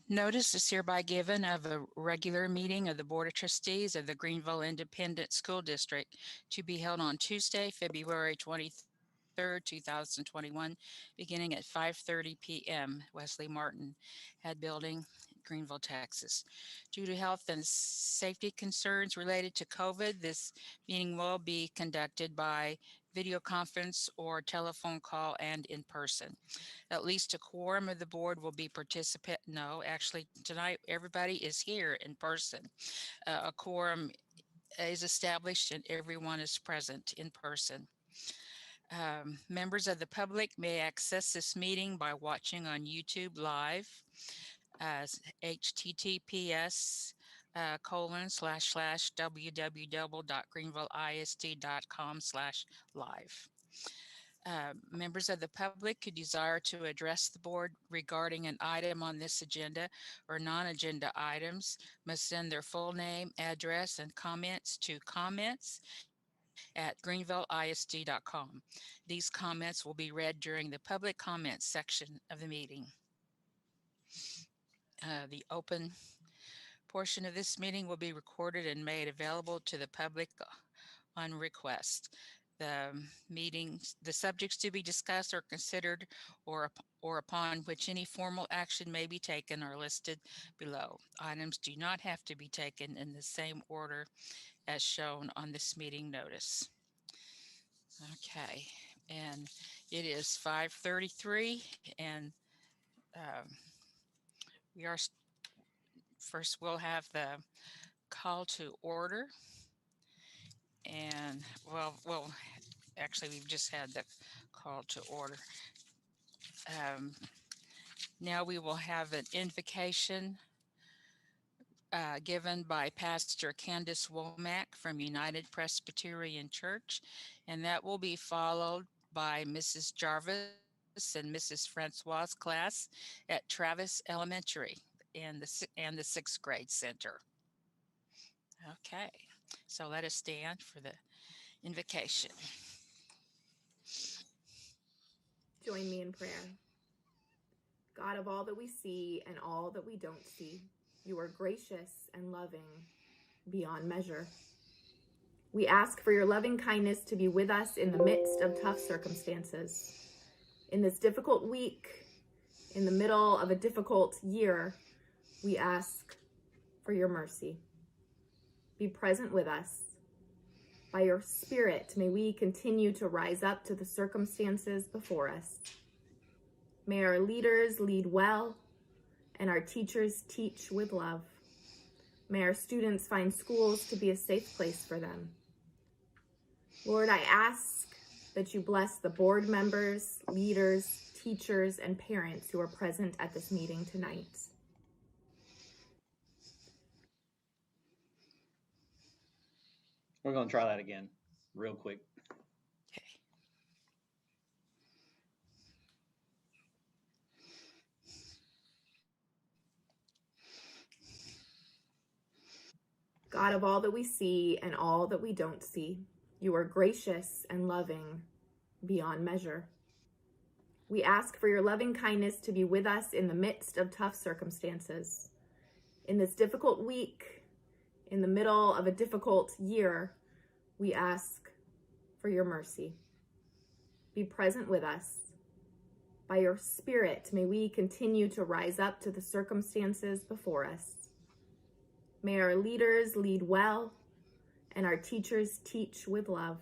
Notice is hereby given of a regular meeting of the Board of Trustees of the Greenville Independent School District to be held on Tuesday, February 23rd, 2021, beginning at 5:30 p.m. Wesley Martin Head Building, Greenville, Texas. Due to health and safety concerns related to COVID, this meeting will be conducted by video conference or telephone call and in person. At least a quorum of the board will be participant. No, actually, tonight everybody is here in person. A quorum is established and everyone is present in person. Members of the public may access this meeting by watching on YouTube live as https www.greenvilleisd.com/live. Members of the public who desire to address the board regarding an item on this agenda or non-agenda items must send their full name, address, and comments to comments@greenvilleisd.com. These comments will be read during the public comments section of the meeting. The open portion of this meeting will be recorded and made available to the public on request. The subjects to be discussed or considered or upon which any formal action may be taken are listed below. Items do not have to be taken in the same order as shown on this meeting notice. Okay, and it is 5:33 and we are first we'll have the call to order. And well, actually, we've just had the call to order. Um, Now we will have an invocation given by Pastor Candace Womack from United Presbyterian Church, and that will be followed by Mrs. Jarvis and Mrs. Francois's class at Travis Elementary and the sixth grade center. Okay, so let us stand for the invocation. Join me in prayer. God of all that we see and all that we don't see, you are gracious and loving beyond measure. We ask for your loving kindness to be with us in the midst of tough circumstances. In this difficult week, in the middle of a difficult year, we ask for your mercy. Be present with us. By your Spirit, may we continue to rise up to the circumstances before us. May our leaders lead well and our teachers teach with love. May our students find schools to be a safe place for them. Lord, I ask that you bless the board members, leaders, teachers, and parents who are present at this meeting tonight. We're going to try that again real quick. Okay. God of all that we see and all that we don't see, you are gracious and loving beyond measure. We ask for your loving kindness to be with us in the midst of tough circumstances. In this difficult week, in the middle of a difficult year, we ask for your mercy. Be present with us. By your Spirit, may we continue to rise up to the circumstances before us. May our leaders lead well and our teachers teach with love.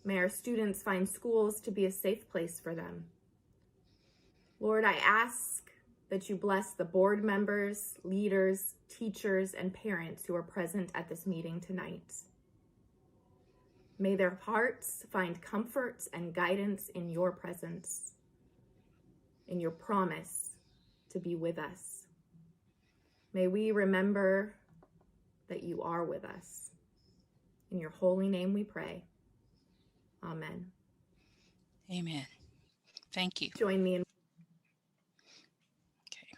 May our students find schools to be a safe place for them. Lord, I ask that you bless the board members, leaders, teachers, and parents who are present at this meeting tonight. May their hearts find comfort and guidance in your presence, in your promise to be with us. May we remember that you are with us. In your holy name we pray. Amen. Amen. Thank you. Join me in. Okay.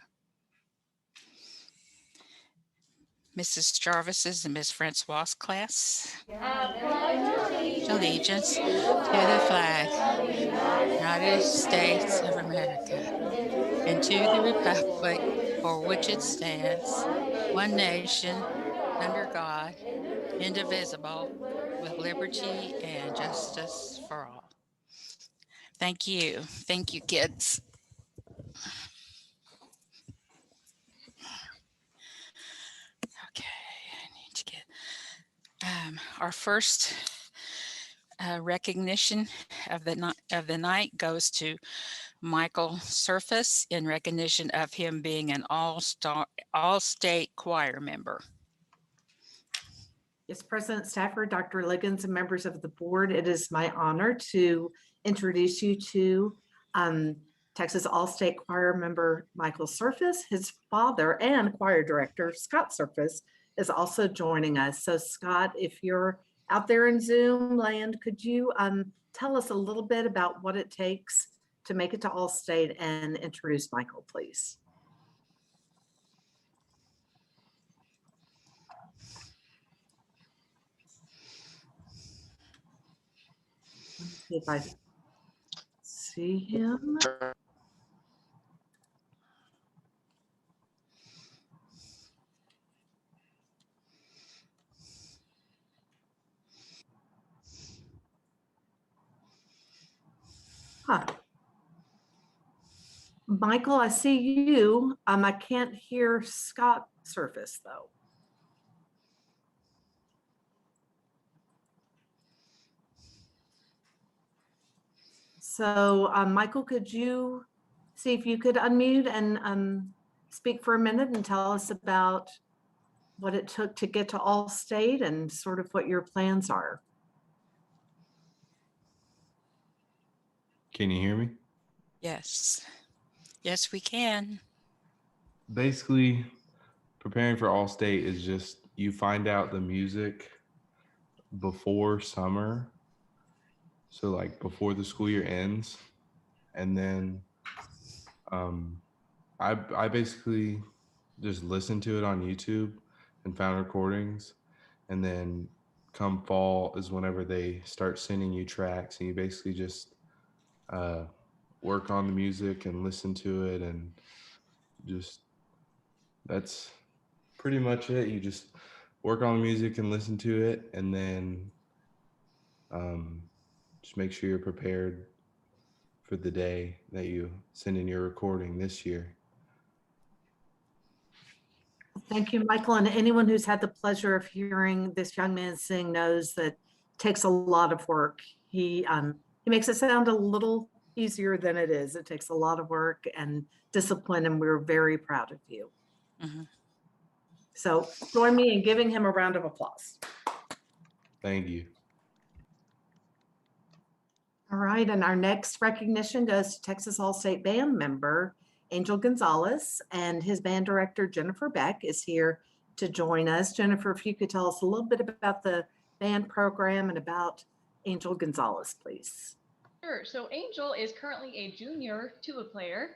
Mrs. Jarvis's and Miss Francois' class. Pledge Allegiance to the flag, United States of America, and to the republic for which it stands, one nation, under God, indivisible, with liberty and justice for all. Thank you. Thank you, kids. Okay, I need to get our first recognition of the night goes to Michael Surface in recognition of him being an all-state choir member. Yes, President Stafford, Dr. Liggins, and members of the board, it is my honor to introduce you to Texas All-State Choir member Michael Surface. His father and choir director, Scott Surface, is also joining us. So Scott, if you're out there in Zoom land, could you tell us a little bit about what it takes to make it to All-State and introduce Michael, please? Let's see if I see him. Huh. Michael, I see you. I can't hear Scott Surface though. So Michael, could you see if you could unmute and speak for a minute and tell us about what it took to get to All-State and sort of what your plans are? Can you hear me? Yes. Yes, we can. Basically, preparing for All-State is just you find out the music before summer. So like before the school year ends. And then I basically just listened to it on YouTube and found recordings. And then come fall is whenever they start sending you tracks, and you basically just work on the music and listen to it, and just that's pretty much it. You just work on the music and listen to it, and then just make sure you're prepared for the day that you send in your recording this year. Thank you, Michael. And anyone who's had the pleasure of hearing this young man sing knows that it takes a lot of work. He makes it sound a little easier than it is. It takes a lot of work and discipline, and we're very proud of you. Mm-hmm. So join me in giving him a round of applause. Thank you. All right, and our next recognition goes to Texas All-State Band member Angel Gonzalez, and his band director Jennifer Beck is here to join us. Jennifer, if you could tell us a little bit about the band program and about Angel Gonzalez, please. Sure. So Angel is currently a junior tuba player,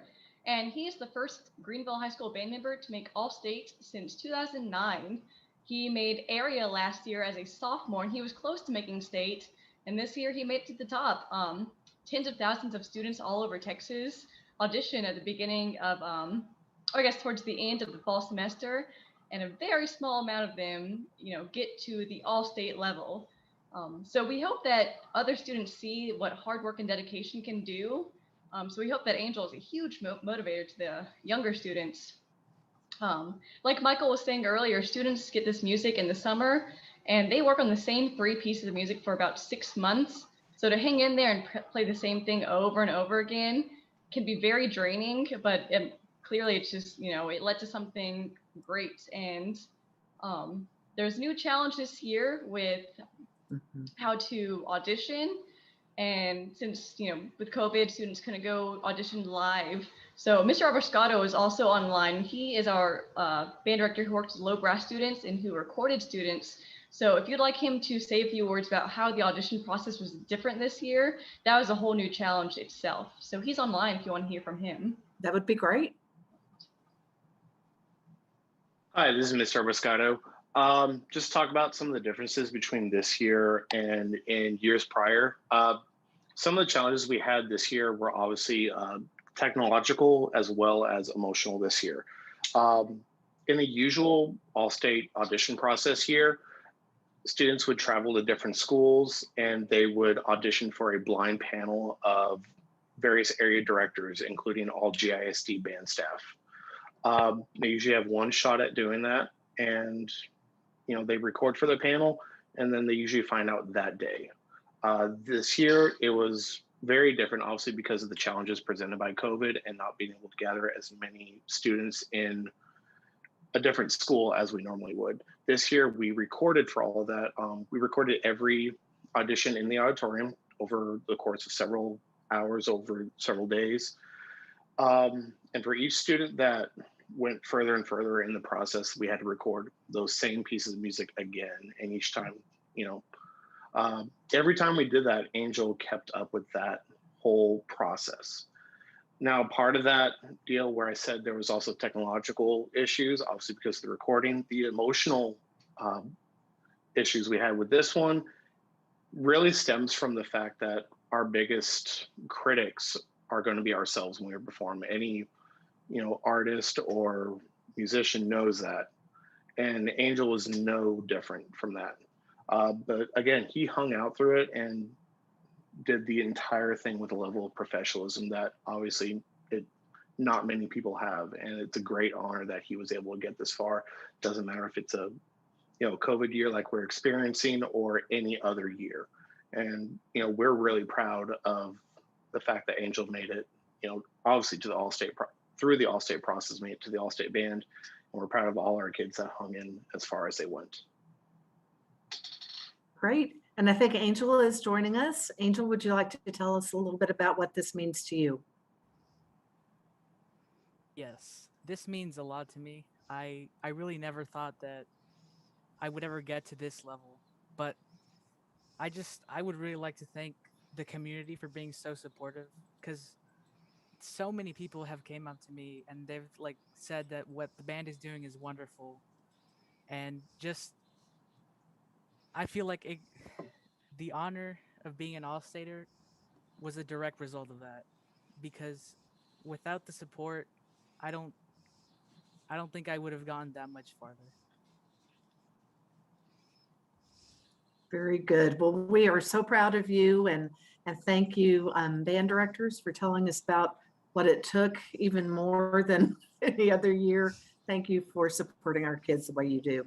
and he is the first Greenville High School band member to make All-State since 2009. He made area last year as a sophomore, and he was close to making state. And this year he made it to the top. Tens of thousands of students all over Texas audition at the beginning of, or I guess towards the end of the fall semester, and a very small amount of them, get to the All-State level. So we hope that other students see what hard work and dedication can do. So we hope that Angel is a huge motivator to the younger students. Like Michael was saying earlier, students get this music in the summer, and they work on the same 3 pieces of music for about 6 months. So to hang in there and play the same thing over and over again can be very draining, but clearly it's just, it led to something great. And there's a new challenge this year with how to audition. And since, with COVID, students couldn't go audition live. So Mr. Abascato is also online. He is our band director who works with low brass students and who recorded students. So if you'd like him to say a few words about how the audition process was different this year, that was a whole new challenge itself. So he's online if you want to hear from him. That would be great. Hi, this is Mr. Abascato. Just talk about some of the differences between this year and in years prior. Some of the challenges we had this year were obviously technological as well as emotional this year. In the usual all-state audition process here, students would travel to different schools and they would audition for a blind panel of various area directors, including all GISD band staff. They usually have one shot at doing that, and they record for the panel, and then they usually find out that day. This year, it was very different, obviously, because of the challenges presented by COVID and not being able to gather as many students in a different school as we normally would. This year, we recorded for all of that. We recorded every audition in the auditorium over the course of several hours, over several days. And for each student that went further and further in the process, we had to record those same pieces of music again. And each time, every time we did that, Angel kept up with that whole process. Now, part of that deal where I said there was also technological issues, obviously because of the recording, the emotional issues we had with this one really stems from the fact that our biggest critics are going to be ourselves when we perform. Any artist or musician knows that, and Angel was no different from that. But again, he hung out through it and did the entire thing with a level of professionalism that obviously not many people have, and it's a great honor that he was able to get this far. Doesn't matter if it's a COVID year like we're experiencing or any other year. And we're really proud of the fact that Angel made it, obviously to the All-State through the All-State process, made it to the All-State band, and we're proud of all our kids that hung in as far as they went. Great. And I think Angel is joining us. Angel, would you like to tell us a little bit about what this means to you? Yes, this means a lot to me. I really never thought that I would ever get to this level, but I would really like to thank the community for being so supportive, because so many people have came up to me and they've said that what the band is doing is wonderful, and just I feel like the honor of being an all-stater was a direct result of that, because without the support, I don't think I would have gone that much farther. Very good. Well, we are so proud of you, and thank you, band directors, for telling us about what it took, even more than any other year. Thank you for supporting our kids the way you do.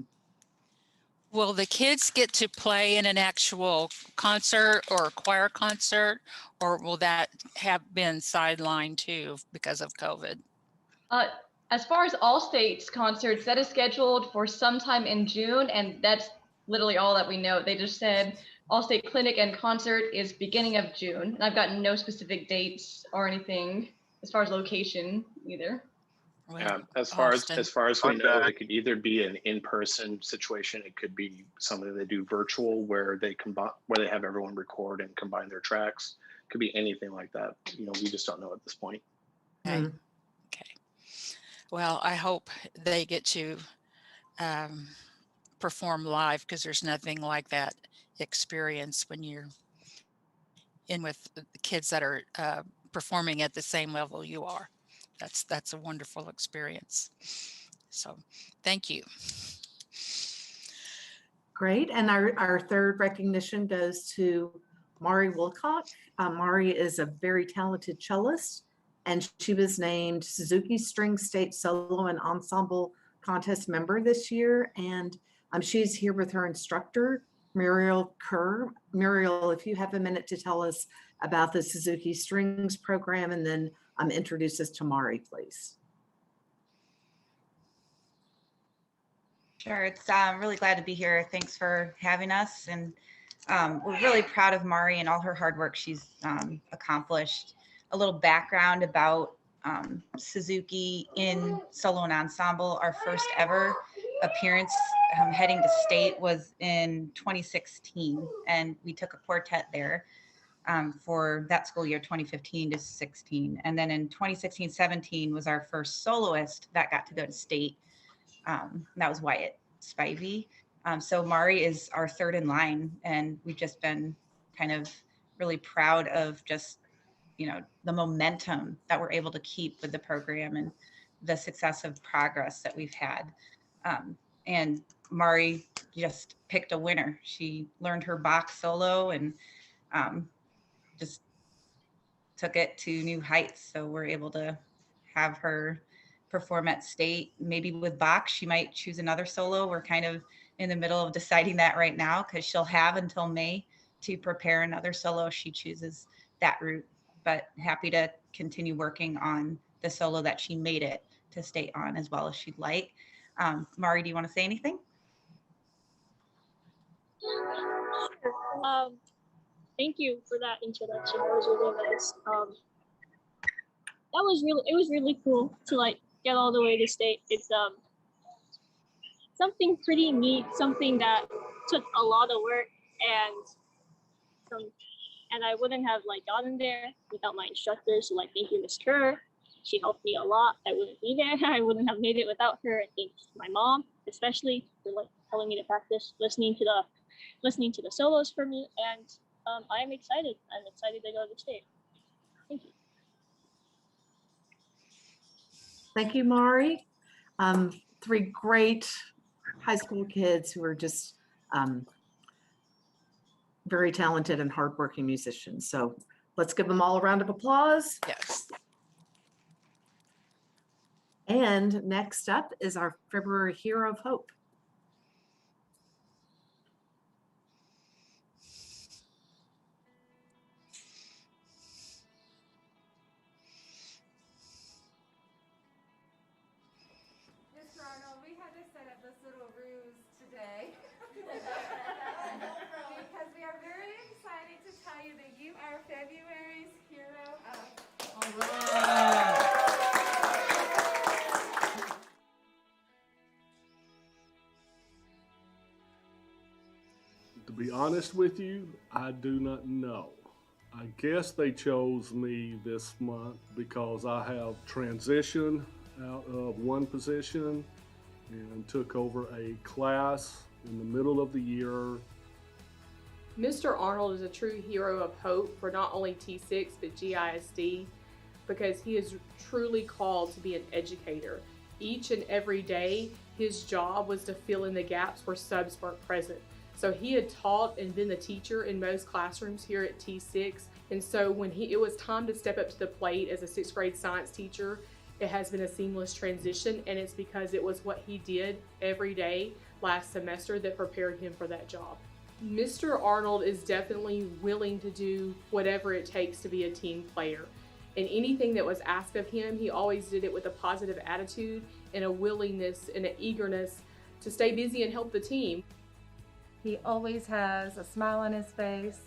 Will the kids get to play in an actual concert or a choir concert, or will that have been sidelined too because of COVID? As far as all states concerts, that is scheduled for sometime in June, and that's literally all that we know. They just said all-state clinic and concert is beginning of June. And I've gotten no specific dates or anything as far as location either. Well, Yeah, as far Austin. as we know, it could either be an in-person situation. It could be something they do virtual where they have everyone record and combine their tracks. It could be anything like that. We just don't know at this point. Okay. Mm. Okay. Well, I hope they get to perform live, because there's nothing like that experience when you're in with the kids that are performing at the same level you are. That's a wonderful experience. So thank you. Great. And our third recognition goes to Mari Wilcock. Mari is a very talented cellist, and she was named Suzuki String State Solo and Ensemble Contest member this year. And she's here with her instructor, Muriel Kerr. Muriel, if you have a minute to tell us about the Suzuki Strings program, and then introduce us to Mari, please. Sure, it's really glad to be here. Thanks for having us, and we're really proud of Mari and all her hard work she's accomplished. A little background about Suzuki in solo and ensemble. Our first ever appearance heading to state was in 2016, and we took a quartet there for that school year, 2015 to 16. And then in 2016-17 was our first soloist that got to go to state. That was Wyatt. Spivey. So Mari is our third in line, and we've just been kind of really proud of just, the momentum that we're able to keep with the program and the successive progress that we've had. And Mari just picked a winner. She learned her Bach solo and just took it to new heights. So we're able to have her perform at state. Maybe with Bach, she might choose another solo. We're kind of in the middle of deciding that right now, because she'll have until May to prepare another solo if she chooses that route. But happy to continue working on the solo that she made it to state on as well as she'd like. Mari, do you want to say anything? Sure. Thank you for that introduction. That was really nice. It was really cool to get all the way to state. It's something pretty neat, something that took a lot of work, and I wouldn't have gotten there without my instructors. So thank you, Miss Kerr. She helped me a lot. I wouldn't be there. I wouldn't have made it without her. And thanks to my mom, especially for telling me to practice, listening to the solos for me. And I'm excited. I'm excited to go to state. Thank you. Thank you, Mari. Three great high school kids who are just very talented and hardworking musicians. So let's give them all a round of applause. Yes. And next up is our February Hero of Hope. Mr. Arnold, we had to set up this little ruse today because we are very excited to tell you that you are February's Hero of To be honest with you, I do not know. I guess they chose me this month because I have transitioned out of one position and took over a class in the middle of the year. Mr. Arnold is a true hero of hope for not only T6 but GISD, because he is truly called to be an educator. Each and every day, his job was to fill in the gaps where subs weren't present. So he had taught and been the teacher in most classrooms here at T6. And so when it was time to step up to the plate as a 6th grade science teacher, it has been a seamless transition, and it's because it was what he did every day last semester that prepared him for that job. Mr. Arnold is definitely willing to do whatever it takes to be a team player. And anything that was asked of him, he always did it with a positive attitude and a willingness and an eagerness to stay busy and help the team. He always has a smile on his face.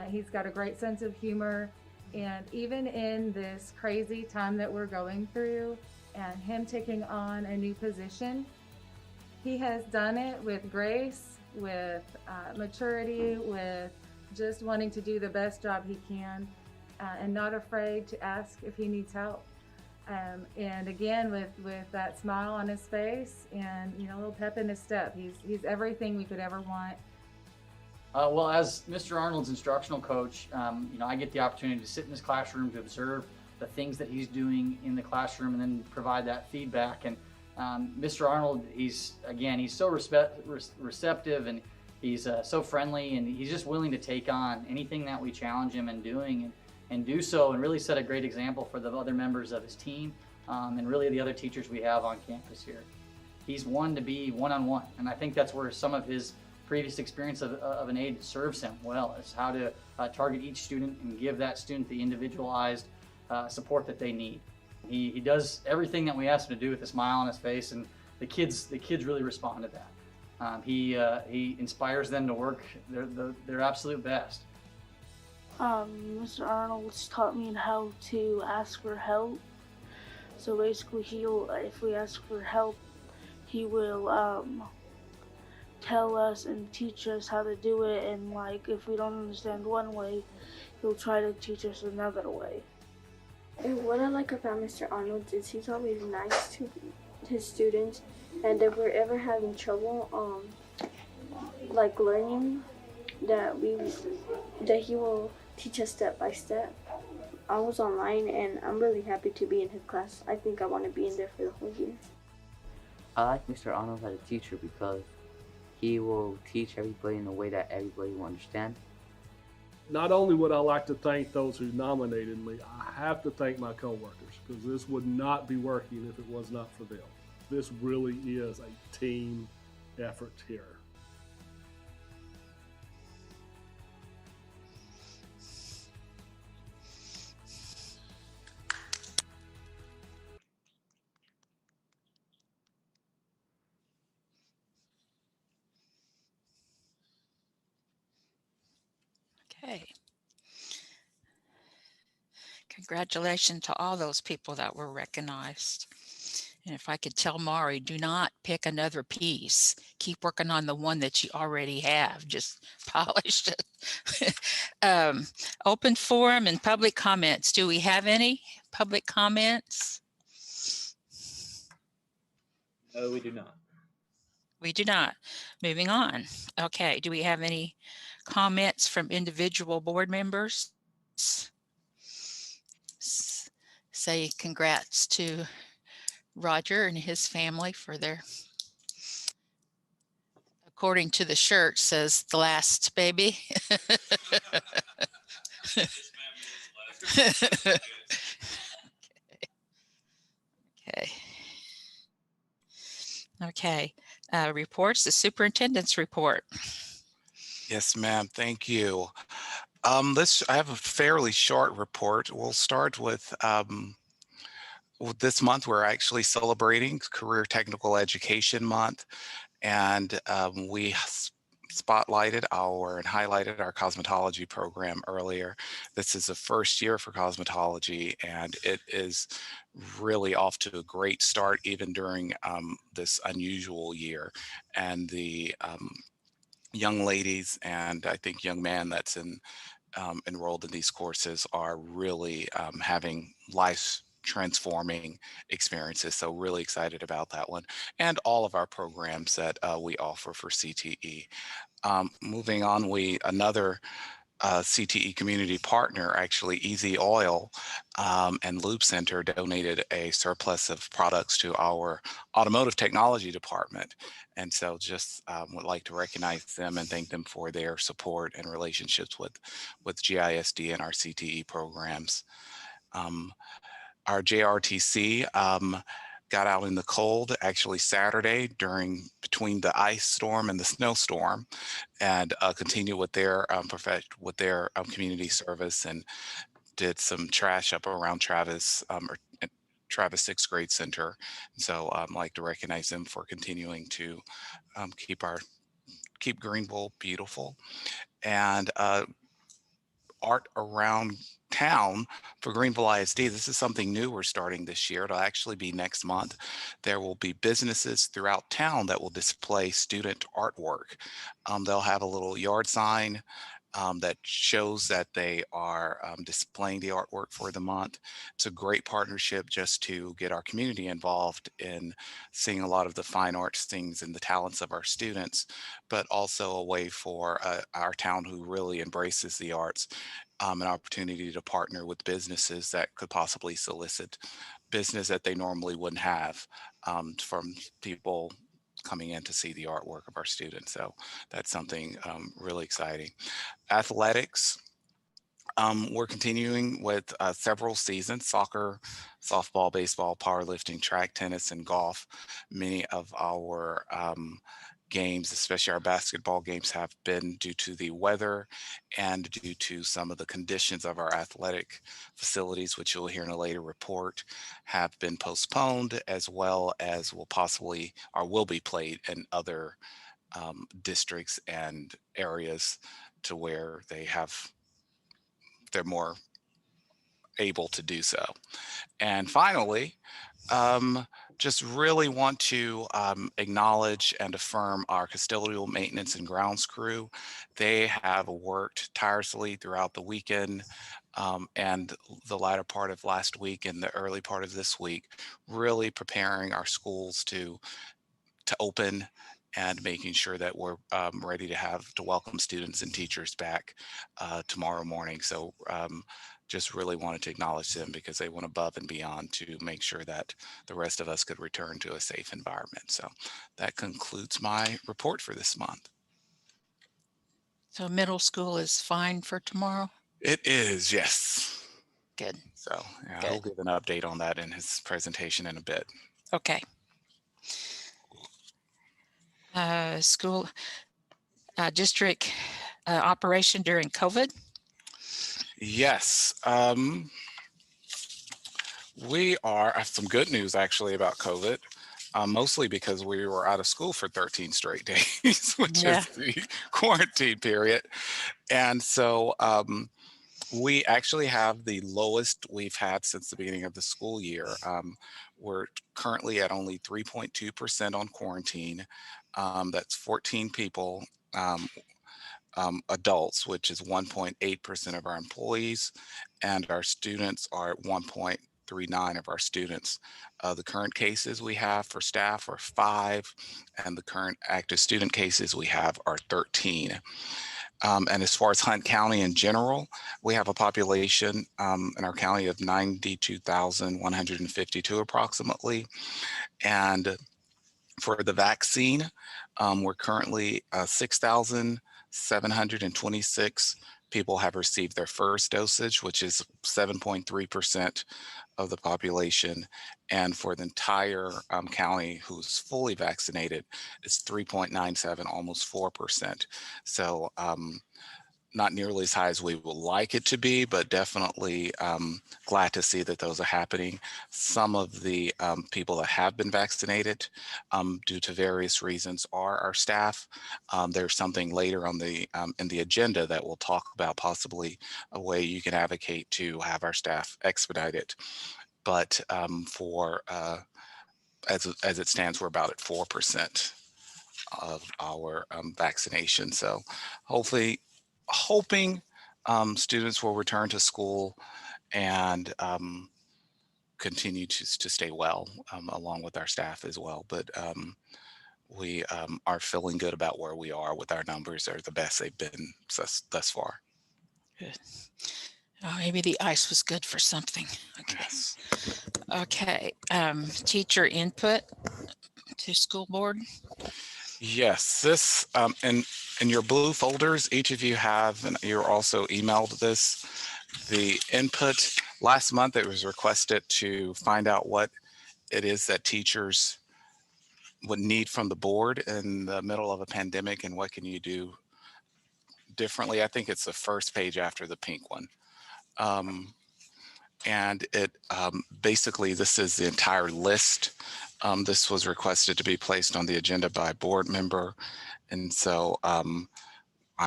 He's got a great sense of humor. And even in this crazy time that we're going through and him taking on a new position, he has done it with grace, with maturity, with just wanting to do the best job he can, and not afraid to ask if he needs help. And again, with that smile on his face and a little pep in his step, he's everything we could ever want. Well, as Mr. Arnold's instructional coach, I get the opportunity to sit in his classroom to observe the things that he's doing in the classroom and then provide that feedback. And Mr. Arnold, he's so receptive, and he's so friendly, and he's just willing to take on anything that we challenge him in doing, and do so, and really set a great example for the other members of his team, and really the other teachers we have on campus here. He's one to be one-on-one, and I think that's where some of his previous experience of an aide serves him well, is how to target each student and give that student the individualized support that they need. He does everything that we ask him to do with a smile on his face, and the kids really respond to that. He inspires them to work their absolute best. Mr. Arnold's taught me how to ask for help. So basically, if we ask for help, he will tell us and teach us how to do it. And if we don't understand one way, he'll try to teach us another way. And what I like about Mr. Arnold is he's always nice to me. his students, and if we're ever having trouble, like learning, that he will teach us step by step. I was online and I'm really happy to be in his class. I think I want to be in there for the whole year. I like Mr. Arnold as a teacher because he will teach everybody in a way that everybody will understand. Not only would I like to thank those who nominated me, I have to thank my coworkers because this would not be working if it was not for them. This really is a team effort here. Okay. Congratulations to all those people that were recognized. And if I could tell Mari, do not pick another piece. Keep working on the one that you already have. Just polish it. Open forum and public comments. Do we have any public comments? No, we do not. We do not. Moving on. Okay. Do we have any comments from individual board members? Say congrats to Roger and his family for their, according to the shirt, says the last baby. Okay. Okay. Reports, the superintendent's report. Yes, ma'am. Thank you. I have a fairly short report. We'll start with this month. We're actually celebrating Career Technical Education Month, and we spotlighted and highlighted our cosmetology program earlier. This is the first year for cosmetology, and it is really off to a great start even during this unusual year. And the young ladies and I think young man that's enrolled in these courses are really having life transforming experiences. So really excited about that one and all of our programs that we offer for CTE. Moving on, another CTE community partner, actually Easy Oil and Lube Center, donated a surplus of products to our automotive technology department. And so just would like to recognize them and thank them for their support and relationships with GISD and our CTE programs. Our JRTC got out in the cold actually Saturday between the ice storm and the snowstorm, and continued with their community service and did some trash up around Travis Travis 6th Grade Center. So I'd like to recognize them for continuing to keep Greenville beautiful. And art around town for Greenville ISD. This is something new we're starting this year. It'll actually be next month. There will be businesses throughout town that will display student artwork. They'll have a little yard sign that shows that they are displaying the artwork for the month. It's a great partnership just to get our community involved in seeing a lot of the fine arts things and the talents of our students, but also a way for our town who really embraces the arts, an opportunity to partner with businesses that could possibly solicit business that they normally wouldn't have from people coming in to see the artwork of our students. So that's something really exciting. Athletics, we're continuing with several seasons: soccer, softball, baseball, powerlifting, track, tennis, and golf. Many of our games, especially our basketball games, have been, due to the weather and due to some of the conditions of our athletic facilities, which you'll hear in a later report, have been postponed, as well as will be played in other districts and areas to where they're more able to do so. And finally, just really want to acknowledge and affirm our custodial maintenance and grounds crew. They have worked tirelessly throughout the weekend and the latter part of last week and the early part of this week, really preparing our schools to open and making sure that we're ready to welcome students and teachers back tomorrow morning. So just really wanted to acknowledge them because they went above and beyond to make sure that the rest of us could return to a safe environment. So that concludes my report for this month. So middle school is fine for tomorrow? It is, yes. Good. So yeah, I'll give an update on that in his presentation in a bit. Okay. School district operation during COVID? Yes. I have some good news actually about COVID, mostly because we were out of school for 13 straight days, which is the quarantine period. And so we actually have the lowest we've had since the beginning of the school year. We're currently at only 3.2% on quarantine. That's 14 people, adults, which is 1.8% of our employees, and our students are at 1.39 of our students. The current cases we have for staff are 5, and the current active student cases we have are 13. And as far as Hunt County in general, we have a population in our county of 92,152 approximately. And for the vaccine, we're currently 6,726 people have received their first dosage, which is 7.3% of the population. And for the entire county who's fully vaccinated, it's 3.97, almost 4%. So not nearly as high as we would like it to be, but definitely glad to see that those are happening. Some of the people that have been vaccinated due to various reasons are our staff. There's something later on in the agenda that we'll talk about, possibly a way you can advocate to have our staff expedited. But as it stands, we're about at 4% of our vaccination. So hoping students will return to school and continue to stay well along with our staff as well. But we are feeling good about where we are with our numbers. They're the best they've been thus far. Good. Oh, maybe the ice was good for something. Okay. Yes. Okay. Teacher input to school board. Yes, this in your blue folders, each of you have, and you're also emailed this, the input. Last month it was requested to find out what it is that teachers would need from the board in the middle of a pandemic and what can you do differently. I think it's the first page after the pink one. And it basically, this is the entire list. This was requested to be placed on the agenda by a board member. And so I'm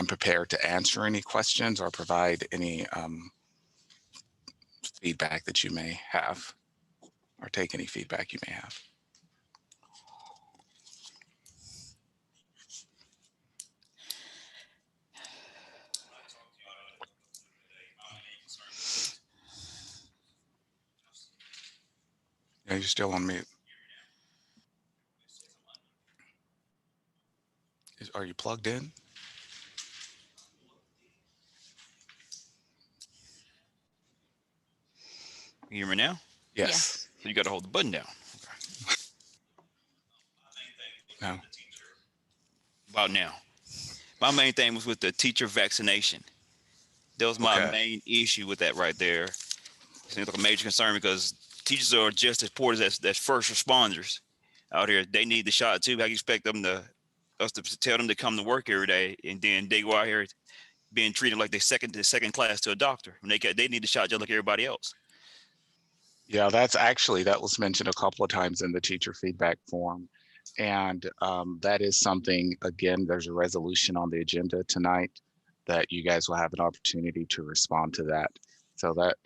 prepared to answer any questions or provide any feedback that you may have, or take any feedback you may have. Yeah, you're still on mute. Are you plugged in? You hear me now? Yes. So you got to hold the button down. No. About now. My main thing was with the teacher vaccination. That was my main issue with that right there. It seems like a major concern because teachers are just as important as first responders out here. They need the shot too. How do you expect them us to tell them to come to work every day and then they go out here being treated like they're second class to a doctor when they need the shot just like everybody else. Yeah, that was mentioned a couple of times in the teacher feedback form. And that is something, again, there's a resolution on the agenda tonight that you guys will have an opportunity to respond to that. So that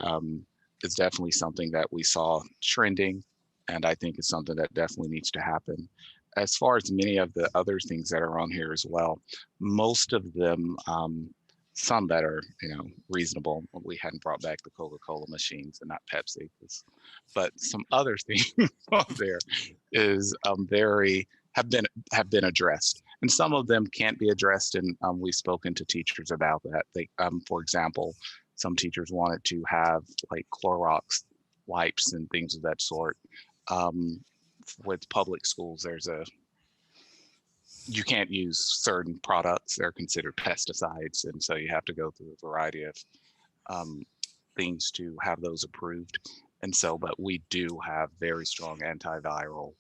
is definitely something that we saw trending And I think it's something that definitely needs to happen. As far as many of the other things that are on here as well, most of them, some that are, reasonable. We hadn't brought back the Coca-Cola machines and not Pepsi, but some other things on there is have been addressed, and some of them can't be addressed. And we've spoken to teachers about that. They, for example, some teachers wanted to have like Clorox wipes and things of that sort. With public schools, you can't use certain products. They're considered pesticides. And so you have to go through a variety of things to have those approved. And so, but we do have very strong antiviral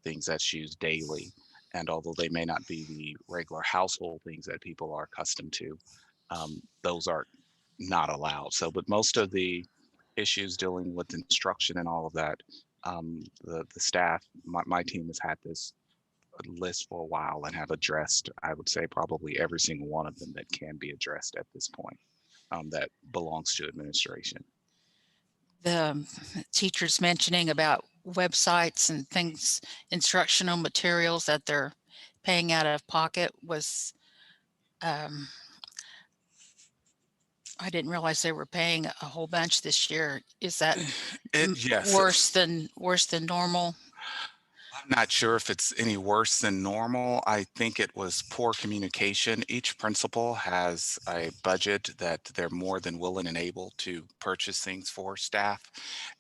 things that's used daily. And although they may not be the regular household things that people are accustomed to, those are not allowed. So, but most of the issues dealing with instruction and all of that, the staff, my team has had this list for a while and have addressed, I would say, probably every single one of them that can be addressed at this point, that belongs to administration. The teachers mentioning about websites and things, instructional materials that they're paying out of pocket was, I didn't realize they were paying a whole bunch this year. Is that Yes. worse than normal? I'm not sure if it's any worse than normal. I think it was poor communication. Each principal has a budget that they're more than willing and able to purchase things for staff.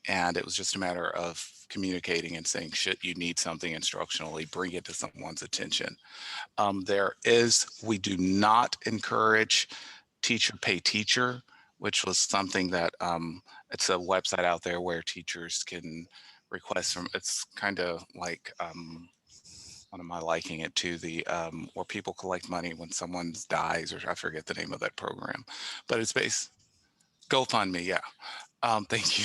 And it was just a matter of communicating and saying, should you need something instructionally, bring it to someone's attention. We do not encourage teacher pay teacher, which was something that it's a website out there where teachers can request from. It's kind of like what am I liking it to, the where people collect money when someone dies, or I forget the name of that program, but it's based GoFundMe. Yeah. Thank you.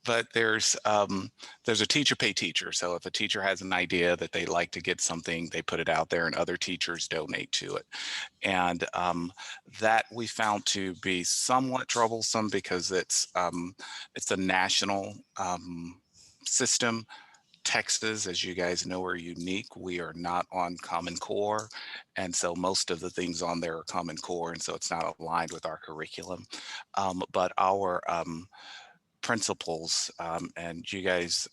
But there's a teacher pay teacher. So if a teacher has an idea that they'd like to get something, they put it out there and other teachers donate to it. And that we found to be somewhat troublesome because it's a national system. Texas, as you guys know, are unique. We are not on Common Core. And so most of the things on there are Common Core. And so it's not aligned with our curriculum. But our principals, and you guys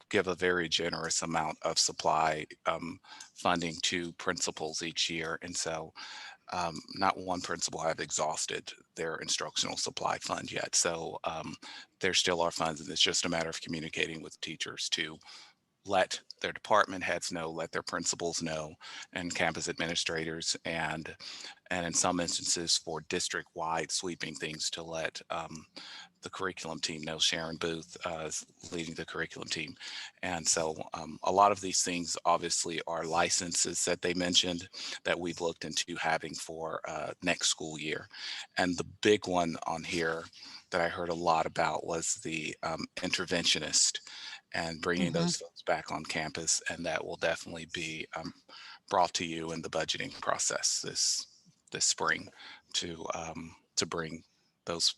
give a very generous amount of supply funding to principals each year. And so not one principal have exhausted their instructional supply fund yet. So there still are funds, and it's just a matter of communicating with teachers to let their department heads know, let their principals know, and campus administrators, and in some instances for district-wide sweeping things to let the curriculum team know. Sharon Booth is leading the curriculum team. And so a lot of these things obviously are licenses that they mentioned that we've looked into having for next school year. And the big one on here that I heard a lot about was the interventionist, and bringing those folks back on campus. And that will definitely be brought to you in the budgeting process this spring to bring those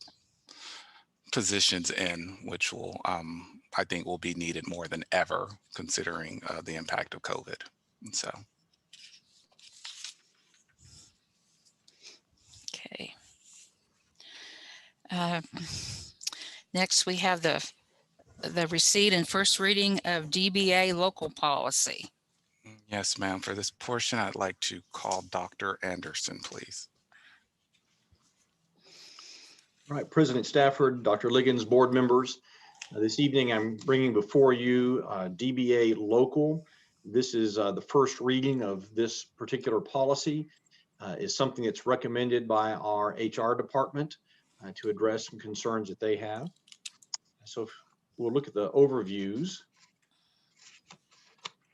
positions in, which will I think will be needed more than ever, considering the impact of COVID. And so. Okay. Next, we have the receipt and first reading of DBA local policy. Yes, ma'am. For this portion, I'd like to call Dr. Anderson, please. All right, President Stafford, Dr. Liggins, board members. This evening, I'm bringing before you DBA local. This is the first reading of this particular policy. Is something that's recommended by our HR department to address some concerns that they have. So we'll look at the overviews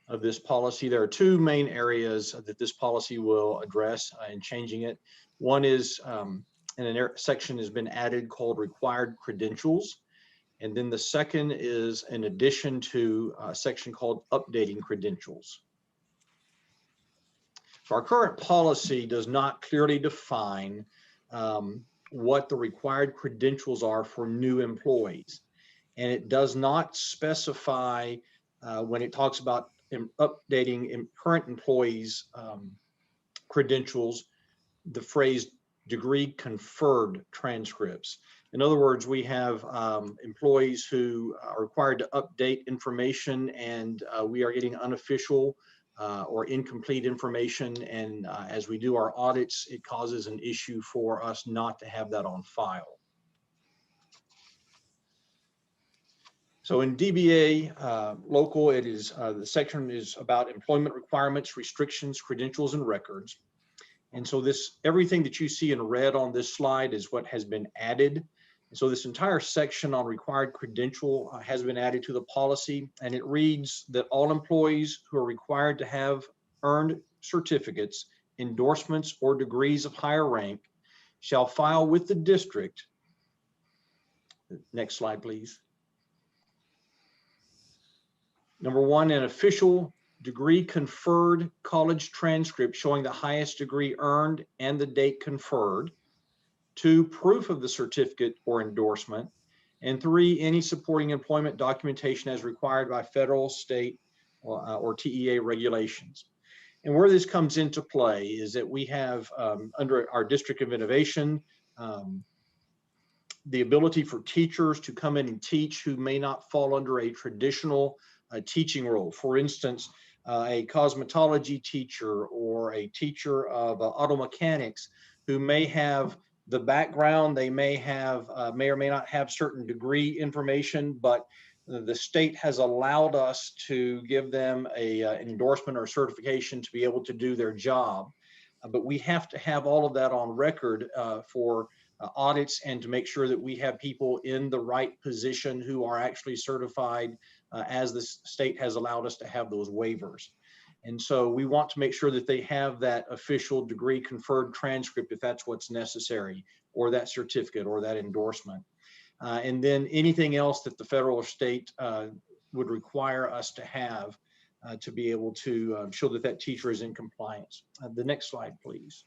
of this policy. There are two main areas that this policy will address in changing it. One is, and a section has been added called required credentials. And then the second is in addition to a section called updating credentials. So our current policy does not clearly define what the required credentials are for new employees. and it does not specify when it talks about updating current employees' credentials, the phrase degree conferred transcripts. In other words, we have employees who are required to update information, and we are getting unofficial or incomplete information. And as we do our audits, it causes an issue for us not to have that on file. So in DBA local, it is the section is about employment requirements, restrictions, credentials, and records. And so everything that you see in red on this slide is what has been added. And so this entire section on required credential has been added to the policy, and it reads that all employees who are required to have earned certificates, endorsements, or degrees of higher rank shall file with the district. Next slide, please. Number one, an official degree conferred college transcript showing the highest degree earned and the date conferred. 2, proof of the certificate or endorsement. And 3, any supporting employment documentation as required by federal, state, or TEA regulations. And where this comes into play is that we have under our District of Innovation, the ability for teachers to come in and teach who may not fall under a traditional teaching role. For instance, a cosmetology teacher or a teacher of auto mechanics who may have the background, they may or may not have certain degree information, but the state has allowed us to give them an endorsement or certification to be able to do their job. But we have to have all of that on record for audits and to make sure that we have people in the right position who are actually certified as the state has allowed us to have those waivers. And so we want to make sure that they have that official degree conferred transcript if that's what's necessary, or that certificate or that endorsement. And then anything else that the federal or state would require us to have to be able to show that that teacher is in compliance. The next slide, please.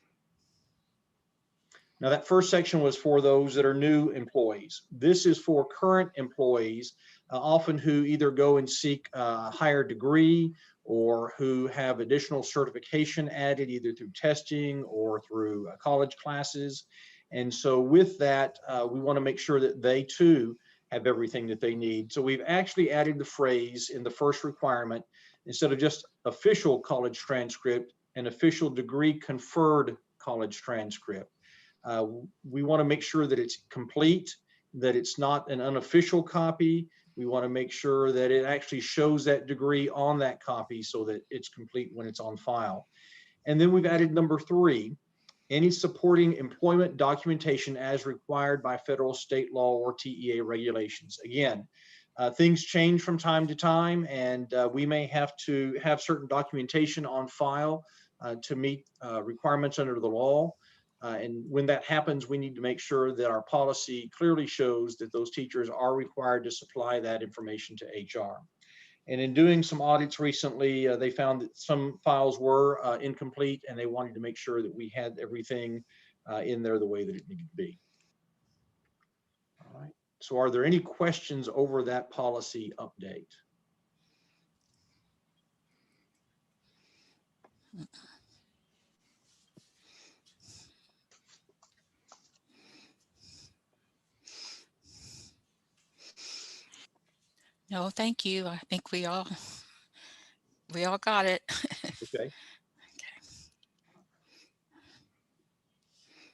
Now that first section was for those that are new employees. This is for current employees, often who either go and seek a higher degree or who have additional certification added either through testing or through college classes. And so with that, we want to make sure that they too have everything that they need. So we've actually added the phrase in the first requirement, instead of just official college transcript, an official degree conferred college transcript. We want to make sure that it's complete, that it's not an unofficial copy. We want to make sure that it actually shows that degree on that copy so that it's complete when it's on file. And then we've added number 3, any supporting employment documentation as required by federal, state law, or TEA regulations. Again, things change from time to time, and we may have to have certain documentation on file to meet requirements under the law. And when that happens, we need to make sure that our policy clearly shows that those teachers are required to supply that information to HR. And in doing some audits recently, they found that some files were incomplete, and they wanted to make sure that we had everything in there the way that it needed to be. All right. So are there any questions over that policy update? No, thank you. I think we all got it. Okay.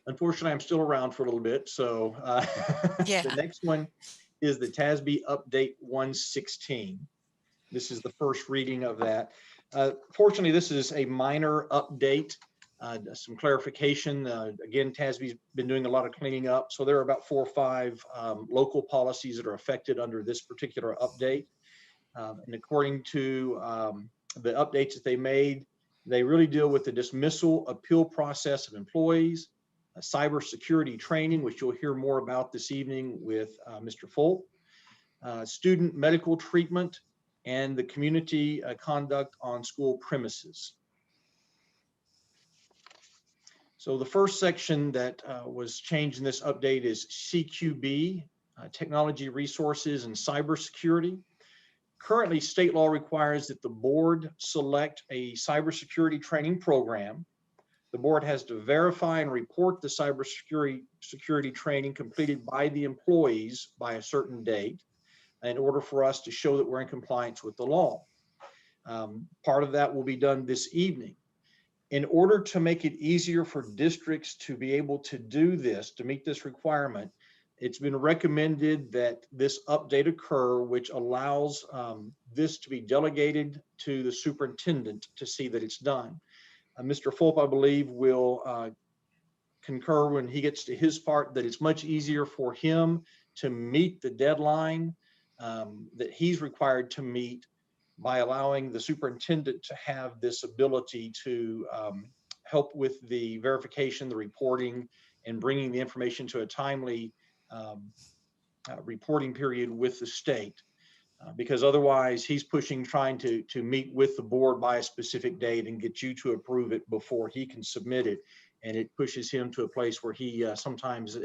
Unfortunately, I'm still around for a little bit. So Yeah. The next one is the TASB Update 116. This is the first reading of that. Fortunately, this is a minor update, some clarification. Again, TASB's been doing a lot of cleaning up. So there are about 4 or 5 local policies that are affected under this particular update. And according to the updates that they made, they really deal with the dismissal appeal process of employees, cybersecurity training, which you'll hear more about this evening with Mr. Folk, student medical treatment, and the community conduct on school premises. So the first section that was changed in this update is CQB, technology resources, and cybersecurity. Currently, state law requires that the board select a cybersecurity training program. The board has to verify and report the cybersecurity training completed by the employees by a certain date in order for us to show that we're in compliance with the law. Part of that will be done this evening. In order to make it easier for districts to be able to do this, to meet this requirement, it's been recommended that this update occur, which allows this to be delegated to the superintendent to see that it's done. Mr. Fulp, I believe, will concur when he gets to his part that it's much easier for him to meet the deadline that he's required to meet by allowing the superintendent to have this ability to help with the verification, the reporting, and bringing the information to a timely reporting period with the state. Because otherwise he's pushing, trying to meet with the board by a specific date and get you to approve it before he can submit it. And it pushes him to a place where he sometimes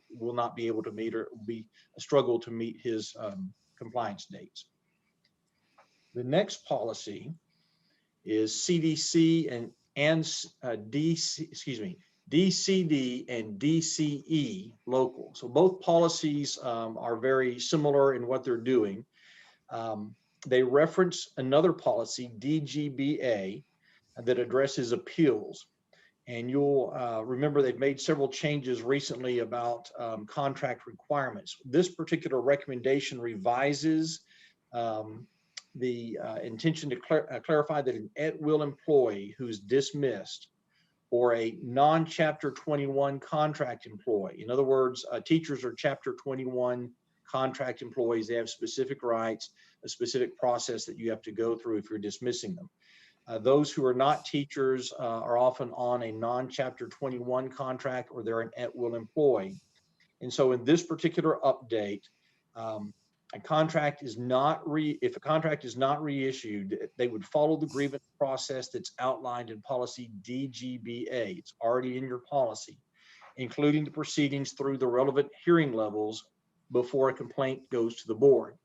will not be able to meet, or will be a struggle to meet his compliance dates. The next policy is CDC and DCD and DCE local. So both policies are very similar in what they're doing. They reference another policy, DGBA, that addresses appeals. And you'll remember they've made several changes recently about contract requirements. This particular recommendation revises the intention to clarify that an at-will employee who's dismissed, or a non-Chapter 21 contract employee. In other words, teachers are Chapter 21 contract employees. They have specific rights, a specific process that you have to go through if you're dismissing them. Those who are not teachers are often on a non-Chapter 21 contract, or they're an at-will employee. And so in this particular update, if a contract is not reissued, they would follow the grievance process that's outlined in policy DGBA. It's already in your policy, including the proceedings through the relevant hearing levels before a complaint goes to the board.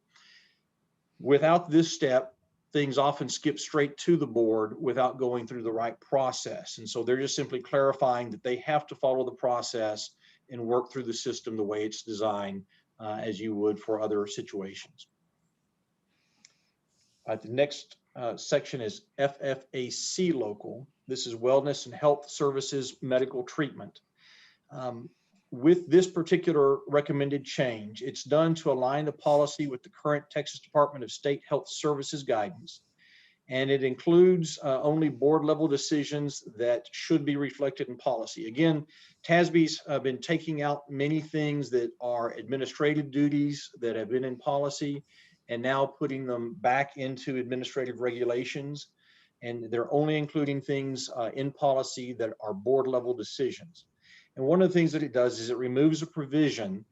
Without this step, things often skip straight to the board without going through the right process. And so they're just simply clarifying that they have to follow the process and work through the system the way it's designed, as you would for other situations. The next section is FFAC local. This is Wellness and Health Services Medical Treatment. With this particular recommended change, it's done to align the policy with the current Texas Department of State Health Services guidance. And it includes only board level decisions that should be reflected in policy. Again, TASB's been taking out many things that are administrative duties that have been in policy, and now putting them back into administrative regulations. And they're only including things in policy that are board level decisions. And one of the things that it does is it removes a provision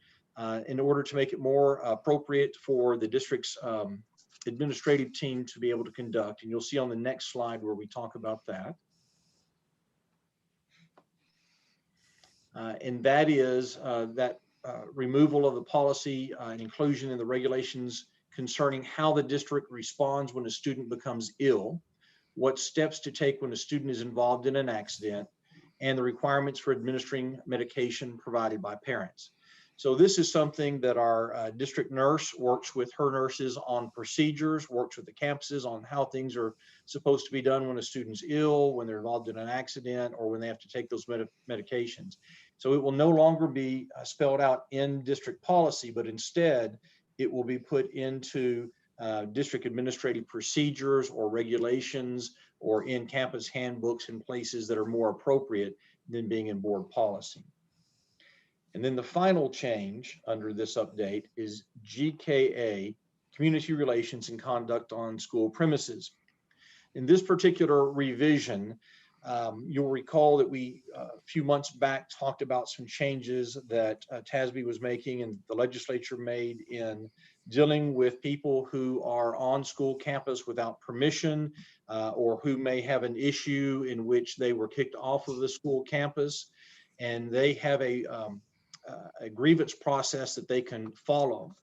in order to make it more appropriate for the district's administrative team to be able to conduct. And you'll see on the next slide where we talk about that. And that is that removal of the policy and inclusion in the regulations concerning how the district responds when a student becomes ill, what steps to take when a student is involved in an accident, and the requirements for administering medication provided by parents. So this is something that our district nurse works with her nurses on procedures, works with the campuses on how things are supposed to be done when a student's ill, when they're involved in an accident, or when they have to take those medications. So it will no longer be spelled out in district policy, but instead it will be put into district administrative procedures or regulations, or in campus handbooks in places that are more appropriate than being in board policy. And then the final change under this update is GKA, Community Relations and Conduct on School Premises. In this particular revision, you'll recall that we a few months back talked about some changes that TASB was making and the legislature made in dealing with people who are on school campus without permission, or who may have an issue in which they were kicked off of the school campus, and they have a a grievance process that they can follow.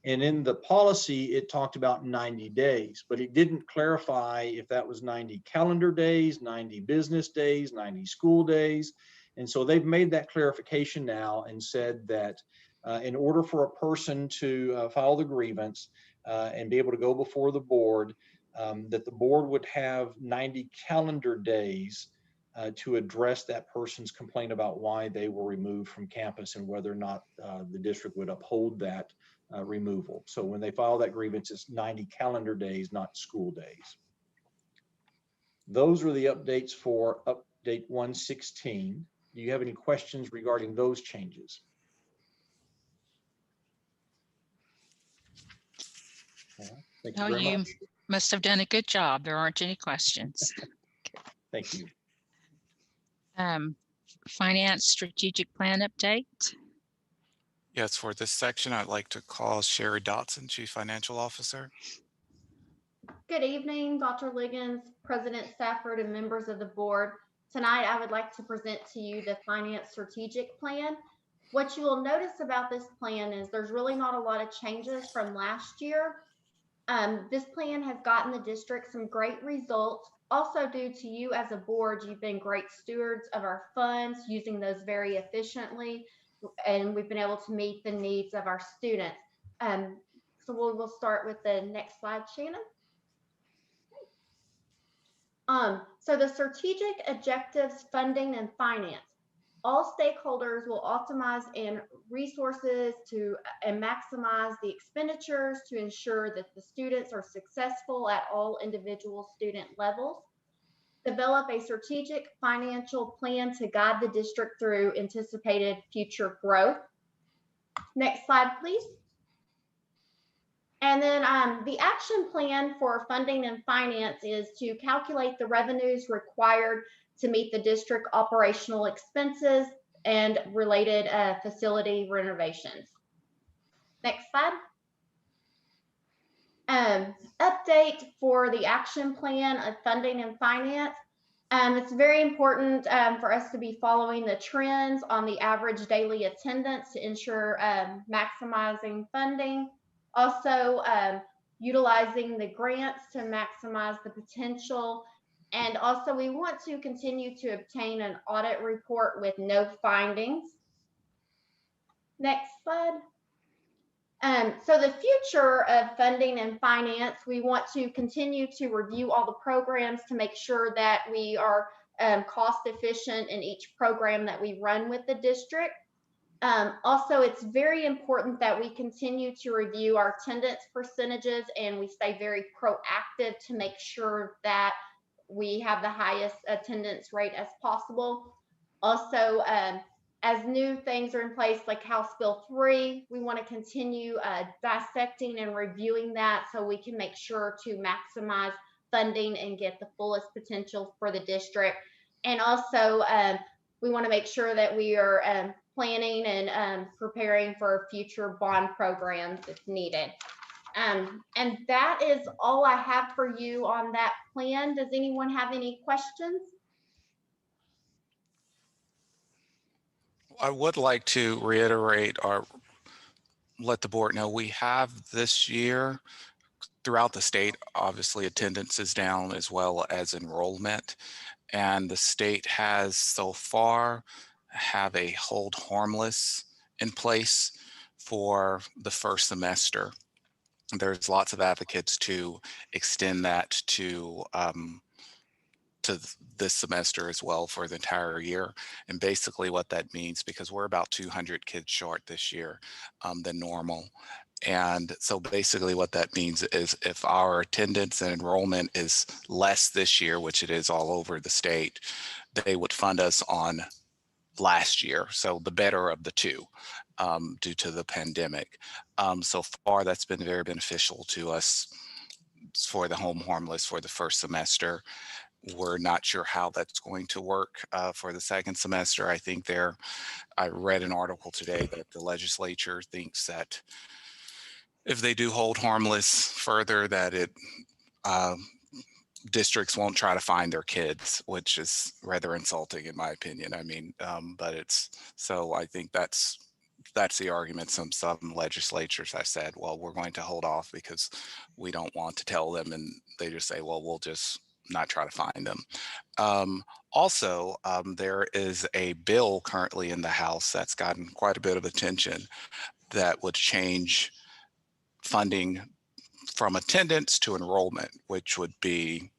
And in the policy, it talked about 90 days, but it didn't clarify if that was 90 calendar days, 90 business days, 90 school days. And so they've made that clarification now and said that in order for a person to file the grievance and be able to go before the board, that the board would have 90 calendar days to address that person's complaint about why they were removed from campus and whether or not the district would uphold that removal. So when they file that grievance, it's 90 calendar days, not school days. Those are the updates for update 116. Do you have any questions regarding those changes? Thank you No, very you much. must have done a good job. There aren't any questions. Thank you. Finance strategic plan update. Yes, for this section, I'd like to call Sherry Dotson, Chief Financial Officer. Good evening, Dr. Liggins, President Stafford, and members of the board. Tonight, I would like to present to you the Finance Strategic Plan. What you will notice about this plan is there's really not a lot of changes from last year. This plan has gotten the district some great results. Also, due to you as a board, you've been great stewards of our funds, using those very efficiently, and we've been able to meet the needs of our students. So we'll start with the next slide, Shannon. So the strategic objectives, funding, and finance. All stakeholders will optimize in resources and maximize the expenditures to ensure that the students are successful at all individual student levels. Develop a strategic financial plan to guide the district through anticipated future growth. Next slide, please. And then the action plan for funding and finance is to calculate the revenues required to meet the district operational expenses and related facility renovations. Next slide. Update for the action plan of funding and finance. It's very important for us to be following the trends on the average daily attendance to ensure maximizing funding. Also, utilizing the grants to maximize the potential. And also, we want to continue to obtain an audit report with no findings. Next slide. So the future of funding and finance, we want to continue to review all the programs to make sure that we are cost efficient in each program that we run with the district. Also, it's very important that we continue to review our attendance percentages and we stay very proactive to make sure that we have the highest attendance rate as possible. Also, as new things are in place like House Bill 3, we want to continue dissecting and reviewing that so we can make sure to maximize funding and get the fullest potential for the district. And also, we want to make sure that we are planning and preparing for future bond programs if needed. And that is all I have for you on that plan. Does anyone have any questions? I would like to reiterate or let the board know we have this year throughout the state, obviously attendance is down as well as enrollment. And the state has so far have a hold harmless in place for the first semester. There's lots of advocates to extend that to this semester as well for the entire year. And basically what that means, because we're about 200 kids short this year than normal. And so basically what that means is if our attendance and enrollment is less this year, which it is all over the state, they would fund us on last year. So the better of the two due to the pandemic. So far that's been very beneficial to us for the home harmless for the first semester. We're not sure how that's going to work for the second semester. I think I read an article today that the legislature thinks that if they do hold harmless further, that districts won't try to find their kids, which is rather insulting in my opinion. I mean, but so I think that's that's the argument. Some legislatures have said, well, we're going to hold off because we don't want to tell them, and they just say, well, we'll just not try to find them. Also, there is a bill currently in the House that's gotten quite a bit of attention that would change funding from attendance to enrollment, which would be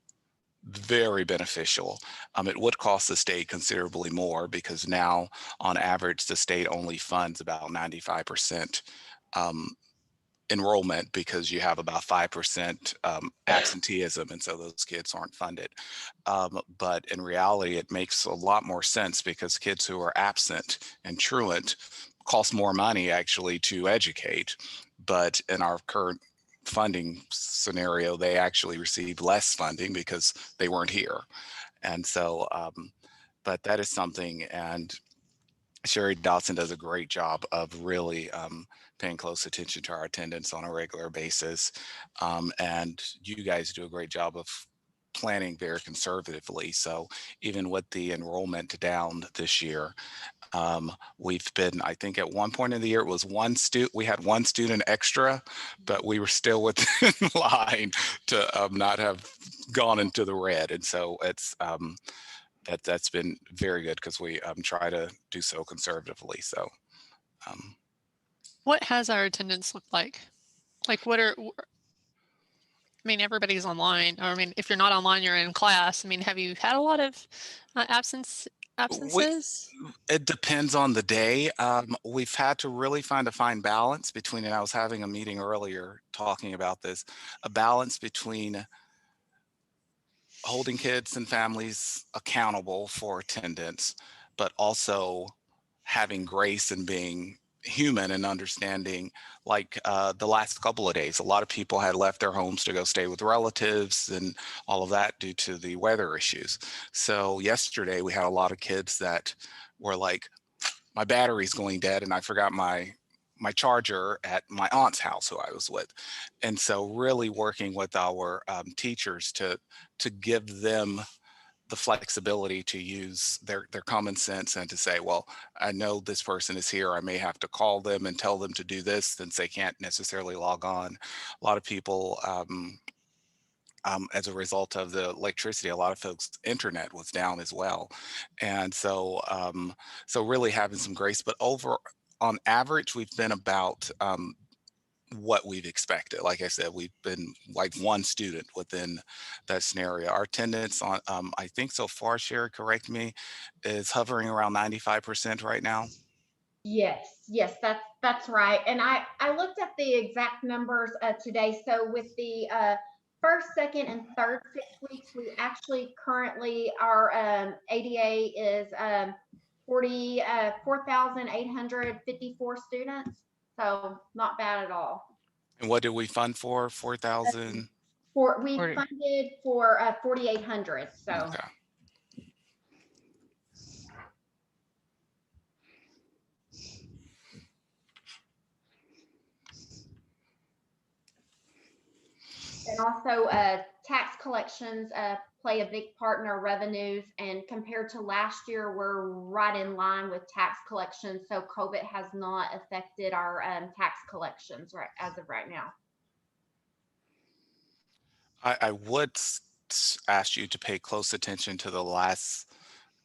very beneficial. It would cost the state considerably more because now on average, the state only funds about 95% enrollment because you have about 5% absenteeism, and so those kids aren't funded. But in reality, it makes a lot more sense because kids who are absent and truant cost more money actually to educate. But in our current funding scenario, they actually receive less funding because they weren't here. And so, but that is something, and Sherry Dotson does a great job of really paying close attention to our attendance on a regular basis. And you guys do a great job of planning very conservatively. So even with the enrollment down this year, we've been, I think at one point in the year, it was we had one student extra, but we were still within line to not have gone into the red. And so it's, that's been very good because we try to do so conservatively. So what has our attendance looked like? Like I mean, everybody's online. Or, I mean, if you're not online, you're in class. I mean, have you had a lot of absences? It depends on the day. We've had to really find a fine balance between, and I was having a meeting earlier talking about this, a balance between holding kids and families accountable for attendance, but also having grace and being human and understanding. Like the last couple of days, a lot of people had left their homes to go stay with relatives and all of that due to the weather issues. So yesterday we had a lot of kids that were like, my battery's going dead and I forgot my charger at my aunt's house who I was with. And so really working with our teachers to give them the flexibility to use their common sense and to say, well, I know this person is here. I may have to call them and tell them to do this since they can't necessarily log on. A lot of people, as a result of the electricity, a lot of folks' internet was down as well. And so, so really having some grace, but on average, we've been about what we've expected. Like I said, we've been like one student within that scenario. Our attendance on, I think so far, Sherry, correct me, is hovering around 95% right now. Yes, that's right. And I looked at the exact numbers today. So with the first, second, and third 6 weeks, we actually currently our ADA is 4,854 students. So not bad at all. And what did we fund for? 4,000? We funded for 4,800. So. Okay. And also tax collections play a big part in our revenues, and compared to last year, we're right in line with tax collections. So COVID has not affected our tax collections as of right now. I would ask you to pay close attention to the last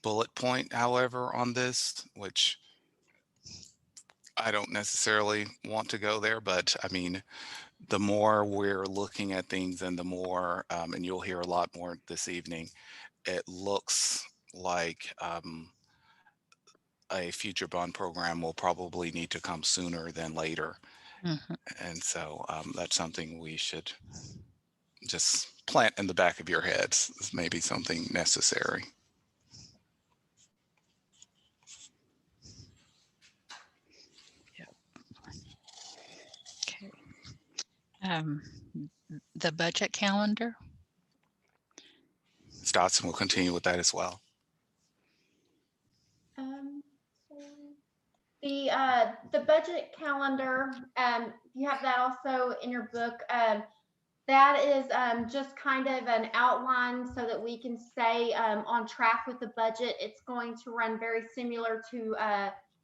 bullet point, however, on this, which I don't necessarily want to go there, but I mean, the more we're looking at things and the more, and you'll hear a lot more this evening, it looks like a future bond program will probably need to come sooner than later. Mhm. And so that's something we should just plant in the back of your heads as maybe something necessary. Okay. The budget calendar. Stotson will continue with that as well. The budget calendar, you have that also in your book. That is just kind of an outline so that we can stay on track with the budget. It's going to run very similar to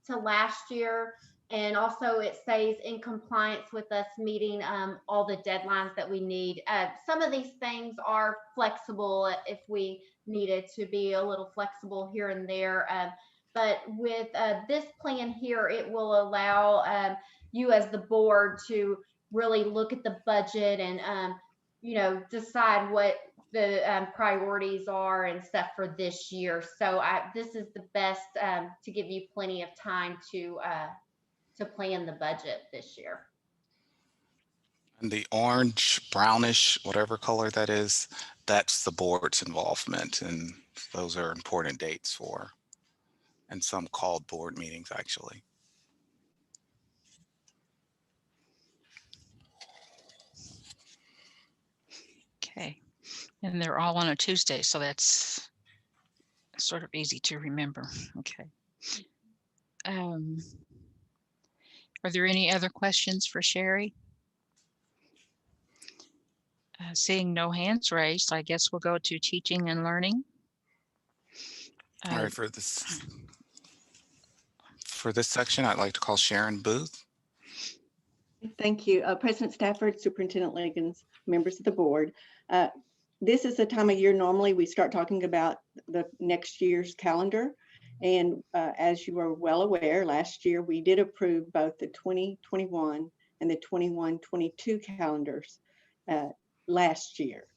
last year. And also it stays in compliance with us meeting all the deadlines that we need. Some of these things are flexible if we needed to be a little flexible here and there. But with this plan here, it will allow you as the board to really look at the budget and, decide what the priorities are and stuff for this year. So this is the best to give you plenty of time to plan the budget this year. And the orange, brownish, whatever color that is, that's the board's involvement. And those are important dates for, and some called board meetings actually. Okay. And they're all on a Tuesday, so that's sort of easy to remember. Okay. Are there any other questions for Sherry? Seeing no hands raised, I guess we'll go to teaching and learning. All right, for this section, I'd like to call Sharon Booth. Thank you. President Stafford, Superintendent Liggins, members of the board. This is the time of year normally we start talking about the next year's calendar. And as you are well aware, last year we did approve both the 2021 and the 21-22 calendars last year.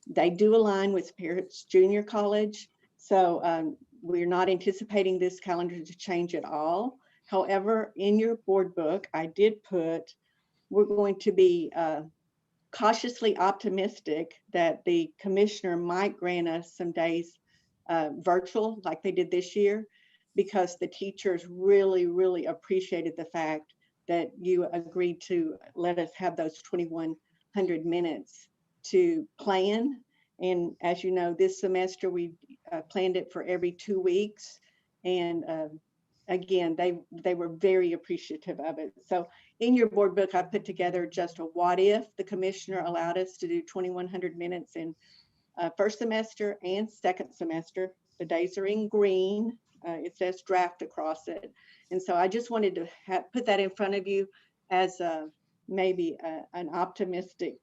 They do align with Parents Junior College. So we're not anticipating this calendar to change at all. However, in your board book, I did put, we're going to be cautiously optimistic that the commissioner might grant us some days virtual like they did this year, because the teachers really, really appreciated the fact that you agreed to let us have those 2,100 minutes to plan. And as you know, this semester we planned it for every 2 weeks. And again, they were very appreciative of it. So in your board book, I put together just a what if the commissioner allowed us to do 2,100 minutes in first semester and second semester. The days are in green. It says draft across it. And so I just wanted to put that in front of you as maybe an optimistic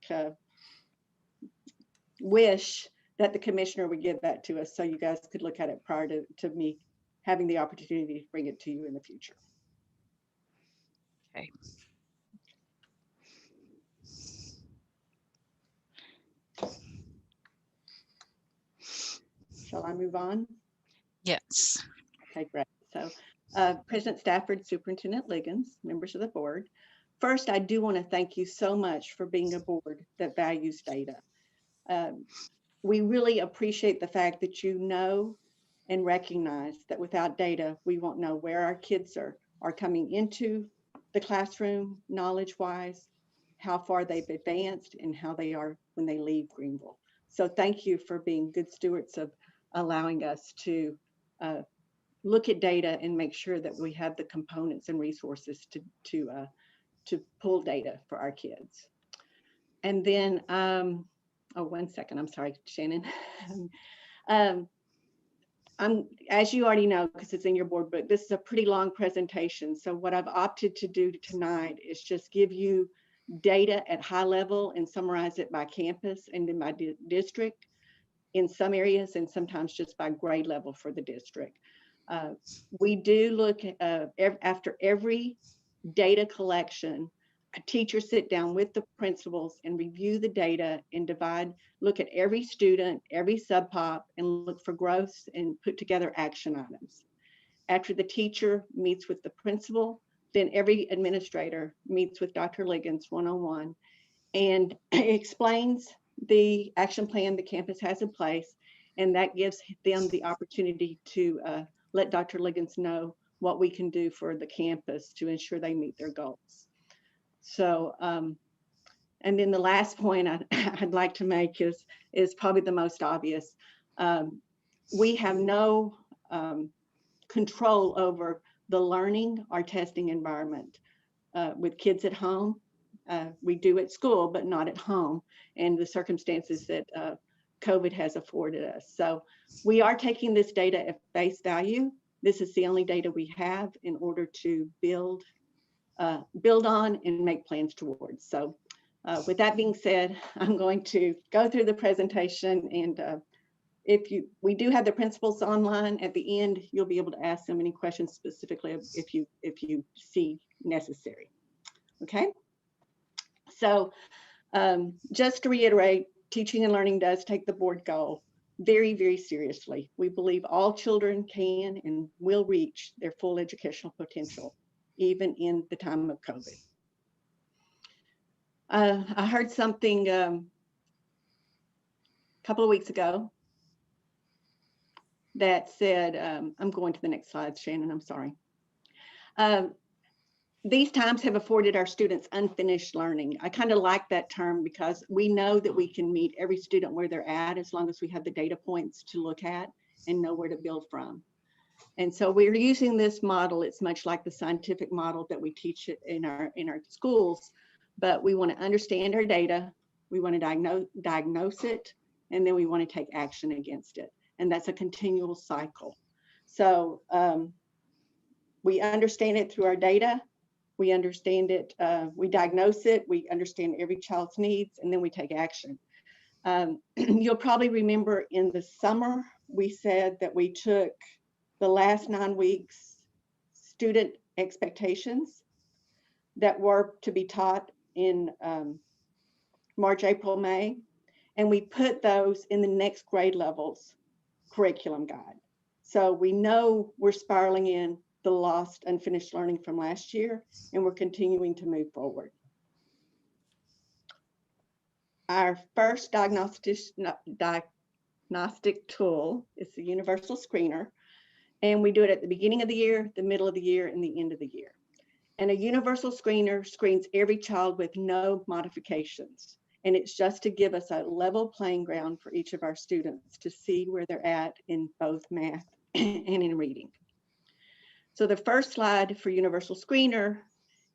wish that the commissioner would give that to us so you guys could look at it prior to me having the opportunity to bring it to you in the future. Okay. Shall I move on? Yes. Okay, great. So President Stafford, Superintendent Liggins, members of the board. First, I do want to thank you so much for being a board that values data. We really appreciate the fact that you know and recognize that without data, we won't know where our kids are coming into the classroom knowledge-wise, how far they've advanced, and how they are when they leave Greenville. So thank you for being good stewards of allowing us to look at data and make sure that we have the components and resources to pull data for our kids. And then, oh, 1 second, I'm sorry, Shannon. As you already know, because it's in your board book, this is a pretty long presentation. So what I've opted to do tonight is just give you data at high level and summarize it by campus and then by district in some areas, and sometimes just by grade level for the district. We do look at, after every data collection, a teacher sit down with the principals and review the data and look at every student, every sub-pop, and look for growths and put together action items. After the teacher meets with the principal, then every administrator meets with Dr. Liggins one-on-one and explains the action plan the campus has in place, and that gives them the opportunity to let Dr. Liggins know what we can do for the campus to ensure they meet their goals. So, and then the last point I'd like to make is probably the most obvious. We have no control over the learning or testing environment with kids at home. We do at school, but not at home, and the circumstances that COVID has afforded us. So we are taking this data at face value. This is the only data we have in order to build build on and make plans towards. So with that being said, I'm going to go through the presentation, and we do have the principals online at the end. You'll be able to ask them any questions specifically if you see necessary. Okay. So just to reiterate, teaching and learning does take the board goal very, very seriously. We believe all children can and will reach their full educational potential, even in the time of COVID. I heard something a couple of weeks ago that said, I'm going to the next slide, Shannon, I'm sorry. These times have afforded our students unfinished learning. I kind of like that term because we know that we can meet every student where they're at as long as we have the data points to look at and know where to build from. And so we're using this model. It's much like the scientific model that we teach it in our schools, but we want to understand our data, we want to diagnose it, and then we want to take action against it. And that's a continual cycle. So we understand it through our data, we understand it, we diagnose it, we understand every child's needs, and then we take action. You'll probably remember in the summer, we said that we took the last 9 weeks student expectations that were to be taught in March, April, May, and we put those in the next grade levels curriculum guide. So we know we're spiraling in the lost unfinished learning from last year, and we're continuing to move forward. Our first diagnostic tool is the universal screener, and we do it at the beginning of the year, the middle of the year, and the end of the year. And a universal screener screens every child with no modifications. And it's just to give us a level playing ground for each of our students to see where they're at in both math and in reading. So the first slide for universal screener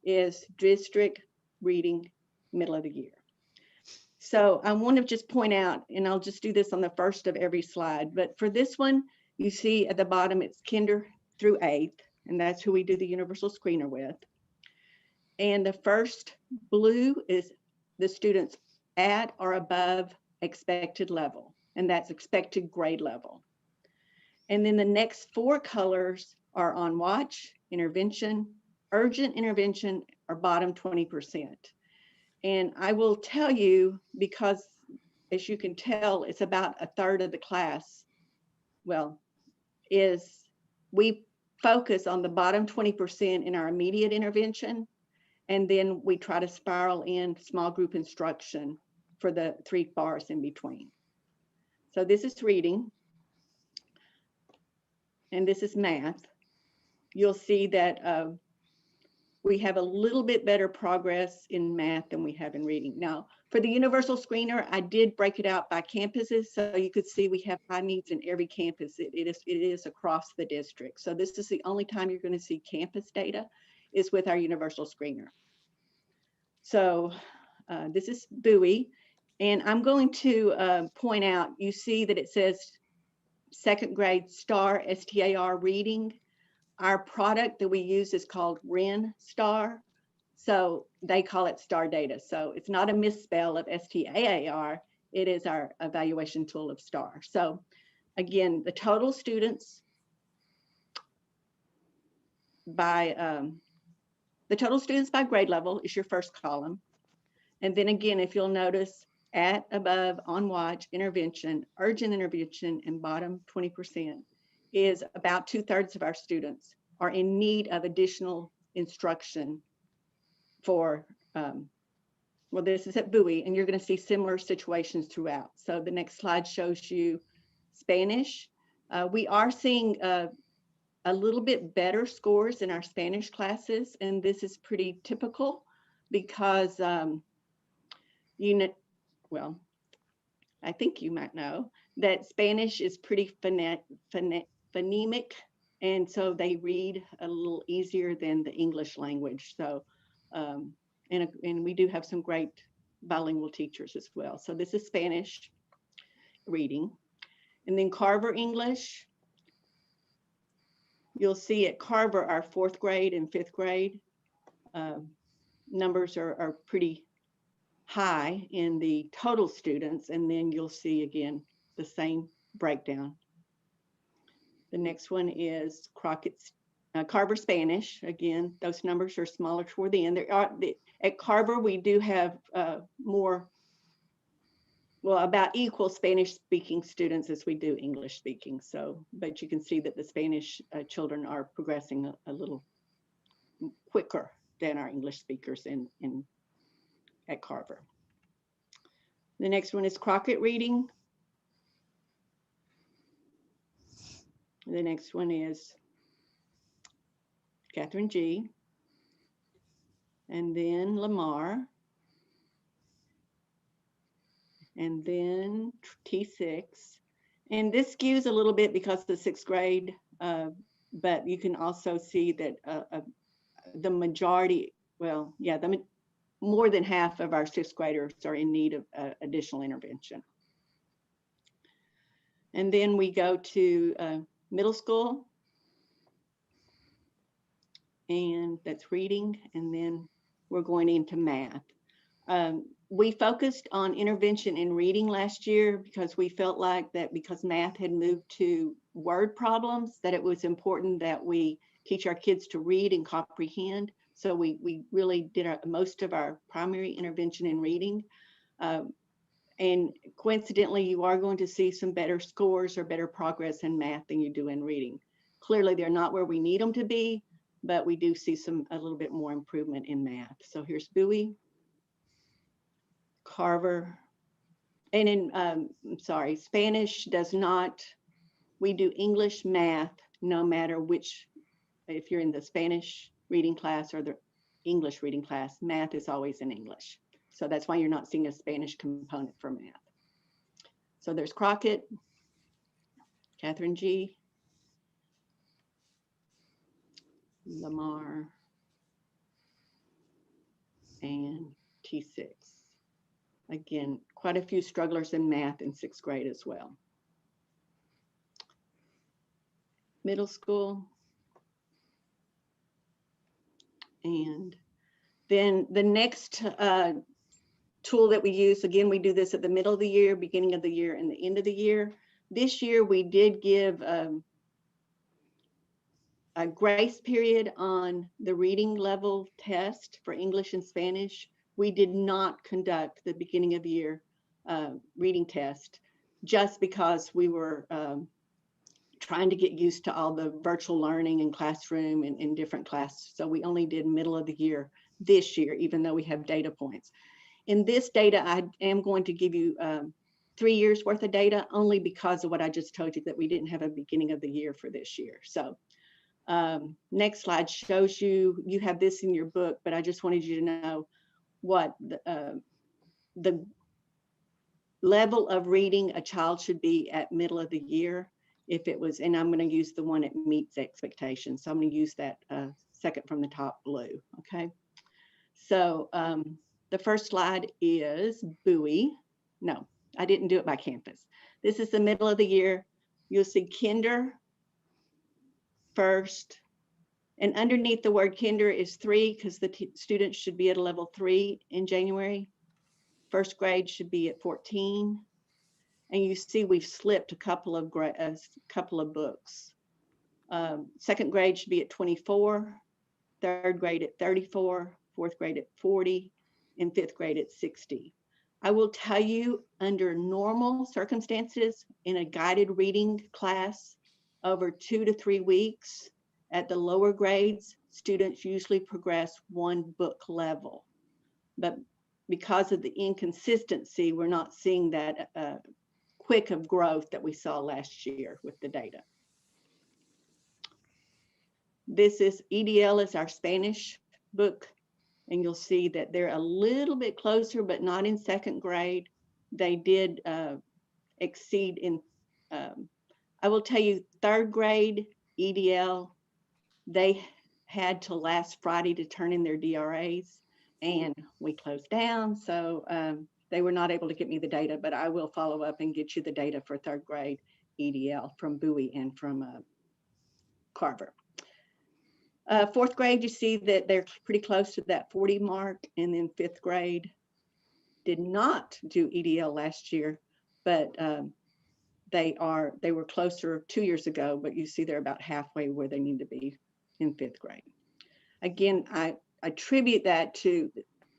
is district reading middle of the year. So I want to just point out, and I'll just do this on the first of every slide, but for this one, you see at the bottom, it's kinder through 8th, and that's who we do the universal screener with. And the first blue is the students at or above expected level, and that's expected grade level. And then the next 4 colors are on watch, intervention, urgent intervention, or bottom 20%. And I will tell you, because as you can tell, it's about a third of the class, well, we focus on the bottom 20% in our immediate intervention, and then we try to spiral in small group instruction for the 3 bars in between. So this is reading, and this is math. You'll see that we have a little bit better progress in math than we have in reading. Now, for the universal screener, I did break it out by campuses, so you could see we have high needs in every campus. It is across the district. So this is the only time you're going to see campus data is with our universal screener. So this is Bowie, and I'm going to point out, you see that it says 2nd grade STAR, S-T-A-R reading. Our product that we use is called REN STAR. So they call it STAR data. So it's not a misspell of S-T-A-A-R. It is our evaluation tool of STAR. So again, the total students by grade level is your first column. And then again, if you'll notice, at, above, on watch, intervention, urgent intervention, and bottom 20% is about 2/3 of our students are in need of additional instruction for, well, this is at Bowie, and you're going to see similar situations throughout. So the next slide shows you Spanish. We are seeing a little bit better scores in our Spanish classes, and this is pretty typical because well, I think you might know that Spanish is pretty phonemic, and so they read a little easier than the English language. So, and we do have some great bilingual teachers as well. So this is Spanish reading. And then Carver English. You'll see at Carver our 4th grade and 5th grade numbers are pretty high in the total students, and then you'll see again the same breakdown. The next one is Carver Spanish. Again, those numbers are smaller toward the end. At Carver, we do have more, well, about equal Spanish speaking students as we do English speaking. So, but you can see that the Spanish children are progressing a little quicker than our English speakers at Carver. The next one is Crockett reading. The next one is Catherine G. And then Lamar. And then T6. And this skews a little bit because of the 6th grade, but you can also see that the majority, well, yeah, more than half of our 6th graders are in need of additional intervention. And then we go to middle school, and that's reading, and then we're going into math. We focused on intervention in reading last year because we felt like that because math had moved to word problems, that it was important that we teach our kids to read and comprehend. So we really did most of our primary intervention in reading. And coincidentally, you are going to see some better scores or better progress in math than you do in reading. Clearly, they're not where we need them to be, but we do see a little bit more improvement in math. So here's Bowie, Carver, and in, sorry, Spanish does not, we do English, math, no matter which, if you're in the Spanish reading class or the English reading class, math is always in English. So that's why you're not seeing a Spanish component for math. So there's Crockett, Catherine G, Lamar, and T6. Again, quite a few strugglers in math in 6th grade as well. Middle school. And then the next tool that we use, again, we do this at the middle of the year, beginning of the year, and the end of the year. This year, we did give a grace period on the reading level test for English and Spanish. We did not conduct the beginning of the year reading test just because we were trying to get used to all the virtual learning and classroom and in different classes. So we only did middle of the year this year, even though we have data points. In this data, I am going to give you 3 years worth of data only because of what I just told you, that we didn't have a beginning of the year for this year. So next slide shows you, you have this in your book, but I just wanted you to know what the level of reading a child should be at middle of the year. If it was, and I'm going to use the one that meets expectations. So I'm going to use that second from the top, blue. Okay. So the first slide is Bowie. No, I didn't do it by campus. This is the middle of the year. You'll see kinder first, and underneath the word kinder is 3 because the students should be at a level 3 in January. First grade should be at 14. And you see we've slipped a couple of books. Second grade should be at 24, third grade at 34, fourth grade at 40, and fifth grade at 60. I will tell you, under normal circumstances, in a guided reading class over 2 to 3 weeks at the lower grades, students usually progress 1 book level. But because of the inconsistency, we're not seeing that quick of growth that we saw last year with the data. This is EDL is our Spanish book, and you'll see that they're a little bit closer, but not in second grade. They did exceed in, I will tell you, third grade EDL, they had till last Friday to turn in their DRAs, and we closed down. So they were not able to get me the data, but I will follow up and get you the data for third grade EDL from Bowie and from Carver. Fourth grade, you see that they're pretty close to that 40 mark. And then fifth grade did not do EDL last year, but they were closer 2 years ago, but you see they're about halfway where they need to be in fifth grade. Again, I attribute that to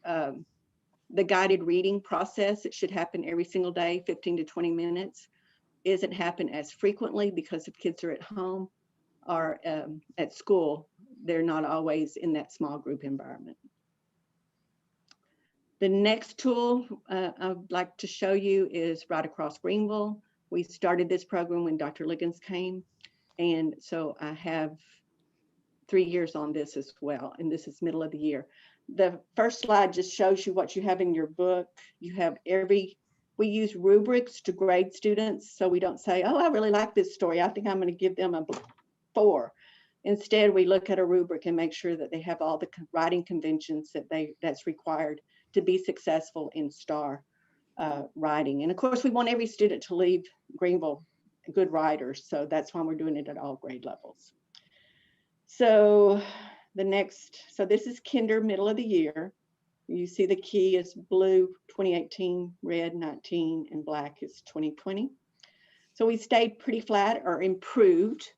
the guided reading process. It should happen every single day, 15 to 20 minutes. Isn't happen as frequently because if kids are at home or at school, they're not always in that small group environment. The next tool I'd like to show you is right across Greenville. We started this program when Dr. Liggins came, and so I have 3 years on this as well, and this is middle of the year. The first slide just shows you what you have in your book. You have we use rubrics to grade students, so we don't say, oh, I really like this story, I think I'm going to give them a 4. Instead, we look at a rubric and make sure that they have all the writing conventions that's required to be successful in STAR writing. And of course, we want every student to leave Greenville good writers, so that's why we're doing it at all grade levels. So this is kinder, middle of the year. You see the key is blue 2018, red 19, and black is 2020. So we stayed pretty flat or improved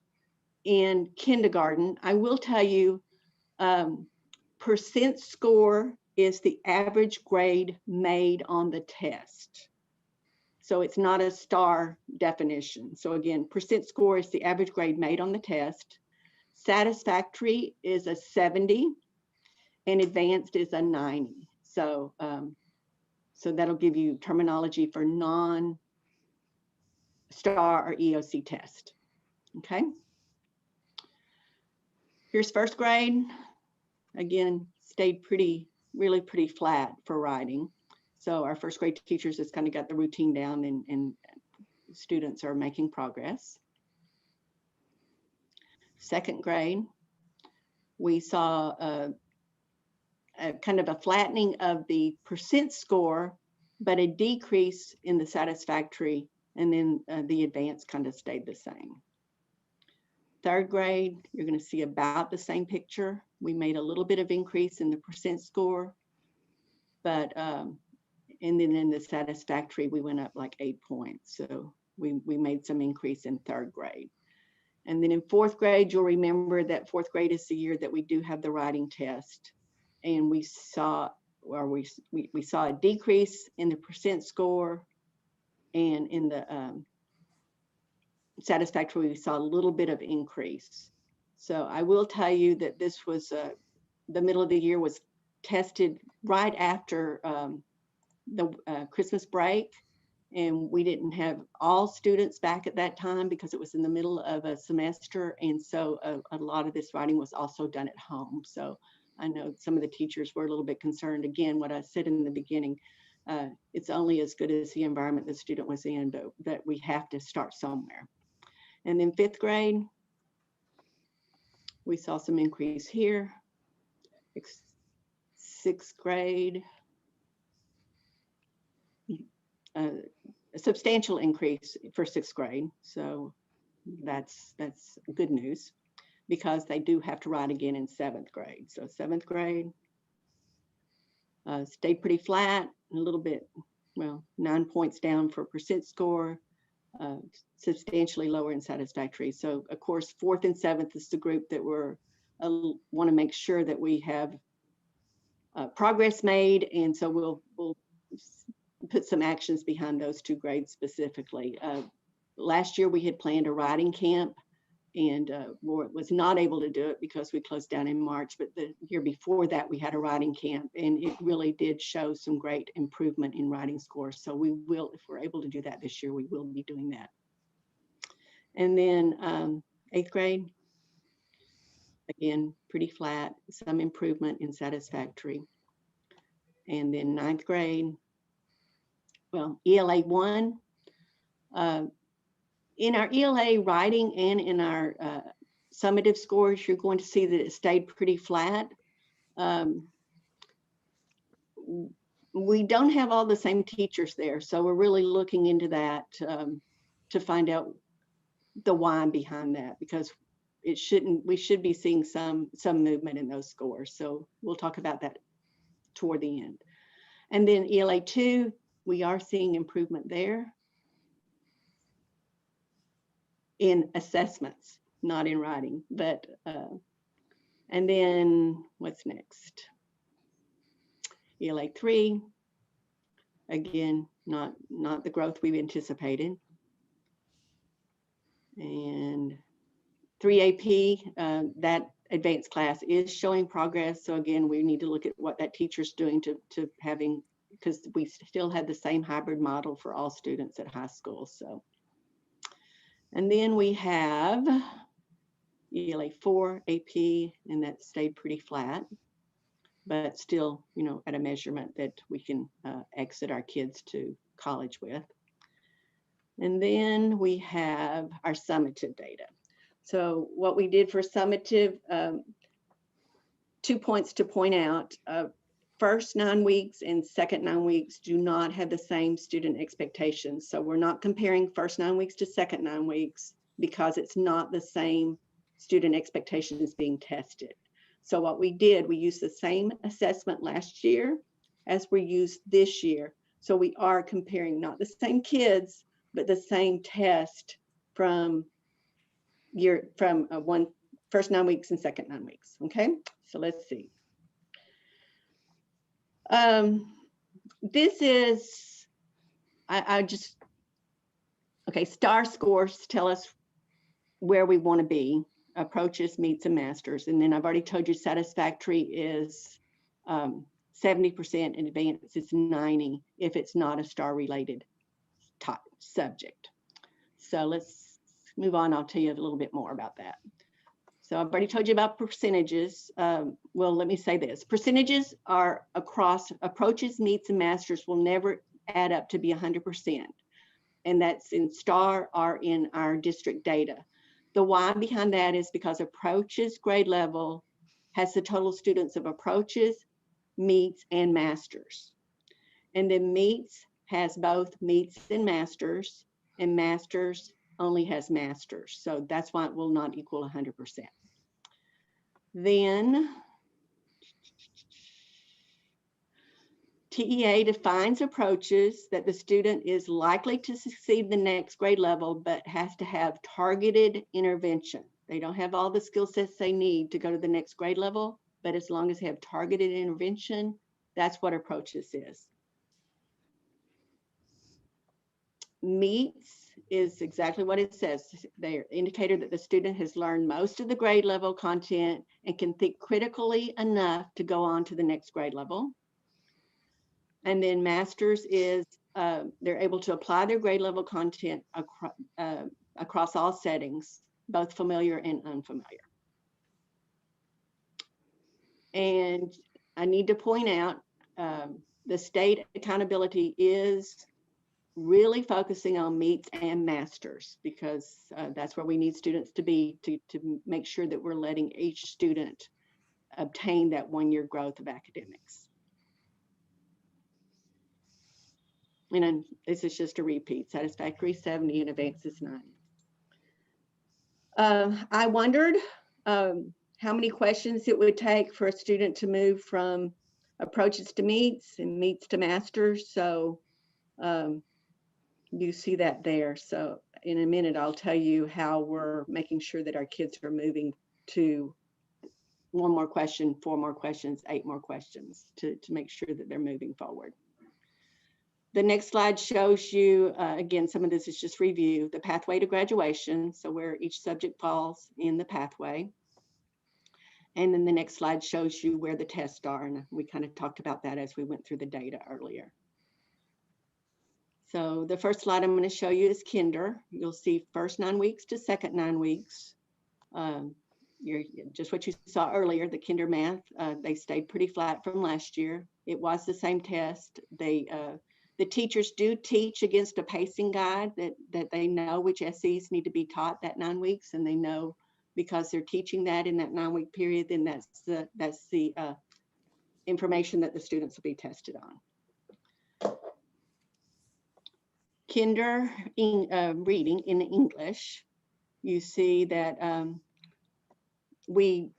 in kindergarten. I will tell you, percent score is the average grade made on the test. So it's not a STAR definition. So again, percent score is the average grade made on the test. Satisfactory is a 70 and advanced is a 90. So, so that'll give you terminology for non-STAR or EOC test, okay? Here's first grade. Again, stayed really pretty flat for writing. So our first grade teachers has kind of got the routine down and students are making progress. Second grade, we saw a kind of a flattening of the percent score, but a decrease in the satisfactory, and then the advanced kind of stayed the same. Third grade, you're going to see about the same picture. We made a little bit of increase in the percent score, but and then in the satisfactory, we went up like 8 points. So we made some increase in third grade. And then in fourth grade, you'll remember that fourth grade is the year that we do have the writing test. And we saw a decrease in the percent score, and in the satisfactory, we saw a little bit of increase. So I will tell you that this was the middle of the year was tested right after the Christmas break, and we didn't have all students back at that time because it was in the middle of a semester, and so a lot of this writing was also done at home. So I know some of the teachers were a little bit concerned. Again, what I said in the beginning, it's only as good as the environment the student was in, but that we have to start somewhere. And then fifth grade, we saw some increase here. Sixth grade, a substantial increase for sixth grade. So that's good news, because they do have to write again in seventh grade. So seventh grade stayed pretty flat, a little bit, well, 9 points down for percent score, substantially lower in satisfactory. So of course, fourth and seventh is the group that we're want to make sure that we have progress made, and so we'll put some actions behind those two grades specifically. Last year we had planned a writing camp, and was not able to do it because we closed down in March, but the year before that we had a writing camp, and it really did show some great improvement in writing scores. So we will, if we're able to do that this year, we will be doing that. And then eighth grade, again, pretty flat, some improvement in satisfactory. And then ninth grade, well, ELA 1, in our ELA writing and in our summative scores, you're going to see that it stayed pretty flat. We don't have all the same teachers there, so we're really looking into that to find out the why behind that, because we should be seeing some movement in those scores. So we'll talk about that toward the end. And then ELA 2, we are seeing improvement there in assessments, not in writing, but and then what's next? ELA 3, again, not the growth we've anticipated. And 3AP, that advanced class is showing progress. So again, we need to look at what that teacher's doing to having, because we still had the same hybrid model for all students at high school. So, and then we have ELA 4 AP, and that stayed pretty flat, but still, you know, at a measurement that we can exit our kids to college with. And then we have our summative data. So what we did for summative, 2 points to point out. First 9 weeks and second 9 weeks do not have the same student expectations. So we're not comparing first 9 weeks to second 9 weeks because it's not the same student expectations being tested. So what we did, we used the same assessment last year as we used this year. So we are comparing not the same kids, but the same test from first 9 weeks and second 9 weeks. Okay, so let's see. This is, okay, STAR scores tell us where we want to be, approaches, meets, and masters. And then I've already told you satisfactory is 70%, and advanced is 90 if it's not a STAR related top subject. So let's move on. I'll tell you a little bit more about that. So I've already told you about percentages. Well, let me say this. Percentages are across approaches, meets, and masters will never add up to be 100%. And that's in STAR or in our district data. The why behind that is because approaches grade level has the total students of approaches, meets, and masters. And then meets has both meets and masters only has masters. So that's why it will not equal 100%. Then TEA defines approaches that the student is likely to succeed the next grade level, but has to have targeted intervention. They don't have all the skill sets they need to go to the next grade level, but as long as they have targeted intervention, that's what approaches is. Meets is exactly what it says. They're an indicator that the student has learned most of the grade level content and can think critically enough to go on to the next grade level. And then masters is they're able to apply their grade level content across all settings, both familiar and unfamiliar. And I need to point out the state accountability is really focusing on meets and masters because that's where we need students to be to make sure that we're letting each student obtain that 1-year growth of academics. And then this is just a repeat, satisfactory 70 and advanced is 90. I wondered how many questions it would take for a student to move from approaches to meets and meets to masters. So you see that there. So in a minute, I'll tell you how we're making sure that our kids are moving to 1 more question, 4 more questions, 8 more questions to make sure that they're moving forward. The next slide shows you, again, some of this is just review, the pathway to graduation. So where each subject falls in the pathway. And then the next slide shows you where the tests are. And we kind of talked about that as we went through the data earlier. So the first slide I'm going to show you is kinder. You'll see first 9 weeks to second 9 weeks. Just what you saw earlier, the kinder math, they stayed pretty flat from last year. It was the same test. The teachers do teach against a pacing guide that they know which SEs need to be taught that 9 weeks, and they know because they're teaching that in that 9-week period, then that's the information that the students will be tested on. Kinder reading in English, you see that We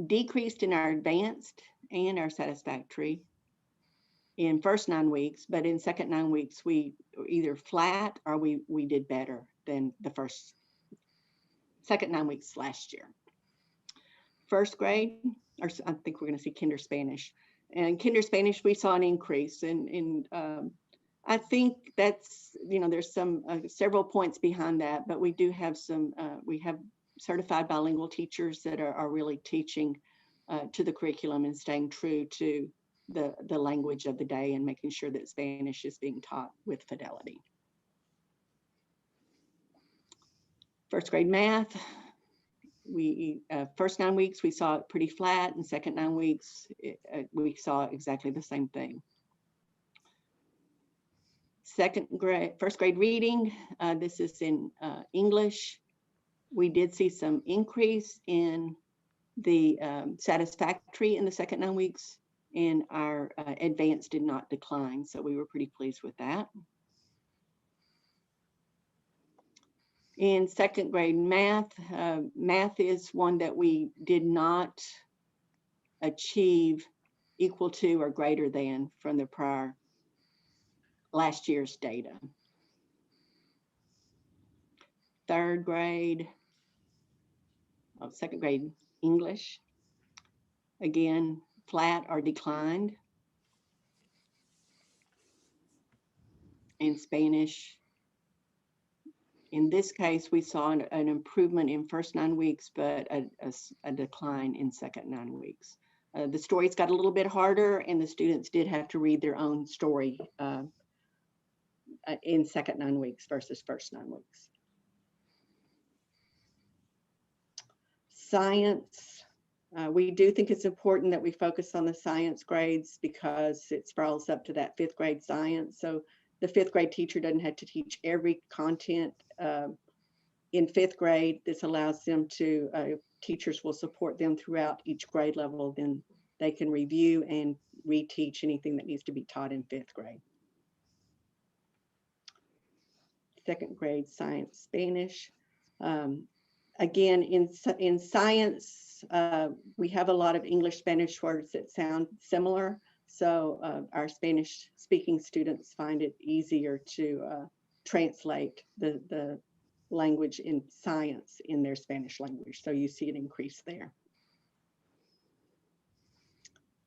decreased in our advanced and our satisfactory in first 9 weeks, but in second 9 weeks, we were either flat or we did better than the second 9 weeks last year. First grade, or I think we're going to see Kinder Spanish. And Kinder Spanish, we saw an increase. And I think that's, there's some several points behind that, but we do have we have certified bilingual teachers that are really teaching to the curriculum and staying true to the language of the day and making sure that Spanish is being taught with fidelity. First grade math, we first 9 weeks we saw it pretty flat, and second 9 weeks we saw exactly the same thing. First grade reading, this is in English. We did see some increase in the satisfactory in the second 9 weeks, and our advanced did not decline, so we were pretty pleased with that. In second grade math, math is one that we did not achieve equal to or greater than from the prior last year's data. Third grade, second grade English, again, flat or declined. In Spanish, in this case, we saw an improvement in first 9 weeks, but a decline in second 9 weeks. The stories got a little bit harder, and the students did have to read their own story in second 9 weeks versus first 9 weeks. Science, we do think it's important that we focus on the science grades because it sprawls up to that 5th grade science. So the 5th grade teacher doesn't have to teach every content in 5th grade. This allows them to, teachers will support them throughout each grade level. Then they can review and reteach anything that needs to be taught in 5th grade. Second grade science, Spanish. Again, in science, we have a lot of English Spanish words that sound similar. So our Spanish speaking students find it easier to translate the language in science in their Spanish language. So you see an increase there.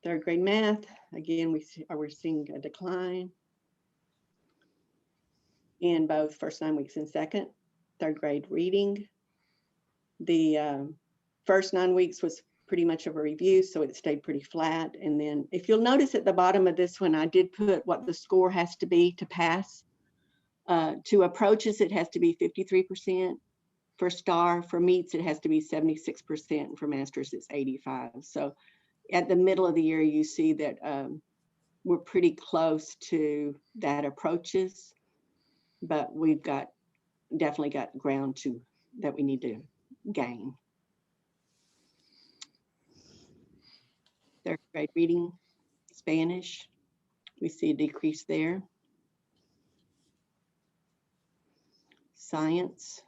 Third grade math, again, we're seeing a decline in both first 9 weeks and second. Third grade reading, the first 9 weeks was pretty much of a review, so it stayed pretty flat. And then if you'll notice at the bottom of this one, I did put what the score has to be to pass. To approaches, it has to be 53%. For STAR, for meets, it has to be 76%. And for masters, it's 85%. So at the middle of the year, you see that we're pretty close to that approaches, but we've definitely got ground that we need to gain. Third grade reading, Spanish, we see a decrease there. Science.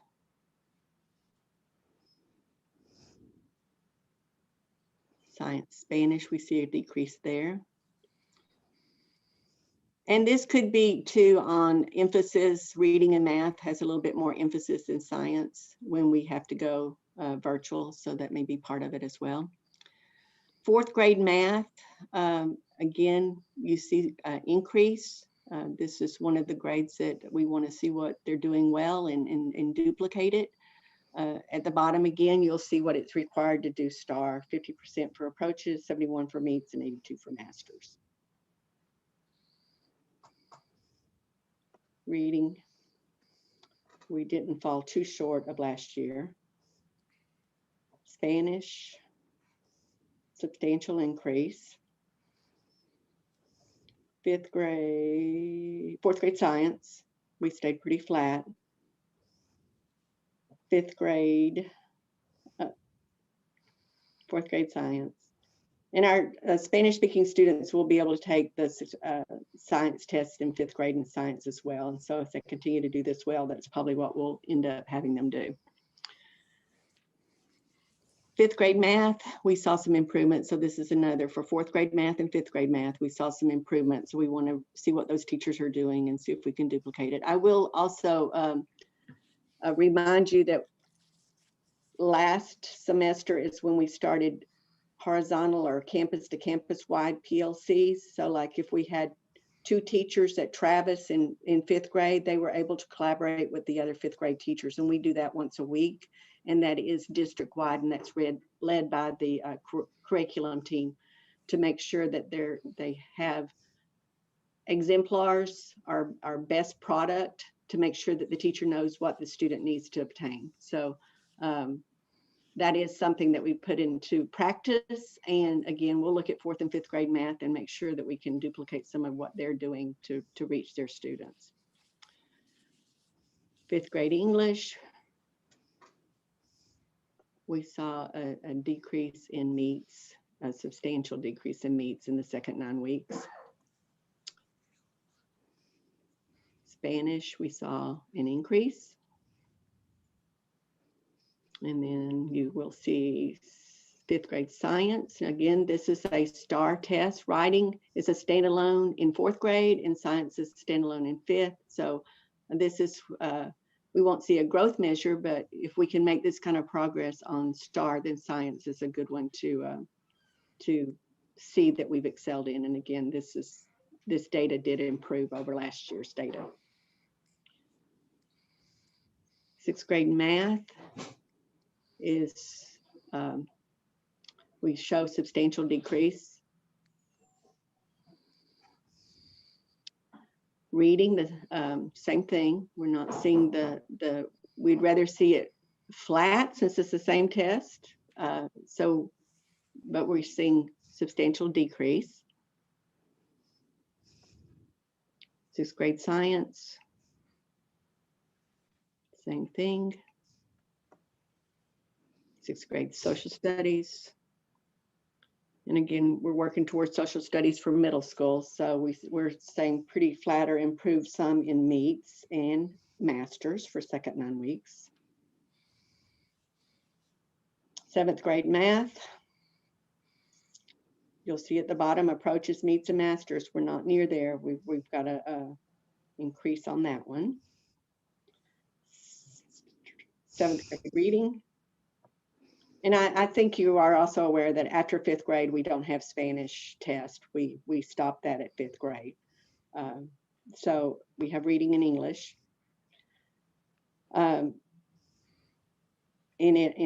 Science, Spanish, we see a decrease there. And this could be too on emphasis. Reading and math has a little bit more emphasis in science when we have to go virtual, so that may be part of it as well. Fourth grade math, again, you see increase. This is one of the grades that we want to see what they're doing well and duplicate it. At the bottom again, you'll see what it's required to do STAR, 50% for approaches, 71% for meets, and 82% for masters. Reading, we didn't fall too short of last year. Spanish, substantial increase. Fourth grade science, we stayed pretty flat. Fifth grade, fourth grade science. And our Spanish speaking students will be able to take the science test in 5th grade in science as well. And so if they continue to do this well, that's probably what we'll end up having them do. Fifth grade math, we saw some improvement. So this is another for fourth grade math and fifth grade math. We saw some improvement. So we want to see what those teachers are doing and see if we can duplicate it. I will also remind you that last semester is when we started horizontal or campus to campus wide PLCs. So like if we had 2 teachers at Travis in fifth grade, they were able to collaborate with the other fifth grade teachers. And we do that once a week. And that is district wide, and that's led by the curriculum team to make sure that they have exemplars, our best product, to make sure that the teacher knows what the student needs to obtain. So that is something that we put into practice. And again, we'll look at fourth and fifth grade math and make sure that we can duplicate some of what they're doing to reach their students. Fifth grade English, we saw a decrease in meets, a substantial decrease in meets in the second 9 weeks. Spanish, we saw an increase. And then you will see fifth grade science. Again, this is a STAR test. Writing is a standalone in fourth grade and science is standalone in fifth. So this is, we won't see a growth measure, but if we can make this kind of progress on STAR, then science is a good one to see that we've excelled in. And again, this data did improve over last year's data. Sixth grade math is, we show substantial decrease. Reading, the same thing. We're not seeing we'd rather see it flat since it's the same test. But we're seeing substantial decrease. Sixth grade science, same thing. Sixth grade social studies. And again, we're working towards social studies for middle school. So we're saying pretty flat or improved some in meets and masters for second 9 weeks. Seventh grade math. You'll see at the bottom, approaches, meets, and masters. We're not near there. We've got a increase on that one. Seventh grade reading. And I think you are also aware that after fifth grade, we don't have Spanish test. We stopped that at fifth grade. So we have reading and English. In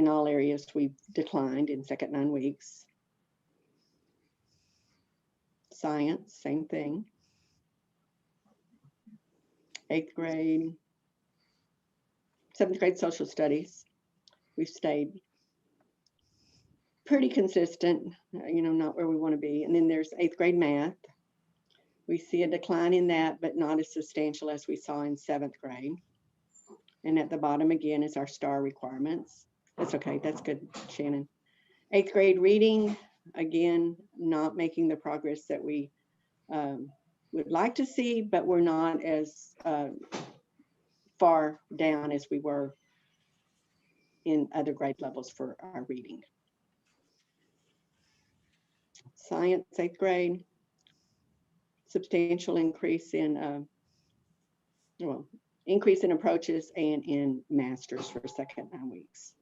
all areas, we've declined in second 9 weeks. Science, same thing. Eighth grade. Seventh grade social studies. We've stayed pretty consistent, not where we want to be. And then there's eighth grade math. We see a decline in that, but not as substantial as we saw in seventh grade. And at the bottom again is our STAR requirements. That's okay, that's good, Shannon. Eighth grade reading, again, not making the progress that we would like to see, but we're not as far down as we were in other grade levels for our reading. Science, eighth grade, substantial increase in, increase in approaches and in masters for second 9 weeks.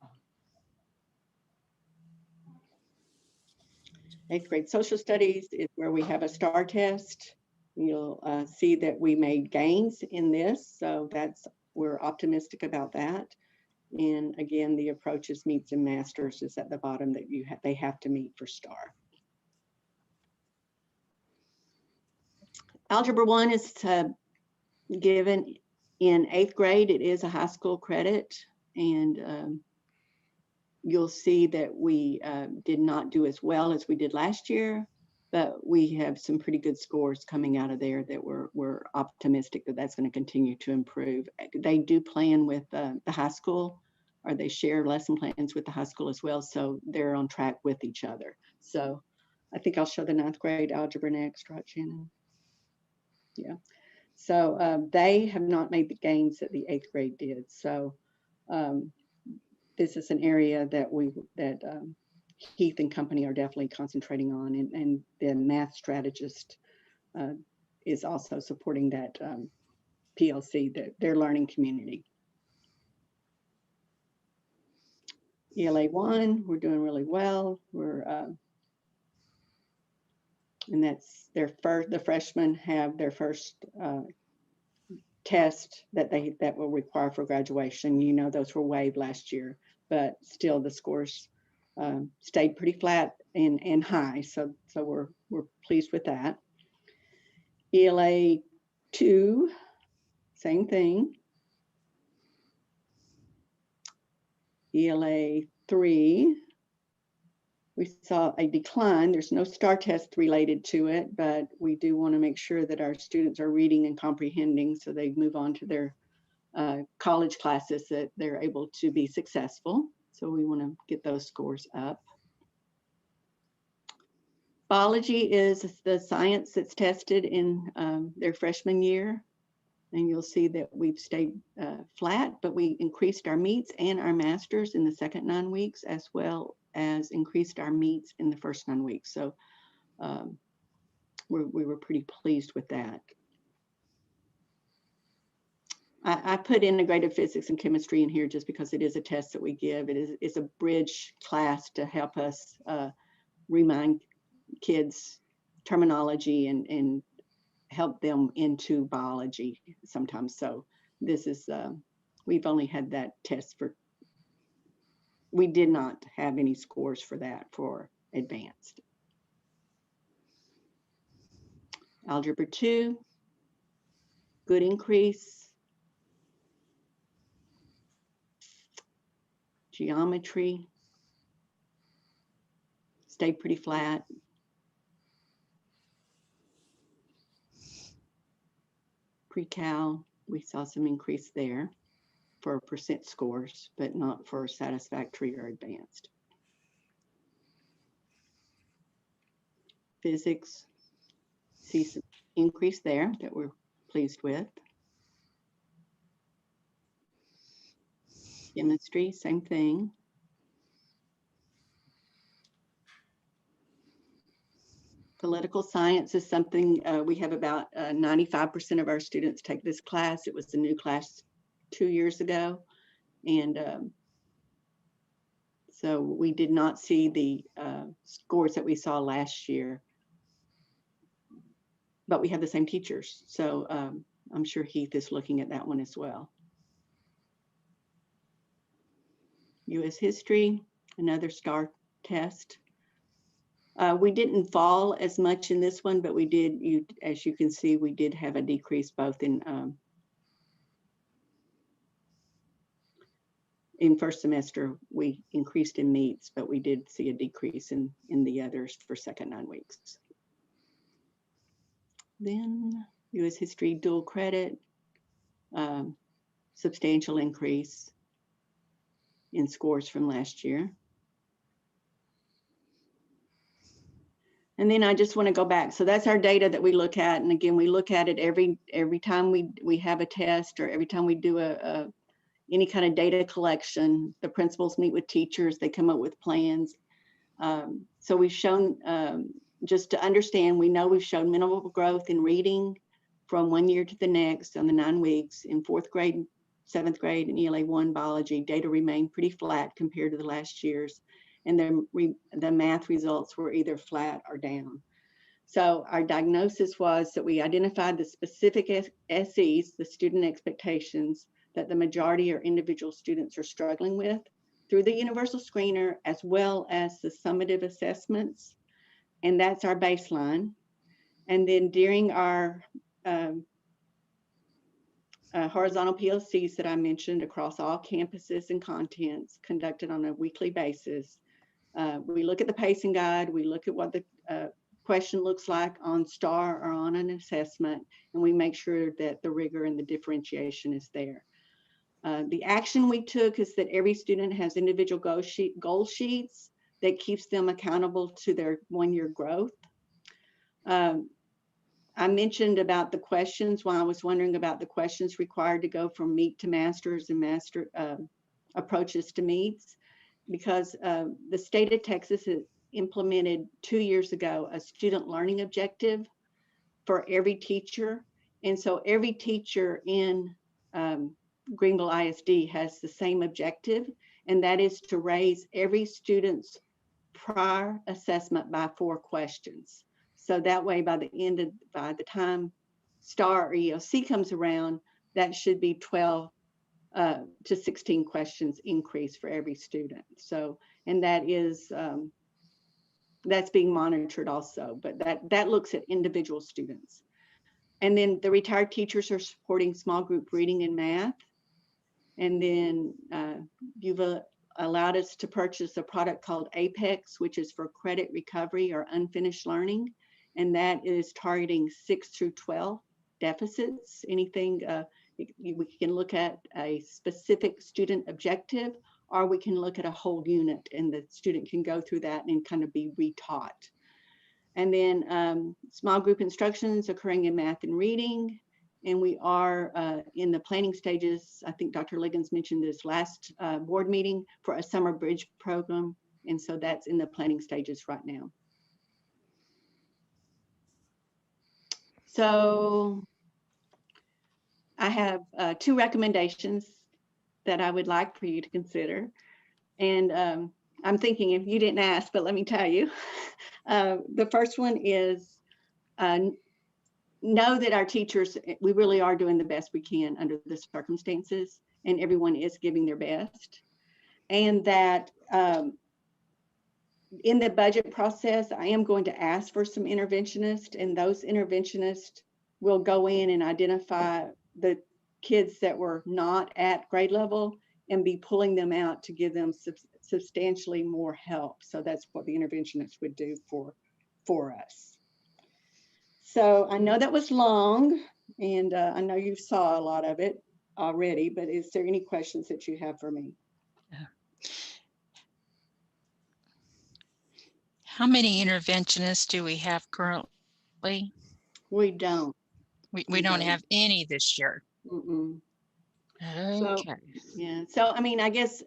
Eighth grade social studies is where we have a STAR test. You'll see that we made gains in this, so we're optimistic about that. And again, the approaches, meets, and masters is at the bottom that they have to meet for STAR. Algebra 1 is given in eighth grade. It is a high school credit, and you'll see that we did not do as well as we did last year, but we have some pretty good scores coming out of there that we're optimistic that that's going to continue to improve. They do plan with the high school, or they share lesson plans with the high school as well, so they're on track with each other. So I think I'll show the ninth grade algebra next, right, Shannon? Yeah. So they have not made the gains that the eighth grade did. So this is an area that Heath and company are definitely concentrating on, and the math strategist is also supporting that PLC, their learning community. ELA 1, we're doing really well. And that's the freshmen have their first test that will require for graduation. You know, those were waived last year, but still the scores stayed pretty flat and high. So we're pleased with that. ELA 2, same thing. ELA 3, we saw a decline. There's no STAR test related to it, but we do want to make sure that our students are reading and comprehending so they move on to their college classes, that they're able to be successful. So we want to get those scores up. Biology is the science that's tested in their freshman year. And you'll see that we've stayed flat, but we increased our meets and our masters in the second 9 weeks, as well as increased our meets in the first 9 weeks. So we were pretty pleased with that. I put integrated physics and chemistry in here just because it is a test that we give. It's a bridge class to help us remind kids terminology and help them into biology sometimes. So this is, we've only had that test we did not have any scores for that for advanced. Algebra 2, good increase. Geometry, stayed pretty flat. Pre-cal, we saw some increase there for percent scores, but not for satisfactory or advanced. Physics, see some increase there that we're pleased with. Chemistry, same thing. Political science is something we have about 95% of our students take this class. It was a new class 2 years ago. And so we did not see the scores that we saw last year, but we have the same teachers. So I'm sure Heath is looking at that one as well. U.S. history, another STAR test. We didn't fall as much in this one, but we did, as you can see, we did have a decrease both in first semester. We increased in meets, but we did see a decrease in the others for second 9 weeks. Then U.S. history dual credit, substantial increase in scores from last year. And then I just want to go back. So that's our data that we look at. And again, we look at it every time we have a test, or every time we do any kind of data collection. The principals meet with teachers, they come up with plans. So we've shown, just to understand, we know we've shown minimal growth in reading from 1 year to the next on the 9 weeks. In 4th grade, 7th grade, and ELA 1 biology, data remained pretty flat compared to the last year's. And the math results were either flat or down. So our diagnosis was that we identified the specific SEs, the student expectations, that the majority or individual students are struggling with through the universal screener, as well as the summative assessments. And that's our baseline. And then during our horizontal PLCs that I mentioned across all campuses and contents conducted on a weekly basis, we look at the pacing guide, we look at what the question looks like on STAR or on an assessment, and we make sure that the rigor and the differentiation is there. The action we took is that every student has individual goal sheets that keeps them accountable to their 1-year growth. I mentioned about the questions while I was wondering about the questions required to go from meet to masters and master approaches to meets. because the state of Texas has implemented 2 years ago a student learning objective for every teacher. And so every teacher in Greenville ISD has the same objective, and that is to raise every student's prior assessment by 4 questions. So that way, by the time STAR or EOC comes around, that should be 12 to 16 questions increase for every student. So, and that is, that's being monitored also, but that looks at individual students. And then the retired teachers are supporting small group reading and math. And then you've allowed us to purchase a product called Apex, which is for credit recovery or unfinished learning. And that is targeting 6 through 12 deficits. Anything, we can look at a specific student objective, or we can look at a whole unit and the student can go through that and kind of be retaught. And then small group instructions occurring in math and reading. And we are in the planning stages. I think Dr. Liggins mentioned this last board meeting for a summer bridge program. And so that's in the planning stages right now. So I have 2 recommendations that I would like for you to consider. And I'm thinking if you didn't ask, but let me tell you. The first one is know that our teachers, we really are doing the best we can under the circumstances, and everyone is giving their best. And that in the budget process, I am going to ask for some interventionists, and those interventionists will go in and identify the kids that were not at grade level and be pulling them out to give them substantially more help. So that's what the interventionists would do for us. So I know that was long, and I know you saw a lot of it already, but is there any questions that you have for me? How many interventionists do we have currently? We don't. We don't have any this year. Mm-mm. Okay. So, yeah. So, I mean, I guess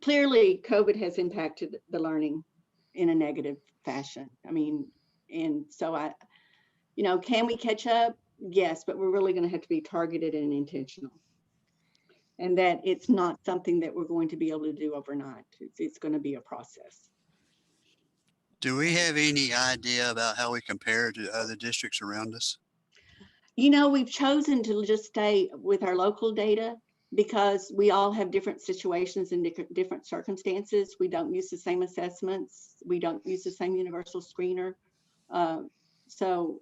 clearly COVID has impacted the learning in a negative fashion. I mean, and so you know, can we catch up? Yes, but we're really going to have to be targeted and intentional. And that it's not something that we're going to be able to do overnight. It's going to be a process. Do we have any idea about how we compare to other districts around us? You know, we've chosen to just stay with our local data because we all have different situations and different circumstances. We don't use the same assessments. We don't use the same universal screener. So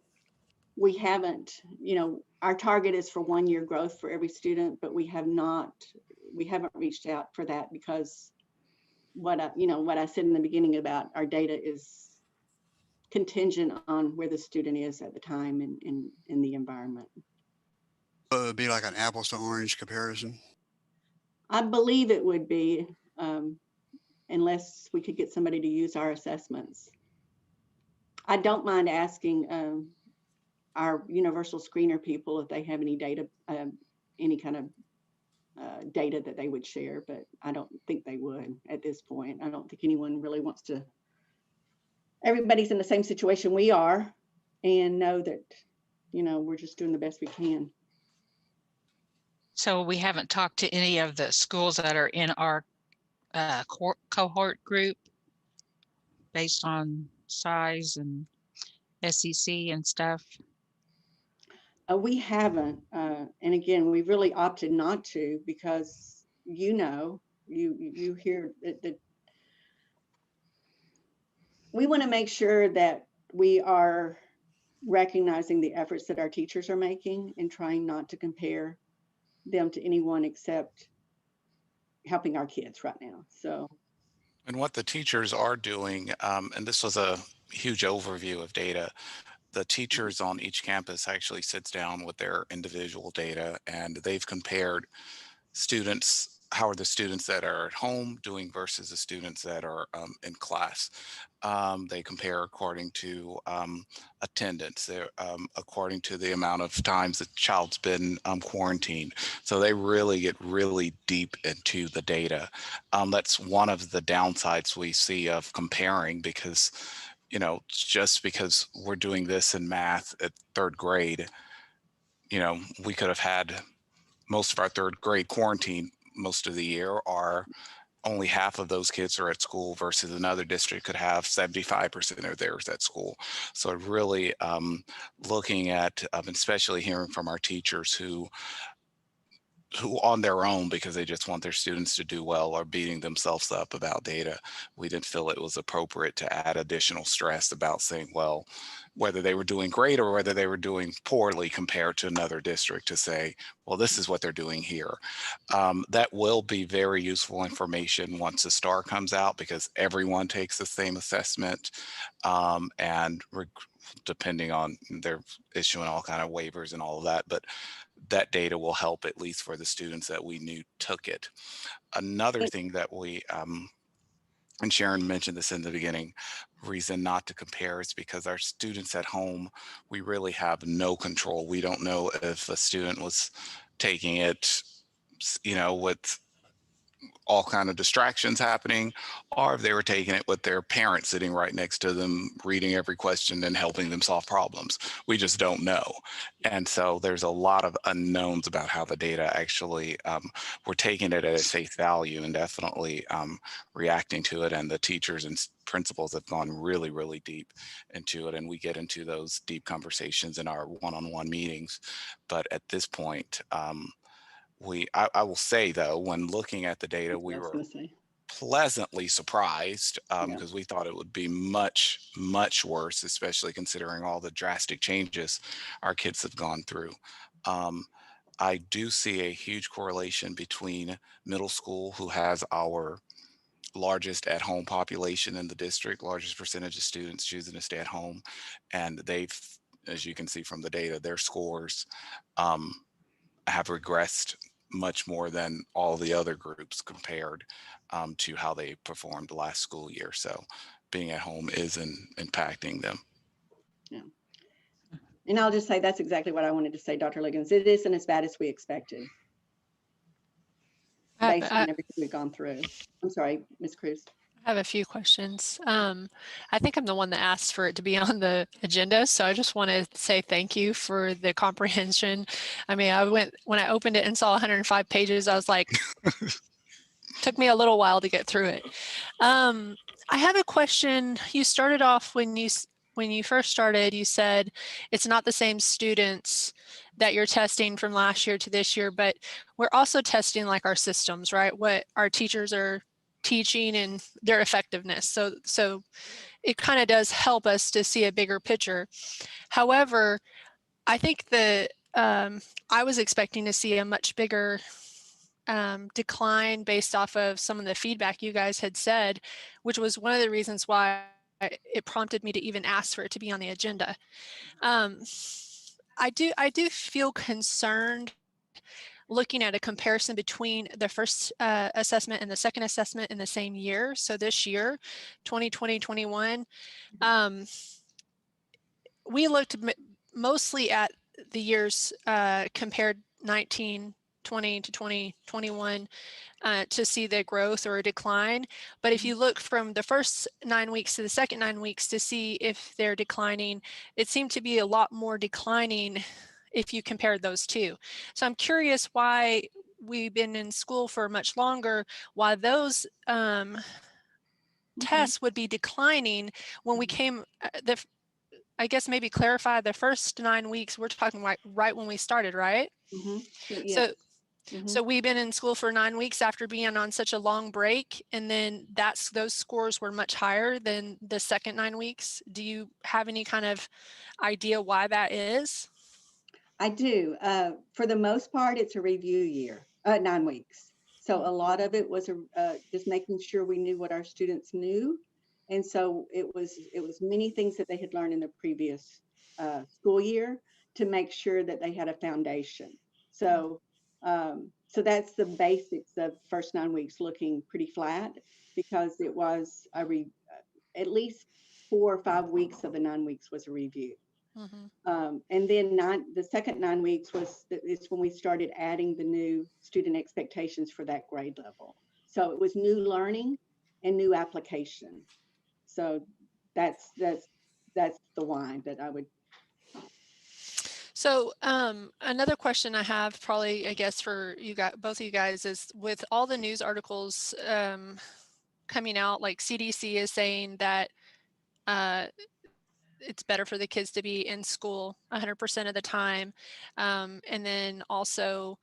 we haven't, you know, our target is for 1 year growth for every student, but we haven't reached out for that because what I said in the beginning about our data is contingent on where the student is at the time and in the environment. So it would be like an apples to orange comparison? I believe it would be, unless we could get somebody to use our assessments. I don't mind asking our universal screener people if they have any data, any kind of data that they would share, but I don't think they would at this point. I don't think anyone really wants to. Everybody's in the same situation we are and know that, you know, we're just doing the best we can. So we haven't talked to any of the schools that are in our cohort group based on size and SEC and stuff. We haven't, and again, we really opted not to because, you know, you hear that we want to make sure that we are recognizing the efforts that our teachers are making and trying not to compare them to anyone except helping our kids right now. So, And what the teachers are doing, and this was a huge overview of data, the teachers on each campus actually sits down with their individual data, and they've compared students how are the students that are at home doing versus the students that are in class. They compare according to attendance, according to the amount of times the child's been quarantined. So they really get really deep into the data. That's one of the downsides we see of comparing, because, you know, just because we're doing this in math at third grade, you know, we could have had most of our third grade quarantine most of the year, are only half of those kids are at school, versus another district could have 75% of theirs at school. So really looking at, especially hearing from our teachers who on their own, because they just want their students to do well, are beating themselves up about data. We didn't feel it was appropriate to add additional stress about saying, well, whether they were doing great or whether they were doing poorly compared to another district, to say, well, this is what they're doing here. That will be very useful information once the STAR comes out, because everyone takes the same assessment, and depending on, they're issuing all kind of waivers and all of that, but that data will help, at least for the students that we knew took it. Another thing that we, and Sharon mentioned this in the beginning, reason not to compare is because our students at home, we really have no control. We don't know if a student was taking it, you know, with all kind of distractions happening, or if they were taking it with their parents sitting right next to them, reading every question and helping them solve problems. We just don't know. And so there's a lot of unknowns about how the data actually, we're taking it at face value and definitely reacting to it. And the teachers and principals have gone really, really deep into it. And we get into those deep conversations in our one-on-one meetings. But at this point, I will say, though, when looking at the data, we were pleasantly surprised, because we thought it would be much, much worse, especially considering all the drastic changes our kids have gone through. I do see a huge correlation between middle school, who has our largest at-home population in the district, largest percentage of students choosing to stay at home, and they've, as you can see from the data, their scores have regressed much more than all the other groups compared to how they performed last school year. So being at home is impacting them. Yeah. And I'll just say that's exactly what I wanted to say, Dr. Liggins. It isn't as bad as we expected, based on everything we've gone through. I'm sorry, Ms. Cruz. I have a few questions. I think I'm the one that asked for it to be on the agenda, so I just want to say thank you for the comprehension. I mean, when I opened it and saw 105 pages, I was like, took me a little while to get through it. I have a question. You started off when you first started, you said it's not the same students that you're testing from last year to this year, but we're also testing like our systems, right? What our teachers are teaching and their effectiveness. So it kind of does help us to see a bigger picture. However, I think that I was expecting to see a much bigger decline based off of some of the feedback you guys had said, which was one of the reasons why it prompted me to even ask for it to be on the agenda. I do feel concerned looking at a comparison between the first assessment and the second assessment in the same year. So this year, 2020-21, we looked mostly at the years compared 1920 to 2021 to see the growth or a decline. But if you look from the first 9 weeks to the second 9 weeks to see if they're declining, it seemed to be a lot more declining if you compared those two. So I'm curious why we've been in school for much longer, why those tests would be declining when we came, I guess maybe clarify the first 9 weeks, we're talking right when we started, right? Yes. So we've been in school for 9 weeks after being on such a long break, and then those scores were much higher than the second 9 weeks. Do you have any kind of idea why that is? I do. For the most part, it's a review year, 9 weeks. So a lot of it was just making sure we knew what our students knew. And so it was many things that they had learned in the previous school year to make sure that they had a foundation. So So that's the basics of first 9 weeks looking pretty flat because it was at least 4 or 5 weeks of the 9 weeks was a review. And then the second 9 weeks is when we started adding the new student expectations for that grade level. So it was new learning and new application. So that's the why that I would. So another question I have probably, I guess, for you guys, both of you guys, is with all the news articles coming out, like CDC is saying that it's better for the kids to be in school 100% of the time. And then also,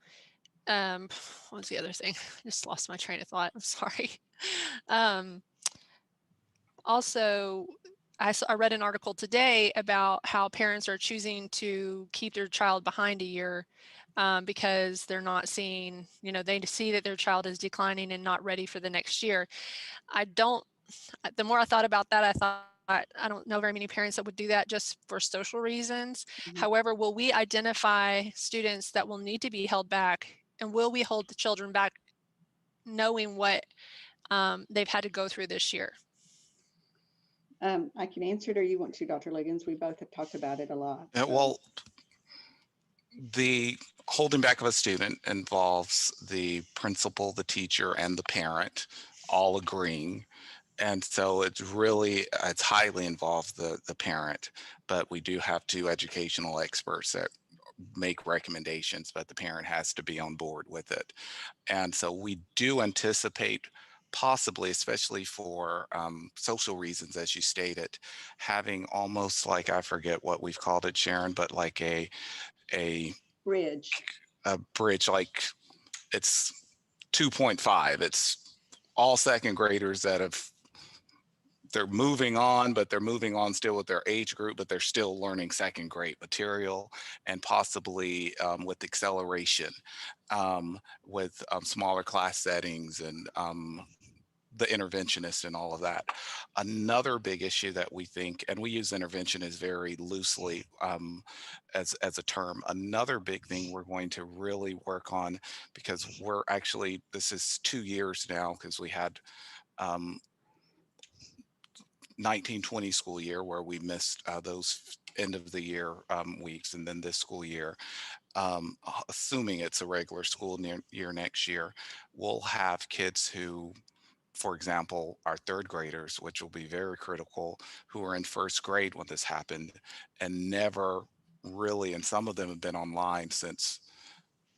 what was the other thing? I just lost my train of thought. I'm sorry. Also, I read an article today about how parents are choosing to keep their child behind a year because they're not seeing, they see that their child is declining and not ready for the next year. The more I thought about that, I thought, I don't know very many parents that would do that just for social reasons. However, will we identify students that will need to be held back, and will we hold the children back knowing what they've had to go through this year? I can answer it, or you want to, Dr. Liggins? We both have talked about it a lot. Well, the holding back of a student involves the principal, the teacher, and the parent all agreeing. And so it's highly involved the parent, but we do have two educational experts that make recommendations, but the parent has to be on board with it. And so we do anticipate possibly, especially for social reasons, as you stated, having almost like, I forget what we've called it, Sharon, but like a bridge, like it's 2.5. It's all second graders they're moving on, but they're moving on still with their age group, but they're still learning second grade material, and possibly with acceleration, with smaller class settings and the interventionist and all of that. Another big issue that we think, and we use interventionist very loosely as a term, another big thing we're going to really work on, because this is 2 years now, because we had 1920 school year where we missed those end of the year weeks, and then this school year, assuming it's a regular school year next year, we'll have kids who, for example, our third graders, which will be very critical, who are in first grade when this happened and never really, and some of them have been online since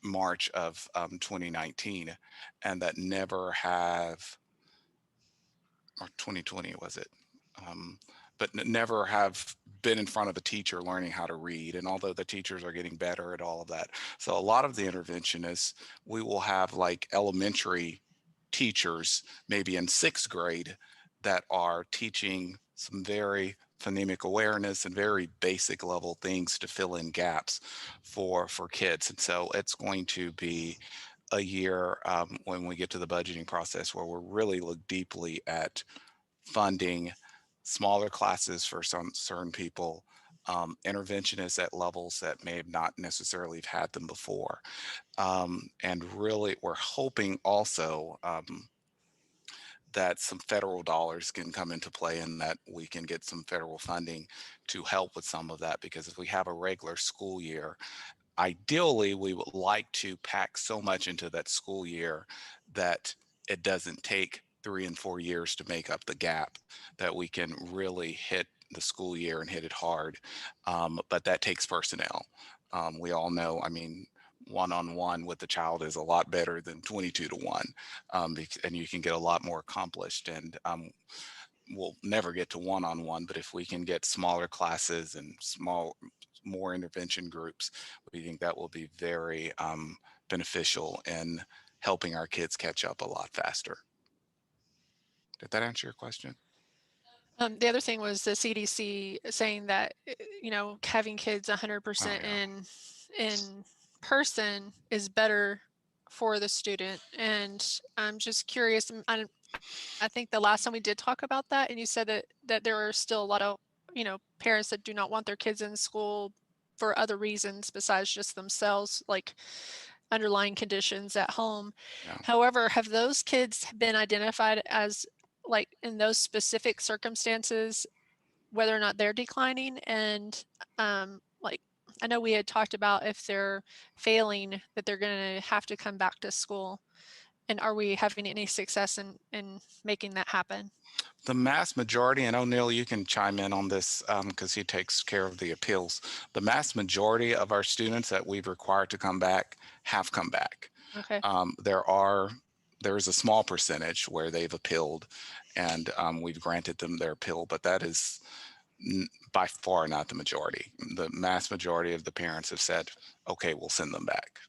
March of 2019, and that never have, or 2020 was it? But never have been in front of a teacher learning how to read. And although the teachers are getting better at all of that, so a lot of the interventionists, we will have like elementary teachers, maybe in sixth grade, that are teaching some very phonemic awareness and very basic level things to fill in gaps for kids. And so it's going to be a year when we get to the budgeting process where we're really look deeply at funding smaller classes for some certain people, interventionists at levels that may have not necessarily have had them before. And really, we're hoping also that some federal dollars can come into play, and that we can get some federal funding to help with some of that, because if we have a regular school year, ideally, we would like to pack so much into that school year that it doesn't take 3 and 4 years to make up the gap, that we can really hit the school year and hit it hard. But that takes personnel. We all know, I mean, one-on-one with the child is a lot better than 22-to-1, and you can get a lot more accomplished. And we'll never get to one-on-one, but if we can get smaller classes and more intervention groups, we think that will be very beneficial in helping our kids catch up a lot faster. Did that answer your question? The other thing was the CDC saying that, having kids 100% in person is better for the student. And I'm just curious, I think the last time we did talk about that, and you said that there are still a lot of, parents that do not want their kids in school for other reasons besides just themselves. Like, underlying conditions at home. Yeah. However, have those kids been identified as, like, in those specific circumstances, whether or not they're declining? And like, I know we had talked about if they're failing, that they're going to have to come back to school. And are we having any success in making that happen? The mass majority, and O'Neill, you can chime in on this because he takes care of the appeals. The mass majority of our students that we've required to come back have come back. Okay. There is a small percentage where they've appealed, and we've granted them their appeal, but that is by far not the majority. The mass majority of the parents have said, okay, we'll send them back.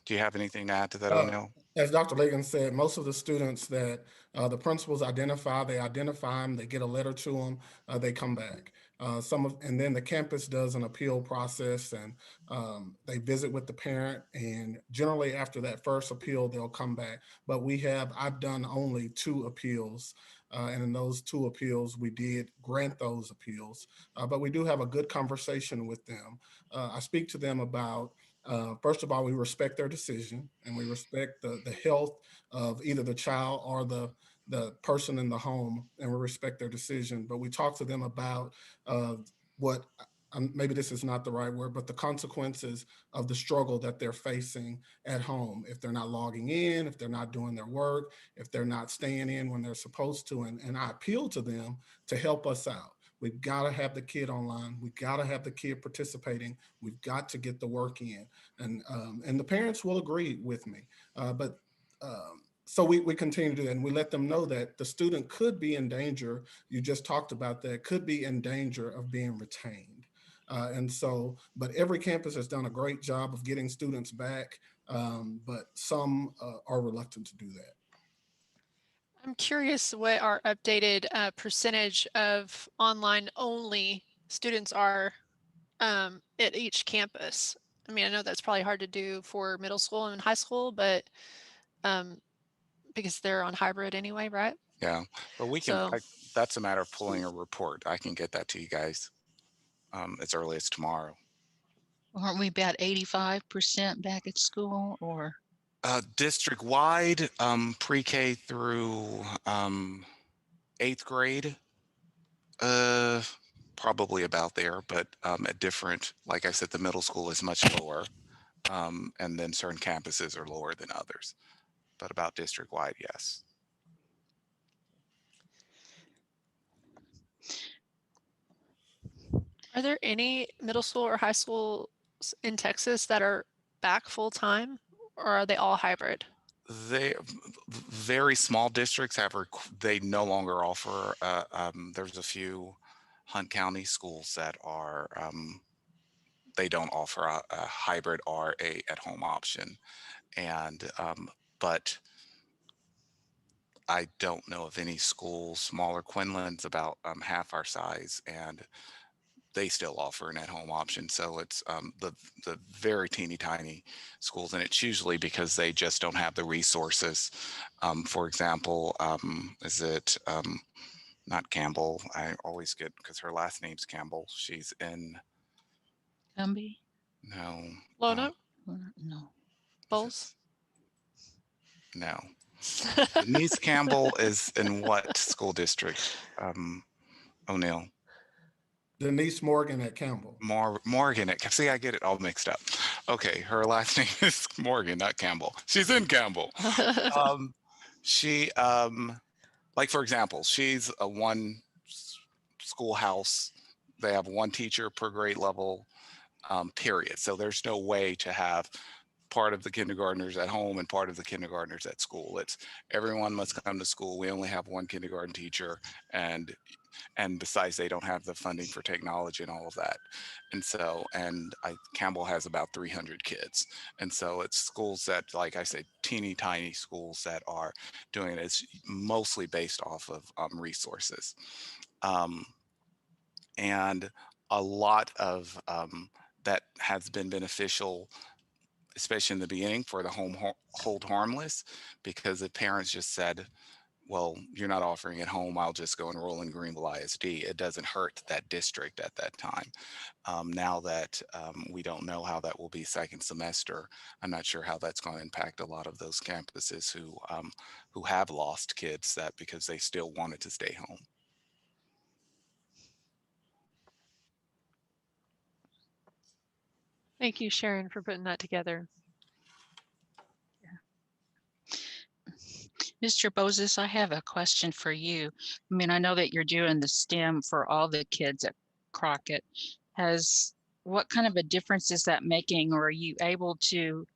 Do you have anything to add to that, O'Neill? As Dr. Liggins said, most of the students that the principals identify them, they get a letter to them, they come back. And then the campus does an appeal process, and they visit with the parent, and generally after that first appeal, they'll come back. But I've done only 2 appeals. And in those 2 appeals, we did grant those appeals, but we do have a good conversation with them. I speak to them about, first of all, we respect their decision, and we respect the health of either the child or the person in the home, and we respect their decision. But we talk to them about what, maybe this is not the right word, but the consequences of the struggle that they're facing at home. If they're not logging in, if they're not doing their work, if they're not staying in when they're supposed to. And I appeal to them to help us out. We've got to have the kid online. We've got to have the kid participating. We've got to get the work in. And the parents will agree with me. So we continue to do that, and we let them know that the student could be in danger. You just talked about that, could be in danger of being retained. But every campus has done a great job of getting students back, but some are reluctant to do that. I'm curious what our updated percentage of online only students are at each campus. I mean, I know that's probably hard to do for middle school and high school, but because they're on hybrid anyway, right? Yeah, but that's a matter of pulling a report. I can get that to you guys as early as tomorrow. Aren't we about 85% back at school, or? District-wide, pre-K through 8th grade, probably about there, but at different, like I said, the middle school is much lower, and then certain campuses are lower than others, but about district-wide, yes. Are there any middle school or high schools in Texas that are back full-time, or are they all hybrid? Very small districts they no longer offer, there's a few Hunt County schools that are, they don't offer a hybrid or a at-home option. And, but I don't know of any schools, smaller. Quinlan's about half our size, and they still offer an at-home option. So it's the very teeny tiny schools, and it's usually because they just don't have the resources. For example, is it not Campbell? I always get, because her last name's Campbell. She's in Gumby? No. Lono? No. Bowles? No. Denise Campbell is in what school district? O'Neill. Denise Morgan at Campbell. Morgan at, see, I get it all mixed up. Okay, her last name is Morgan, not Campbell. She's in Campbell. She, like for example, she's a one schoolhouse. They have one teacher per grade level, period. So there's no way to have part of the kindergartners at home and part of the kindergartners at school. It's everyone must come to school. We only have one kindergarten teacher, and besides, they don't have the funding for technology and all of that. And so, Campbell has about 300 kids. And so it's schools that, like I said, teeny tiny schools that are doing it. It's mostly based off of resources. And a lot of that has been beneficial, especially in the beginning, for the home hold harmless, because the parents just said, well, you're not offering at home, I'll just go enroll in Greenville ISD. It doesn't hurt that district at that time. Now that we don't know how that will be second semester, I'm not sure how that's going to impact a lot of those campuses who have lost kids that because they still wanted to stay home. Thank you, Sharon, for putting that together. Mr. Bozes, I have a question for you. I mean, I know that you're doing the STEM for all the kids at Crockett. What kind of a difference is that making, or are you able to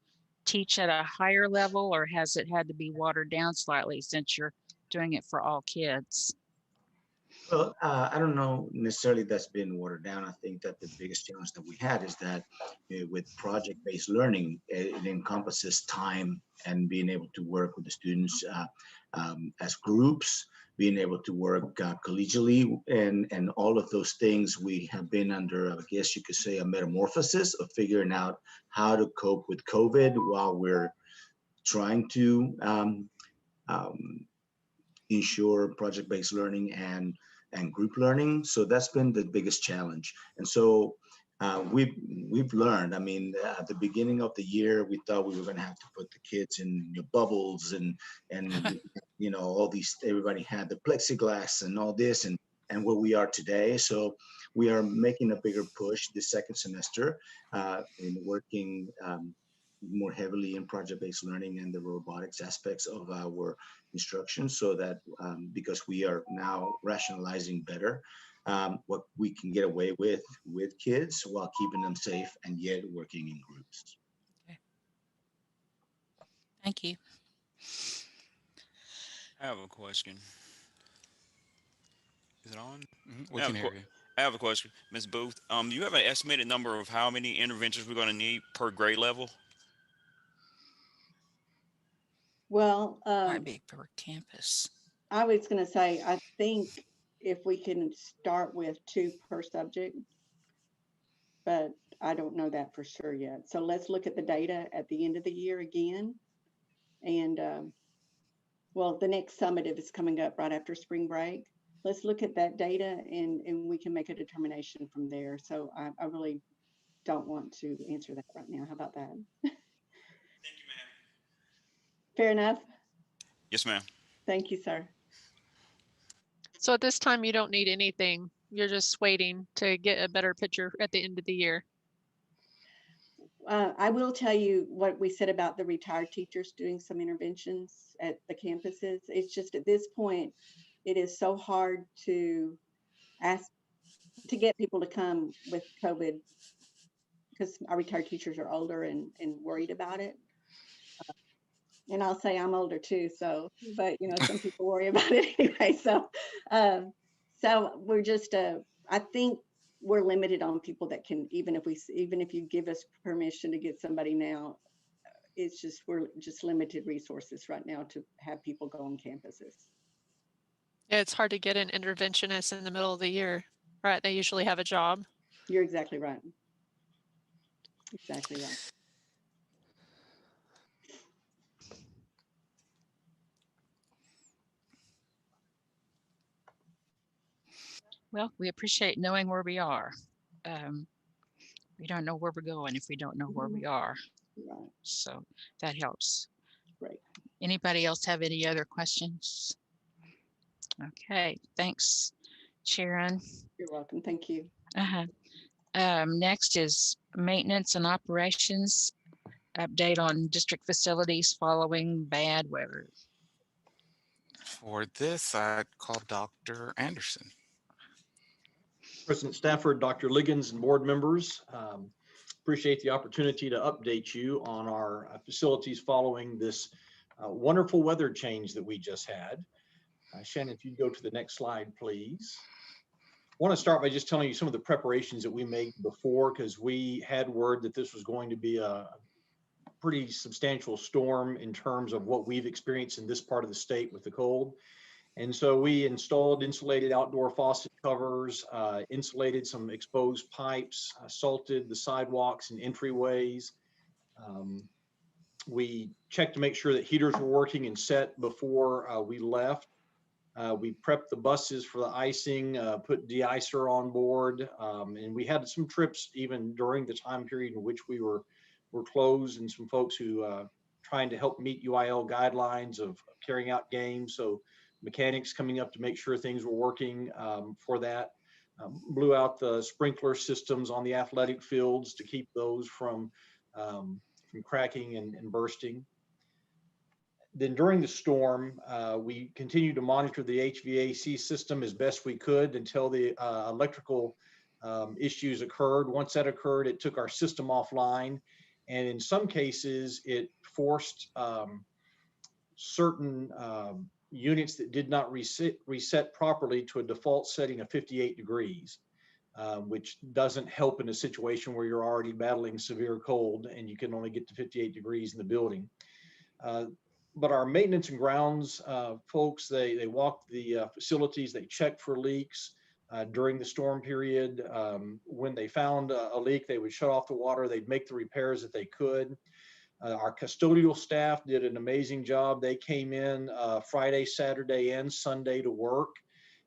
teach at a higher level, or has it had to be watered down slightly since you're doing it for all kids? Well, I don't know necessarily that's been watered down. I think that the biggest challenge that we had is that with project-based learning, it encompasses time and being able to work with the students as groups, being able to work collegially, and all of those things. We have been under, I guess you could say, a metamorphosis of figuring out how to cope with COVID while we're trying to ensure project-based learning and group learning. So that's been the biggest challenge. And so we've learned. I mean, at the beginning of the year, we thought we were going to have to put the kids in bubbles and you know, all these. Everybody had the plexiglass and all this, and where we are today. So we are making a bigger push this second semester in working more heavily in project-based learning and the robotics aspects of our instruction, so that because we are now rationalizing better what we can get away with kids while keeping them safe and yet working in groups. Okay. Thank you. I have a question. Is it on? We can hear you. I have a question, Ms. Booth. Do you have an estimated number of how many interventions we're going to need per grade level? Well, Might be per campus. I was going to say, I think if we can start with 2 per subject, but I don't know that for sure yet. So let's look at the data at the end of the year again. And well, the next summative is coming up right after spring break. Let's look at that data and we can make a determination from there. So I really don't want to answer that right now. How about that? Thank you, ma'am. Fair enough? Yes, ma'am. Thank you, sir. So at this time, you don't need anything. You're just waiting to get a better picture at the end of the year. I will tell you what we said about the retired teachers doing some interventions at the campuses. It's just at this point, it is so hard to ask to get people to come with COVID because our retired teachers are older and worried about it. And I'll say I'm older too, so, but you know, some people worry about it anyway. So, so we're just, I think we're limited on people that can, even if you give us permission to get somebody now, it's just, we're just limited resources right now to have people go on campuses. Yeah, it's hard to get an interventionist in the middle of the year, right? They usually have a job. You're exactly right. Exactly right. Well, we appreciate knowing where we are. We don't know where we're going if we don't know where we are. Right. So that helps. Right. Anybody else have any other questions? Okay, thanks, Sharon. You're welcome. Thank you. Next is maintenance and operations update on district facilities following bad weather. For this, I'd call Dr. Anderson. President Stafford, Dr. Liggins, and board members, appreciate the opportunity to update you on our facilities following this wonderful weather change that we just had. Shannon, if you'd go to the next slide, please. I want to start by just telling you some of the preparations that we made before, because we had word that this was going to be a pretty substantial storm in terms of what we've experienced in this part of the state with the cold. And so we installed insulated outdoor faucet covers, insulated some exposed pipes, salted the sidewalks and entryways. We checked to make sure that heaters were working and set before we left. We prepped the buses for the icing, put de-icer on board, and we had some trips even during the time period in which we were closed, and some folks who trying to help meet UIL guidelines of carrying out games. So mechanics coming up to make sure things were working for that. Blew out the sprinkler systems on the athletic fields to keep those from cracking and bursting. Then during the storm, we continued to monitor the HVAC system as best we could until the electrical issues occurred. Once that occurred, it took our system offline. And in some cases, it forced certain units that did not reset properly to a default setting of 58 degrees, which doesn't help in a situation where you're already battling severe cold and you can only get to 58 degrees in the building. But our maintenance and grounds folks, they walked the facilities, they checked for leaks during the storm period. When they found a leak, they would shut off the water, they'd make the repairs that they could. Our custodial staff did an amazing job. They came in Friday, Saturday, and Sunday to work,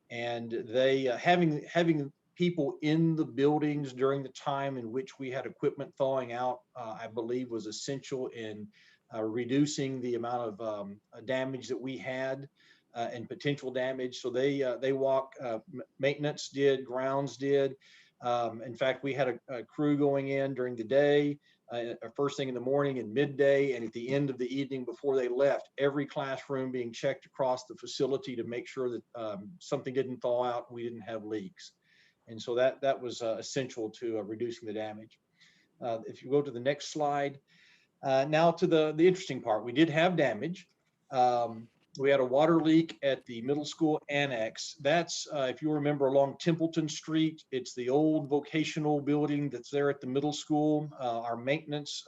and they having people in the buildings during the time in which we had equipment thawing out, I believe was essential in reducing the amount of damage that we had and potential damage. So they walk, maintenance did, grounds did. In fact, we had a crew going in during the day, first thing in the morning and midday, and at the end of the evening before they left, every classroom being checked across the facility to make sure that something didn't thaw out and we didn't have leaks. And so that was essential to reducing the damage. If you go to the next slide, now to the interesting part, we did have damage. We had a water leak at the middle school annex. That's, if you remember, along Templeton Street. It's the old vocational building that's there at the middle school. Our maintenance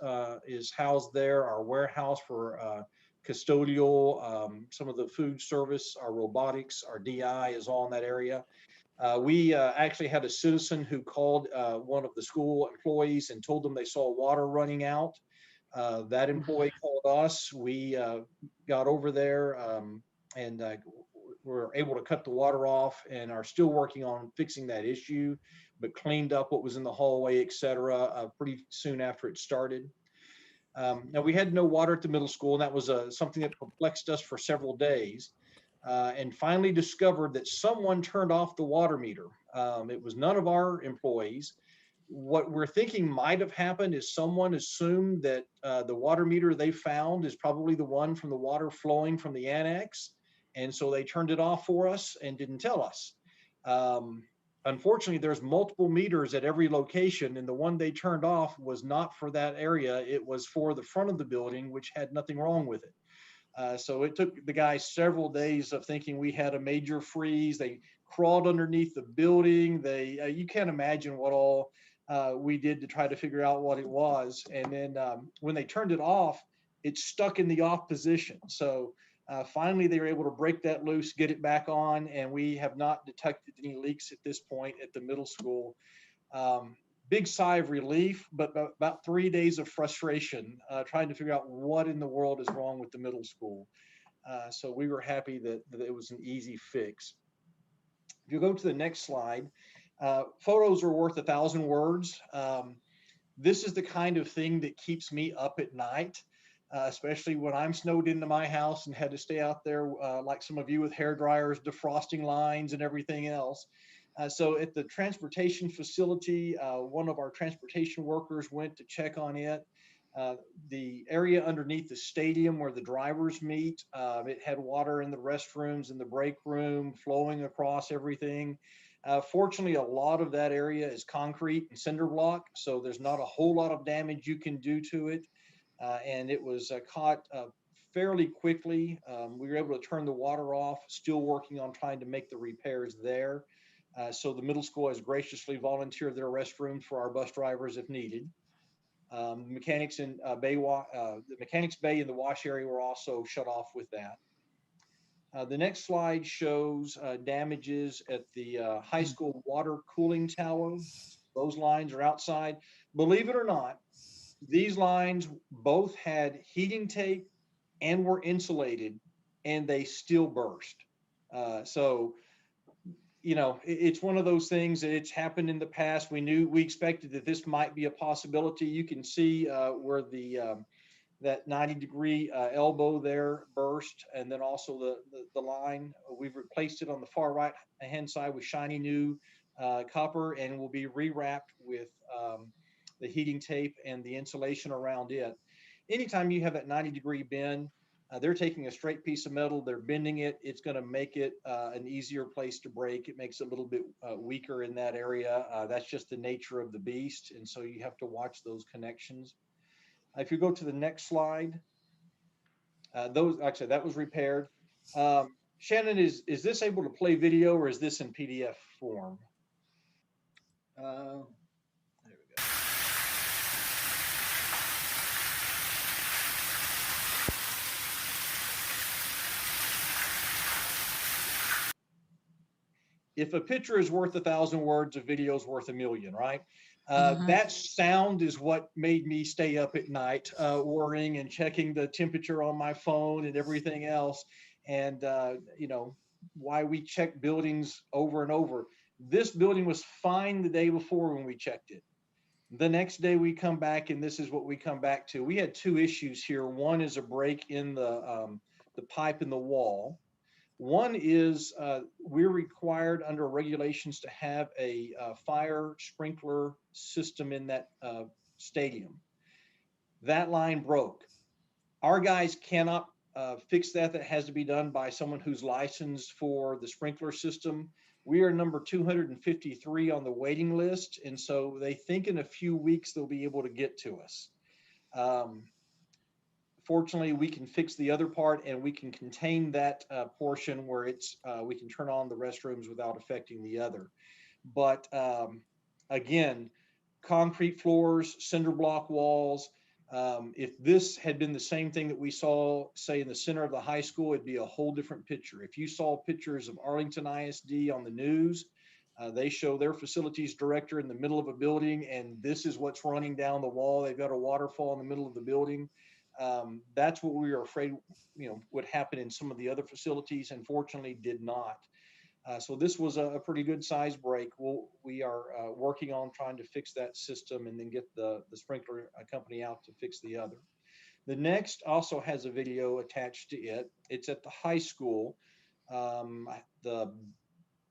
is housed there. Our warehouse for custodial, some of the food service, our robotics, our DI is all in that area. We actually had a citizen who called one of the school employees and told them they saw water running out. That employee called us. We got over there and were able to cut the water off and are still working on fixing that issue, but cleaned up what was in the hallway, et cetera, pretty soon after it started. Now, we had no water at the middle school, and that was something that perplexed us for several days, and finally discovered that someone turned off the water meter. It was none of our employees. What we're thinking might have happened is someone assumed that the water meter they found is probably the one from the water flowing from the annex. And so they turned it off for us and didn't tell us. Unfortunately, there's multiple meters at every location, and the one they turned off was not for that area. It was for the front of the building, which had nothing wrong with it. So it took the guys several days of thinking we had a major freeze. They crawled underneath the building. You can't imagine what all we did to try to figure out what it was. And then when they turned it off, it stuck in the off position. So finally, they were able to break that loose, get it back on, and we have not detected any leaks at this point at the middle school. Big sigh of relief, but about 3 days of frustration trying to figure out what in the world is wrong with the middle school. So we were happy that it was an easy fix. If you go to the next slide, photos are worth 1,000 words. This is the kind of thing that keeps me up at night, especially when I'm snowed into my house and had to stay out there like some of you with hair dryers, defrosting lines and everything else. So at the transportation facility, one of our transportation workers went to check on it. The area underneath the stadium where the drivers meet, it had water in the restrooms, in the break room, flowing across everything. Fortunately, a lot of that area is concrete and cinder block, so there's not a whole lot of damage you can do to it. And it was caught fairly quickly. We were able to turn the water off, still working on trying to make the repairs there. So the middle school has graciously volunteered their restrooms for our bus drivers if needed. Mechanics in the mechanics bay in the wash area were also shut off with that. The next slide shows damages at the high school water cooling tower. Those lines are outside. Believe it or not, these lines both had heating tape and were insulated, and they still burst. So, it's one of those things that it's happened in the past. We expected that this might be a possibility. You can see where that 90-degree elbow there burst, and then also the line. We've replaced it on the far right hand side with shiny new copper, and will be rewrapped with the heating tape and the insulation around it. Anytime you have that 90-degree bend, they're taking a straight piece of metal, they're bending it. It's going to make it an easier place to break. It makes it a little bit weaker in that area. That's just the nature of the beast, and so you have to watch those connections. If you go to the next slide, actually that was repaired. Shannon, is this able to play video, or is this in PDF form? There we go. If a picture is worth 1,000 words, a video is worth 1,000,000, right? That sound is what made me stay up at night, worrying and checking the temperature on my phone and everything else. And, why we check buildings over and over. This building was fine the day before when we checked it. The next day we come back, and this is what we come back to. We had two issues here. One is a break in the pipe in the wall. One is we're required under regulations to have a fire sprinkler system in that stadium. That line broke. Our guys cannot fix that. That has to be done by someone who's licensed for the sprinkler system. We are number 253 on the waiting list, and so they think in a few weeks they'll be able to get to us. Fortunately, we can fix the other part, and we can contain that portion where we can turn on the restrooms without affecting the other. But again, concrete floors, cinder block walls. If this had been the same thing that we saw, say, in the center of the high school, it'd be a whole different picture. If you saw pictures of Arlington ISD on the news, they show their facilities director in the middle of a building, and this is what's running down the wall. They've got a waterfall in the middle of the building. That's what we were afraid, would happen in some of the other facilities, and fortunately did not. So this was a pretty good size break. We are working on trying to fix that system and then get the sprinkler company out to fix the other. The next also has a video attached to it. It's at the high school. The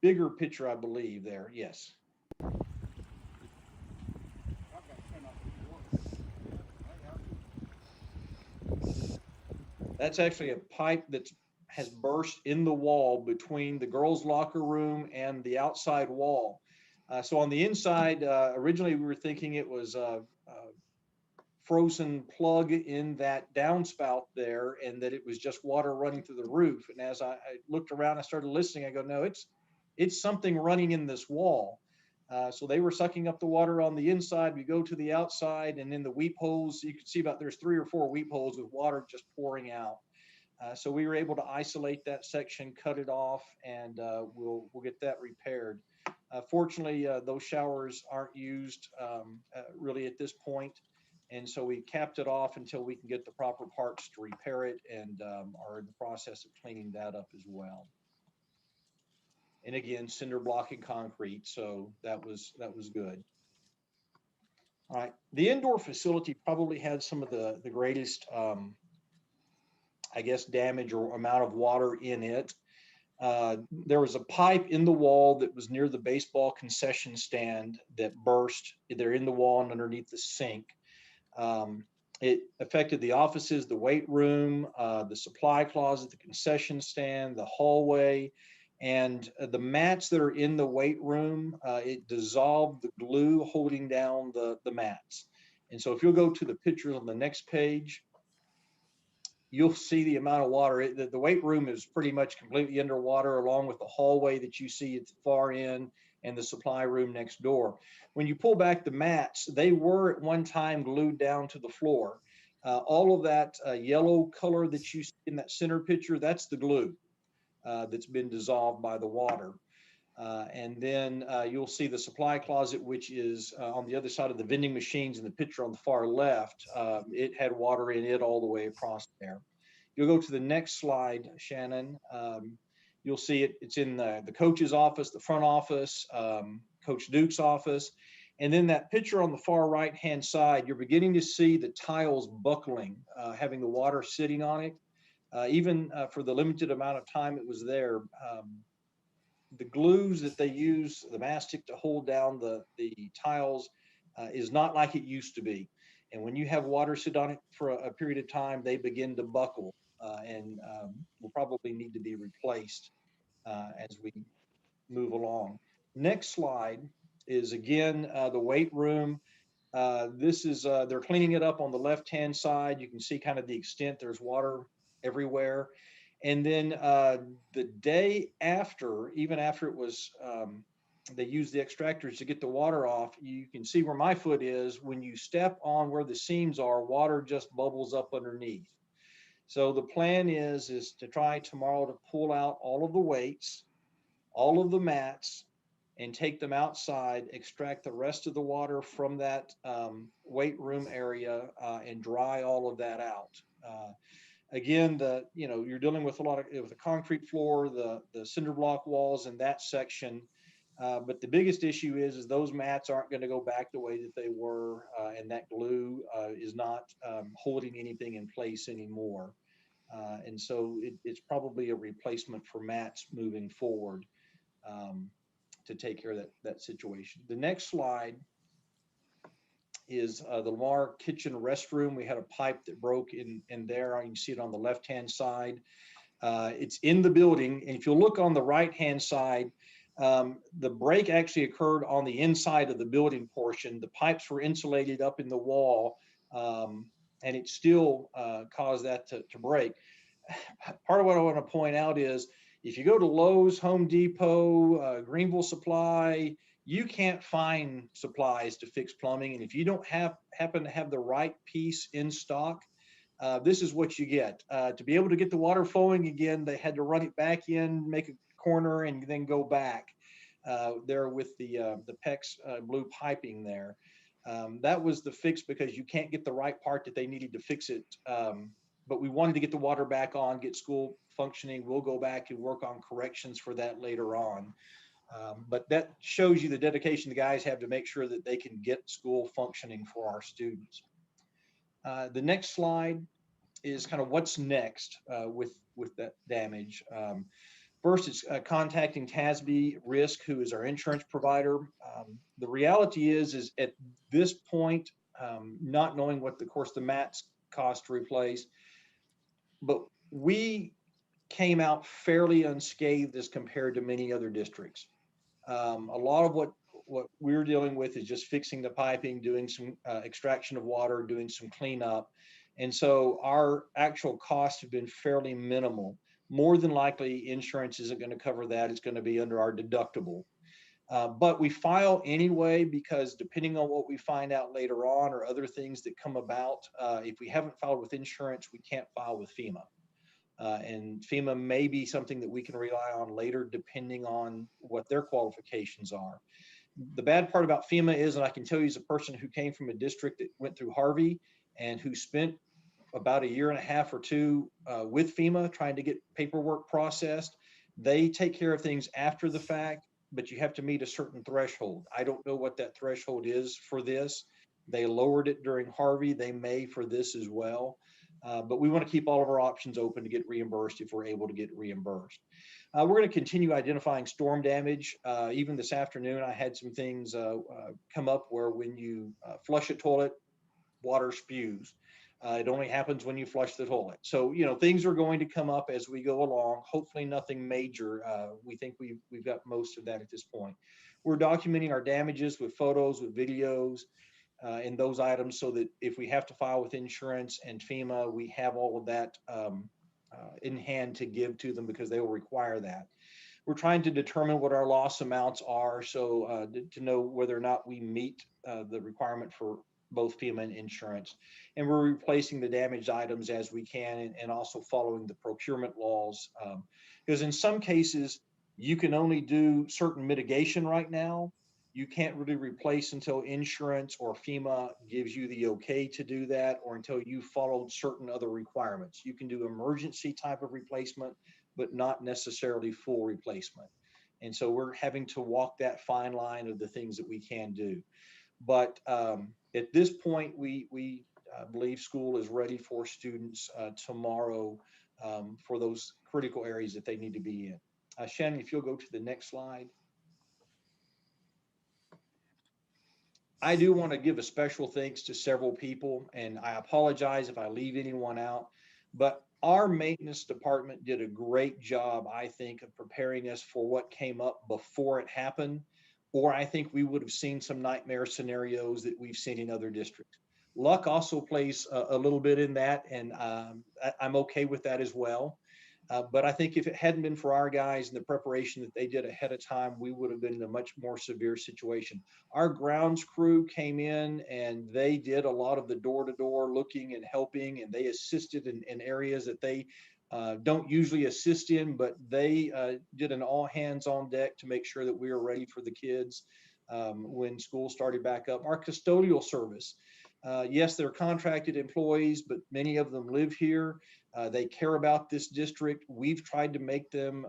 bigger picture, I believe, there. Yes. That's actually a pipe that has burst in the wall between the girls' locker room and the outside wall. So on the inside, originally we were thinking it was a frozen plug in that downspout there, and that it was just water running through the roof. And as I looked around, I started listening. I go, no, it's something running in this wall. So they were sucking up the water on the inside. We go to the outside, and in the weep holes, you can see there's 3 or 4 weep holes with water just pouring out. So we were able to isolate that section, cut it off, and we'll get that repaired. Fortunately, those showers aren't used really at this point, and so we capped it off until we can get the proper parts to repair it, and are in the process of cleaning that up as well. And again, cinder block and concrete, so that was good. All right, the indoor facility probably had some of the greatest, I guess, damage or amount of water in it. There was a pipe in the wall that was near the baseball concession stand that burst. They're in the wall and underneath the sink. It affected the offices, the weight room, the supply closet, the concession stand, the hallway, and the mats that are in the weight room. It dissolved the glue holding down the mats. And so if you'll go to the pictures on the next page, you'll see the amount of water. The weight room is pretty much completely underwater, along with the hallway that you see at the far end and the supply room next door. When you pull back the mats, they were at one time glued down to the floor. All of that yellow color that you see in that center picture, that's the glue that's been dissolved by the water. And then you'll see the supply closet, which is on the other side of the vending machines in the picture on the far left. It had water in it all the way across there. You'll go to the next slide, Shannon. You'll see it. It's in the coach's office, the front office, Coach Duke's office. And then that picture on the far right-hand side, you're beginning to see the tiles buckling, having the water sitting on it. Even for the limited amount of time it was there, the glues that they use, the mastic to hold down the tiles is not like it used to be. And when you have water sit on it for a period of time, they begin to buckle and will probably need to be replaced as we move along. Next slide is again the weight room. This is, they're cleaning it up on the left-hand side. You can see kind of the extent, there's water everywhere. And then the day after, even after it was, they used the extractors to get the water off, you can see where my foot is. When you step on where the seams are, water just bubbles up underneath. So the plan is to try tomorrow to pull out all of the weights, all of the mats, and take them outside, extract the rest of the water from that weight room area and dry all of that out. Again, you're dealing with a lot of the concrete floor, the cinder block walls in that section. But the biggest issue is those mats aren't going to go back the way that they were, and that glue is not holding anything in place anymore. And so it's probably a replacement for mats moving forward to take care of that situation. The next slide is the Lamar kitchen restroom. We had a pipe that broke in there. You can see it on the left-hand side. It's in the building. And if you look on the right-hand side, the break actually occurred on the inside of the building portion. The pipes were insulated up in the wall, and it still caused that to break. Part of what I want to point out is if you go to Lowe's, Home Depot, Greenville Supply, you can't find supplies to fix plumbing. And if you don't happen to have the right piece in stock, this is what you get. To be able to get the water flowing again, they had to run it back in, make a corner, and then go back there with the PEX blue piping there. That was the fix because you can't get the right part that they needed to fix it. But we wanted to get the water back on, get school functioning. We'll go back and work on corrections for that later on. But that shows you the dedication the guys have to make sure that they can get school functioning for our students. The next slide is kind of what's next with that damage. First, it's contacting TASB Risk, who is our insurance provider. The reality is at this point, not knowing what the mats cost to replace, but we came out fairly unscathed as compared to many other districts. A lot of what we're dealing with is just fixing the piping, doing some extraction of water, doing some cleanup. And so our actual costs have been fairly minimal. More than likely, insurance isn't going to cover that. It's going to be under our deductible. But we file anyway, because depending on what we find out later on or other things that come about, if we haven't filed with insurance, we can't file with FEMA. And FEMA may be something that we can rely on later, depending on what their qualifications are. The bad part about FEMA is, and I can tell you as a person who came from a district that went through Harvey and who spent about a year and a half or two with FEMA trying to get paperwork processed, they take care of things after the fact, but you have to meet a certain threshold. I don't know what that threshold is for this. They lowered it during Harvey. They may for this as well. But we want to keep all of our options open to get reimbursed if we're able to get reimbursed. We're going to continue identifying storm damage. Even this afternoon, I had some things come up where when you flush a toilet, water spews. It only happens when you flush the toilet. So, things are going to come up as we go along. Hopefully nothing major. We think we've got most of that at this point. We're documenting our damages with photos, with videos, in those items, so that if we have to file with insurance and FEMA, we have all of that in hand to give to them, because they will require that. We're trying to determine what our loss amounts are, so to know whether or not we meet the requirement for both FEMA and insurance. And we're replacing the damaged items as we can, and also following the procurement laws. Because in some cases, you can only do certain mitigation right now. You can't really replace until insurance or FEMA gives you the okay to do that, or until you followed certain other requirements. You can do emergency type of replacement, but not necessarily full replacement. And so we're having to walk that fine line of the things that we can do. But at this point, we believe school is ready for students tomorrow for those critical areas that they need to be in. Shannon, if you'll go to the next slide. I do want to give a special thanks to several people, and I apologize if I leave anyone out, but our maintenance department did a great job, I think, of preparing us for what came up before it happened, or I think we would have seen some nightmare scenarios that we've seen in other districts. Luck also plays a little bit in that, and I'm okay with that as well. But I think if it hadn't been for our guys and the preparation that they did ahead of time, we would have been in a much more severe situation. Our grounds crew came in and they did a lot of the door-to-door looking and helping, and they assisted in areas that they don't usually assist in, but they did an all hands on deck to make sure that we were ready for the kids when school started back up. Our custodial service, yes, they're contracted employees, but many of them live here. They care about this district. We've tried to make them,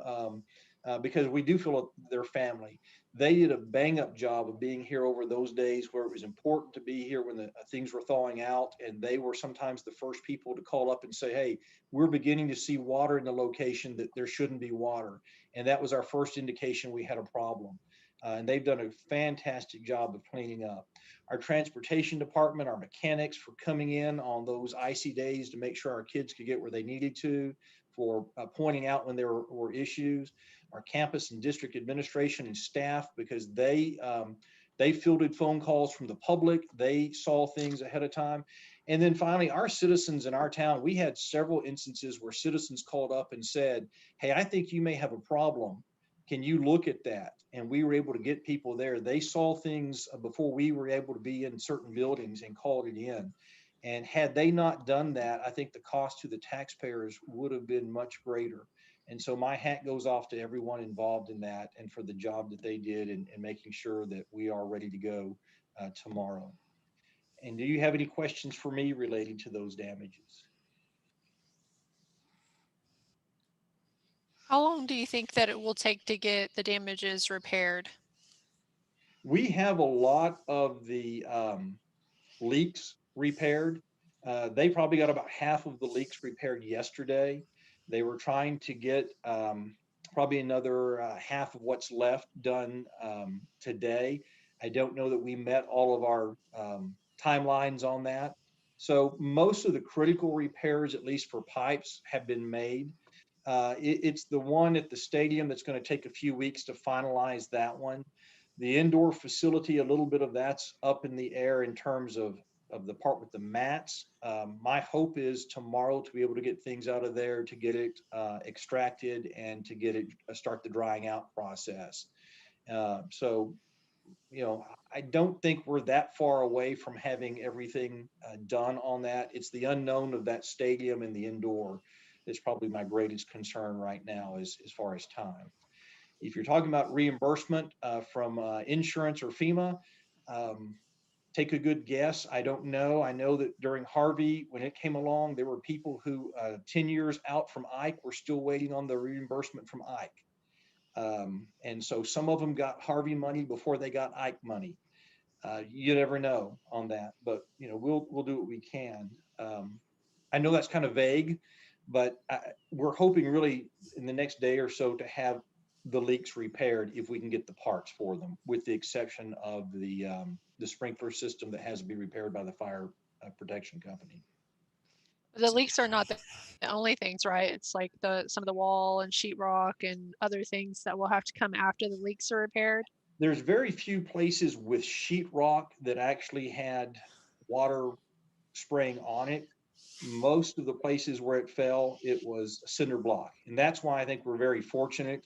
because we do feel they're family. They did a bang up job of being here over those days where it was important to be here when the things were thawing out. And they were sometimes the first people to call up and say, hey, we're beginning to see water in the location that there shouldn't be water. And that was our first indication we had a problem. And they've done a fantastic job of cleaning up. Our transportation department, our mechanics for coming in on those icy days to make sure our kids could get where they needed to, for pointing out when there were issues. Our campus and district administration and staff, because they fielded phone calls from the public. They saw things ahead of time. And then finally, our citizens in our town, we had several instances where citizens called up and said, hey, I think you may have a problem. Can you look at that? And we were able to get people there. They saw things before we were able to be in certain buildings and called it in. And had they not done that, I think the cost to the taxpayers would have been much greater. And so my hat goes off to everyone involved in that and for the job that they did in making sure that we are ready to go tomorrow. And do you have any questions for me relating to those damages? How long do you think that it will take to get the damages repaired? We have a lot of the leaks repaired. They probably got about half of the leaks repaired yesterday. They were trying to get probably another half of what's left done today. I don't know that we met all of our timelines on that. So most of the critical repairs, at least for pipes, have been made. It's the one at the stadium that's going to take a few weeks to finalize that one. The indoor facility, a little bit of that's up in the air in terms of the part with the mats. My hope is tomorrow to be able to get things out of there, to get it extracted and to get it start the drying out process. So, you know, I don't think we're that far away from having everything done on that. It's the unknown of that stadium and the indoor that's probably my greatest concern right now as far as time. If you're talking about reimbursement from insurance or FEMA, take a good guess. I don't know. I know that during Harvey, when it came along, there were people who 10 years out from Ike were still waiting on the reimbursement from Ike. And so some of them got Harvey money before they got Ike money. You never know on that, but you know, we'll do what we can. I know that's kind of vague, but we're hoping really in the next day or so to have the leaks repaired if we can get the parts for them, with the exception of the sprinkler system that has to be repaired by the fire protection company. The leaks are not the only things, right? It's like some of the wall and sheetrock and other things that will have to come after the leaks are repaired. There's very few places with sheetrock that actually had water spraying on it. Most of the places where it fell, it was a cinder block. And that's why I think we're very fortunate.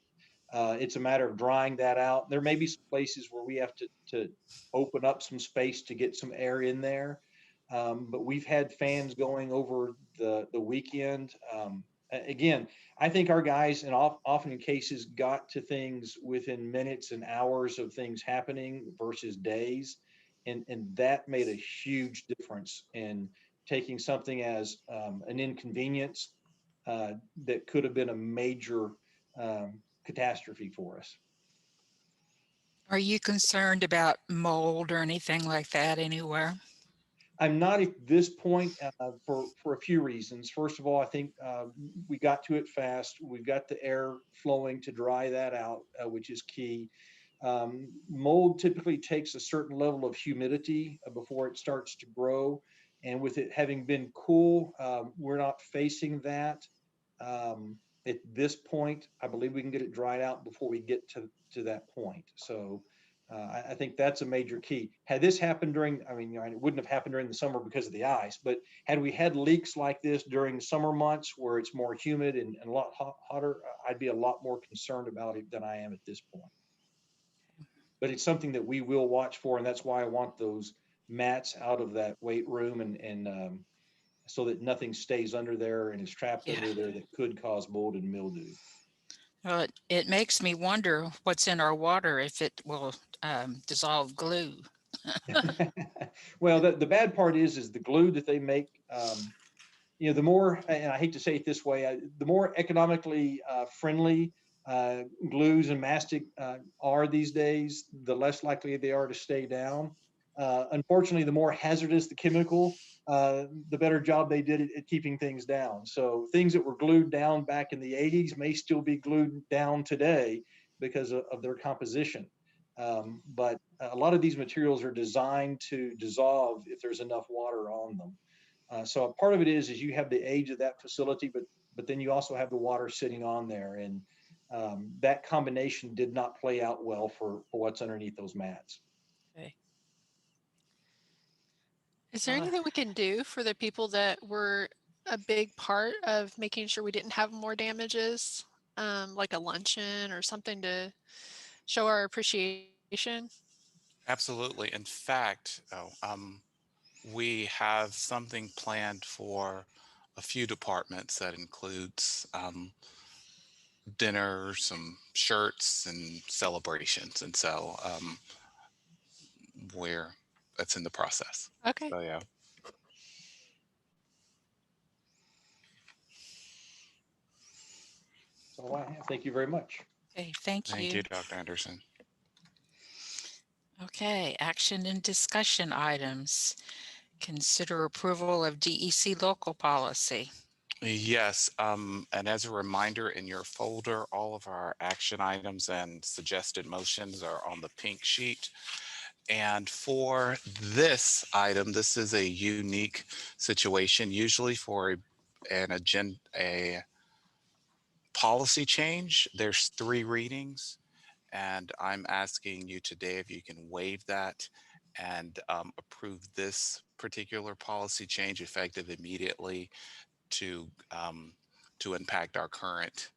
It's a matter of drying that out. There may be some places where we have to open up some space to get some air in there. But we've had fans going over the weekend. Again, I think our guys, and often in cases, got to things within minutes and hours of things happening versus days. And that made a huge difference in taking something as an inconvenience that could have been a major catastrophe for us. Are you concerned about mold or anything like that anywhere? I'm not at this point for a few reasons. First of all, I think we got to it fast. We've got the air flowing to dry that out, which is key. Mold typically takes a certain level of humidity before it starts to grow. And with it having been cool, we're not facing that. At this point, I believe we can get it dried out before we get to that point. So I think that's a major key. Had this happened during, I mean, it wouldn't have happened during the summer because of the ice, but had we had leaks like this during summer months where it's more humid and a lot hotter, I'd be a lot more concerned about it than I am at this point. But it's something that we will watch for, and that's why I want those mats out of that weight room and so that nothing stays under there and is trapped under there that could cause mold and mildew. Well, it makes me wonder what's in our water if it will dissolve glue. Well, the bad part is the glue that they make. You know, the more, and I hate to say it this way, the more economically friendly glues and mastic are these days, the less likely they are to stay down. Unfortunately, the more hazardous the chemical, the better job they did at keeping things down. So things that were glued down back in the 80s may still be glued down today because of their composition. But a lot of these materials are designed to dissolve if there's enough water on them. So a part of it is you have the age of that facility, but then you also have the water sitting on there, and that combination did not play out well for what's underneath those mats. Okay. Is there anything we can do for the people that were a big part of making sure we didn't have more damages, like a luncheon or something to show our appreciation? Absolutely. In fact, we have something planned for a few departments that includes dinner, some shirts, and celebrations. And so that's in the process. Okay. So yeah. That's all I have. Thank you very much. Okay, thank Thank you. you, Dr. Anderson. Okay, action and discussion items. Consider approval of DEC local policy. Yes, and as a reminder in your folder, all of our action items and suggested motions are on the pink sheet. And for this item, this is a unique situation. Usually for a policy change, there's 3 readings. And I'm asking you today if you can waive that and approve this particular policy change effective immediately to impact our current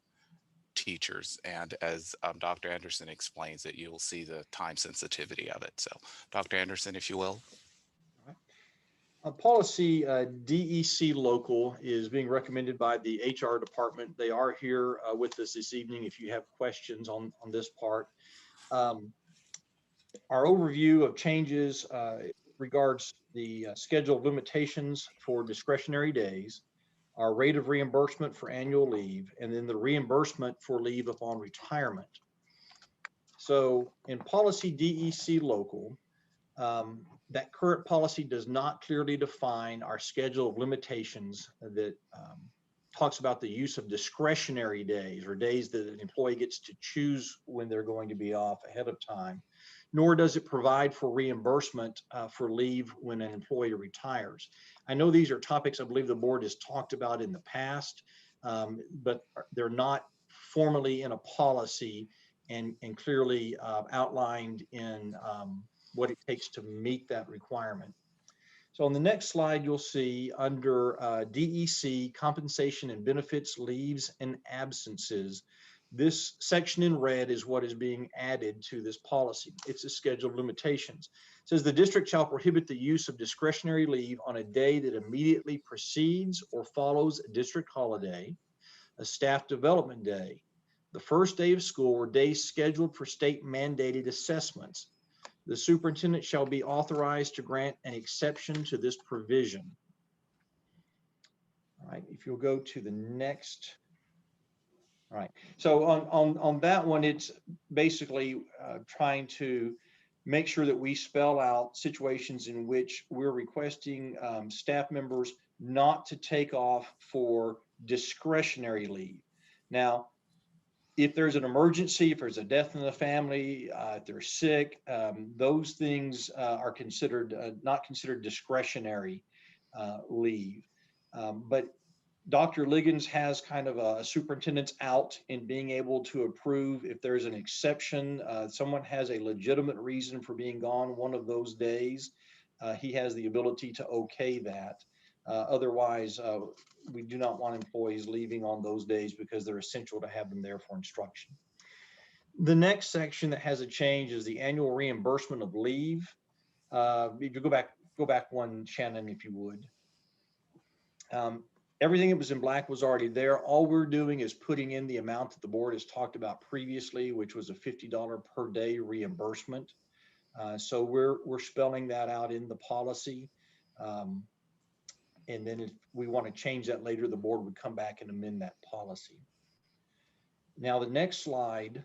teachers. And as Dr. Anderson explains it, you will see the time sensitivity of it. So Dr. Anderson, if you will. Policy DEC local is being recommended by the HR department. They are here with us this evening if you have questions on this part. Our overview of changes regards the schedule of limitations for discretionary days, our rate of reimbursement for annual leave, and then the reimbursement for leave upon retirement. So in policy DEC local, that current policy does not clearly define our schedule of limitations that talks about the use of discretionary days or days that an employee gets to choose when they're going to be off ahead of time, nor does it provide for reimbursement for leave when an employee retires. I know these are topics I believe the board has talked about in the past, but they're not formally in a policy and clearly outlined in what it takes to meet that requirement. So on the next slide, you'll see under DEC, compensation and benefits, leaves and absences, this section in red is what is being added to this policy. It's a schedule of limitations. It says the district shall prohibit the use of discretionary leave on a day that immediately precedes or follows a district holiday, a staff development day, the first day of school, or days scheduled for state mandated assessments. The superintendent shall be authorized to grant an exception to this provision. All right, if you'll go to the next. All right, so on that one, it's basically trying to make sure that we spell out situations in which we're requesting staff members not to take off for discretionary leave. Now, if there's an emergency, if there's a death in the family, if they're sick, those things are considered not considered discretionary leave. But Dr. Liggins has kind of a superintendent's out in being able to approve if there's an exception. Someone has a legitimate reason for being gone one of those days. He has the ability to okay that. Otherwise, we do not want employees leaving on those days because they're essential to have them there for instruction. The next section that has a change is the annual reimbursement of leave. If you go back one, Shannon, if you would. Everything that was in black was already there. All we're doing is putting in the amount that the board has talked about previously, which was a $50 per day reimbursement. So we're spelling that out in the policy. And then if we want to change that later, the board would come back and amend that policy. Now, the next slide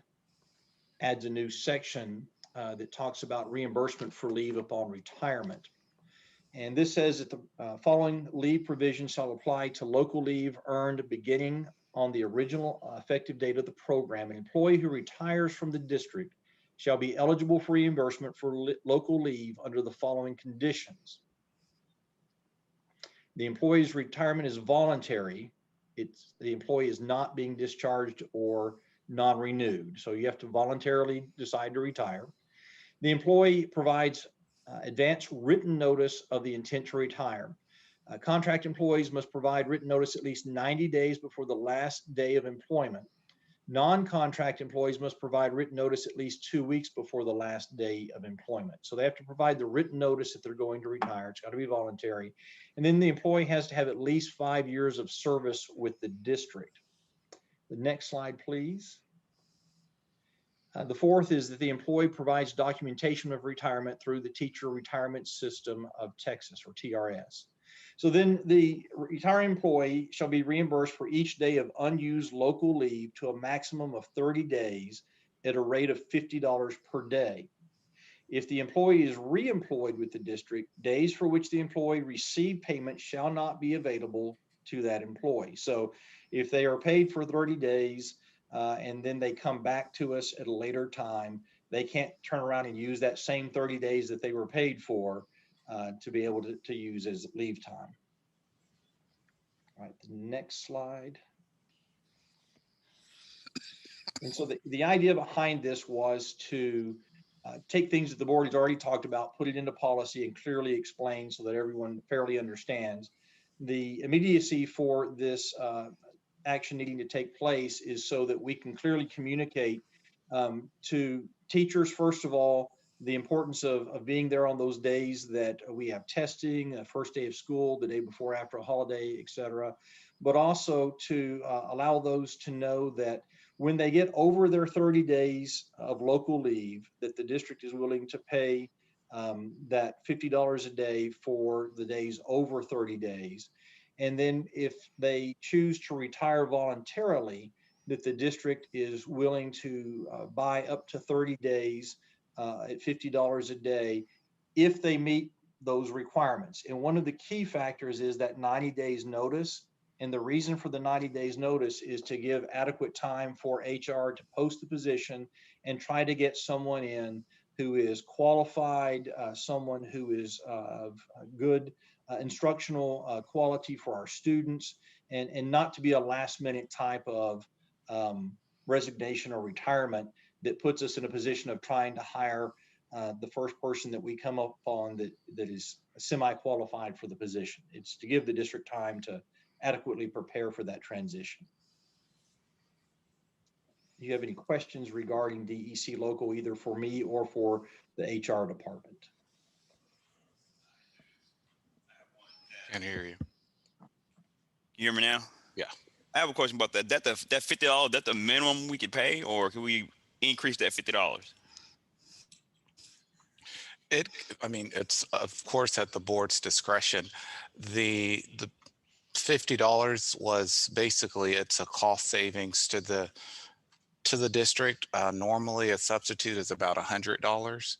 adds a new section that talks about reimbursement for leave upon retirement. And this says that the following leave provisions shall apply to local leave earned beginning on the original effective date of the program. An employee who retires from the district shall be eligible for reimbursement for local leave under the following conditions. The employee's retirement is voluntary. The employee is not being discharged or non-renewed. So you have to voluntarily decide to retire. The employee provides advance written notice of the intent to retire. Contract employees must provide written notice at least 90 days before the last day of employment. Non-contract employees must provide written notice at least 2 weeks before the last day of employment. So they have to provide the written notice that they're going to retire. It's got to be voluntary. And then the employee has to have at least 5 years of service with the district. The next slide, please. The fourth is that the employee provides documentation of retirement through the Teacher Retirement System of Texas, or TRS. So then the retiring employee shall be reimbursed for each day of unused local leave to a maximum of 30 days at a rate of $50 per day. If the employee is reemployed with the district, days for which the employee received payment shall not be available to that employee. So if they are paid for 30 days, and then they come back to us at a later time, they can't turn around and use that same 30 days that they were paid for to be able to use as leave time. All right, the next slide. And so the idea behind this was to take things that the board has already talked about, put it into policy and clearly explain so that everyone fairly understands. The immediacy for this action needing to take place is so that we can clearly communicate to teachers, first of all, the importance of being there on those days that we have testing, first day of school, the day before, after a holiday, et cetera, but also to allow those to know that when they get over their 30 days of local leave, that the district is willing to pay that $50 a day for the days over 30 days. And then if they choose to retire voluntarily, that the district is willing to buy up to 30 days at $50 a day if they meet those requirements. And one of the key factors is that 90 days notice. And the reason for the 90 days notice is to give adequate time for HR to post the position and try to get someone in who is qualified, someone who is of good instructional quality for our students, and not to be a last minute type of resignation or retirement that puts us in a position of trying to hire the first person that we come up on that is semi-qualified for the position. It's to give the district time to adequately prepare for that transition. Do you have any questions regarding DEC local, either for me or for the HR department? Can't hear you. You hear me now? Yeah. I have a question about that. That $50, that the minimum we could pay, or can we increase that $50? I mean, it's of course at the board's discretion. The $50 was basically, it's a cost savings to the district. Normally a substitute is about $100.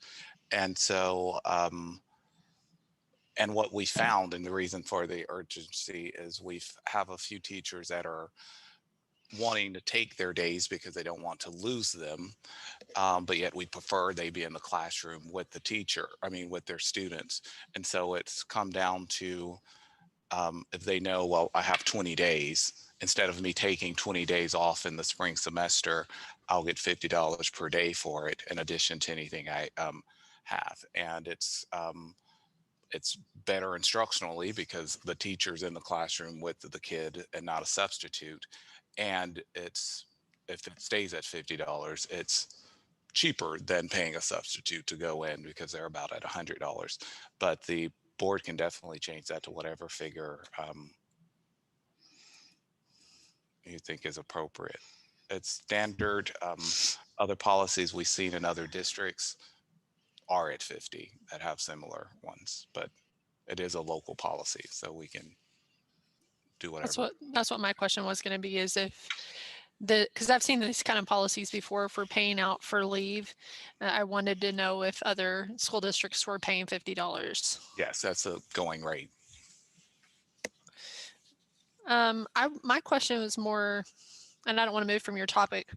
And so, and what we found, and the reason for the urgency, is we have a few teachers that are wanting to take their days because they don't want to lose them. But yet we prefer they be in the classroom with the teacher, with their students. And so it's come down to, if they know, well, I have 20 days, instead of me taking 20 days off in the spring semester, I'll get $50 per day for it in addition to anything I have. And it's better instructionally because the teacher's in the classroom with the kid and not a substitute. And if it stays at $50, it's cheaper than paying a substitute to go in because they're about at $100. But the board can definitely change that to whatever figure you think is appropriate. It's standard. Other policies we've seen in other districts are at 50 that have similar ones, but it is a local policy, so we can do whatever. That's what my question was going to be, is if because I've seen these kind of policies before for paying out for leave. I wanted to know if other school districts were paying $50. Yes, that's a going rate. My question was more, and I don't want to move from your topic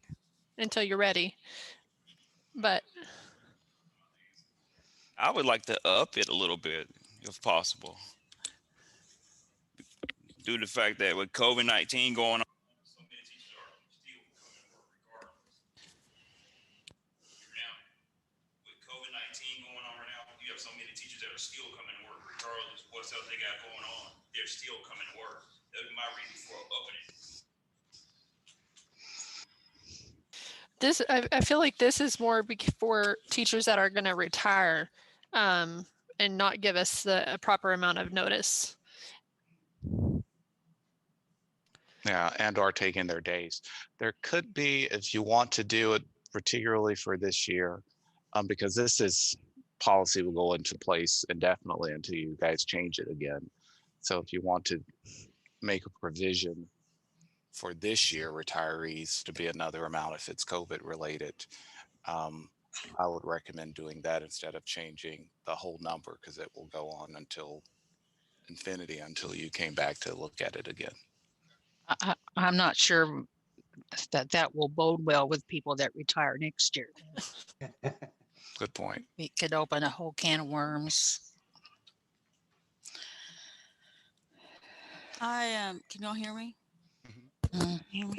until you're ready, but I would like to up it a little bit if possible. Due to the fact that with COVID-19 going on, you have so many teachers that are still coming to work, regardless of what else they got going on. They're still coming to work. That would be my reason for upping it. I feel like this is more for teachers that are going to retire and not give us the proper amount of notice. Yeah, and are taking their days. There could be, if you want to do it particularly for this year, because this is policy will go into place indefinitely until you guys change it again. So if you want to make a provision for this year retirees to be another amount if it's COVID related, I would recommend doing that instead of changing the whole number, because it will go on until infinity until you came back to look at it again. I'm not sure that will bode well with people that retire next year. Good point. We could open a whole can of worms. Can y'all hear me? Hear me?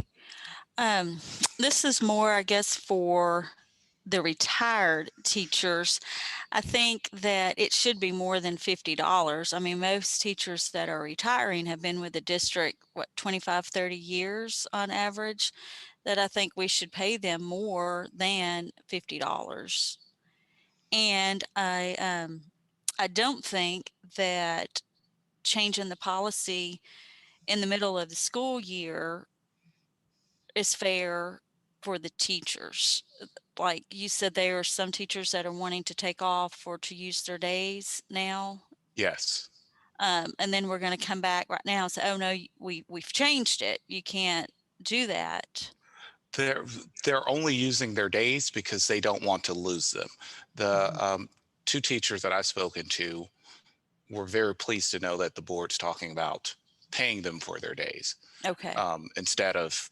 This is more, I guess, for the retired teachers. I think that it should be more than $50. Most teachers that are retiring have been with the district, 25, 30 years on average, that I think we should pay them more than $50. And I don't think that changing the policy in the middle of the school year is fair for the teachers. Like you said, there are some teachers that are wanting to take off or to use their days now. Yes. And then we're going to come back right now and say, oh no, we've changed it. You can't do that. They're only using their days because they don't want to lose them. The two teachers that I've spoken to were very pleased to know that the board's talking about paying them for their days. Okay. Instead of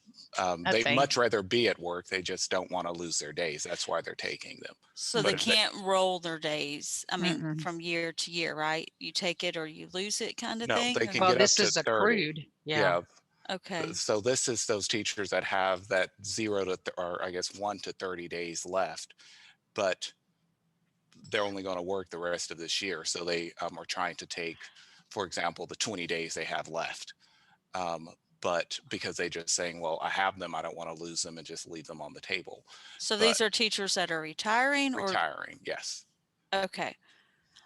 they'd much rather be at work. They just don't want to lose their days. That's why they're taking them. So they can't roll their days. From year to year, right? You take it or you lose it, kind of thing. No, they can Well, get this up is to 30. accrued. Yeah. Okay. So this is those teachers that have that 0 to or I guess 1 to 30 days left, but they're only going to work the rest of this year. So they are trying to take, for example, the 20 days they have left. But because they just saying, well, I have them, I don't want to lose them and just leave them on the table. So these are teachers that are retiring or retiring? Yes. Okay.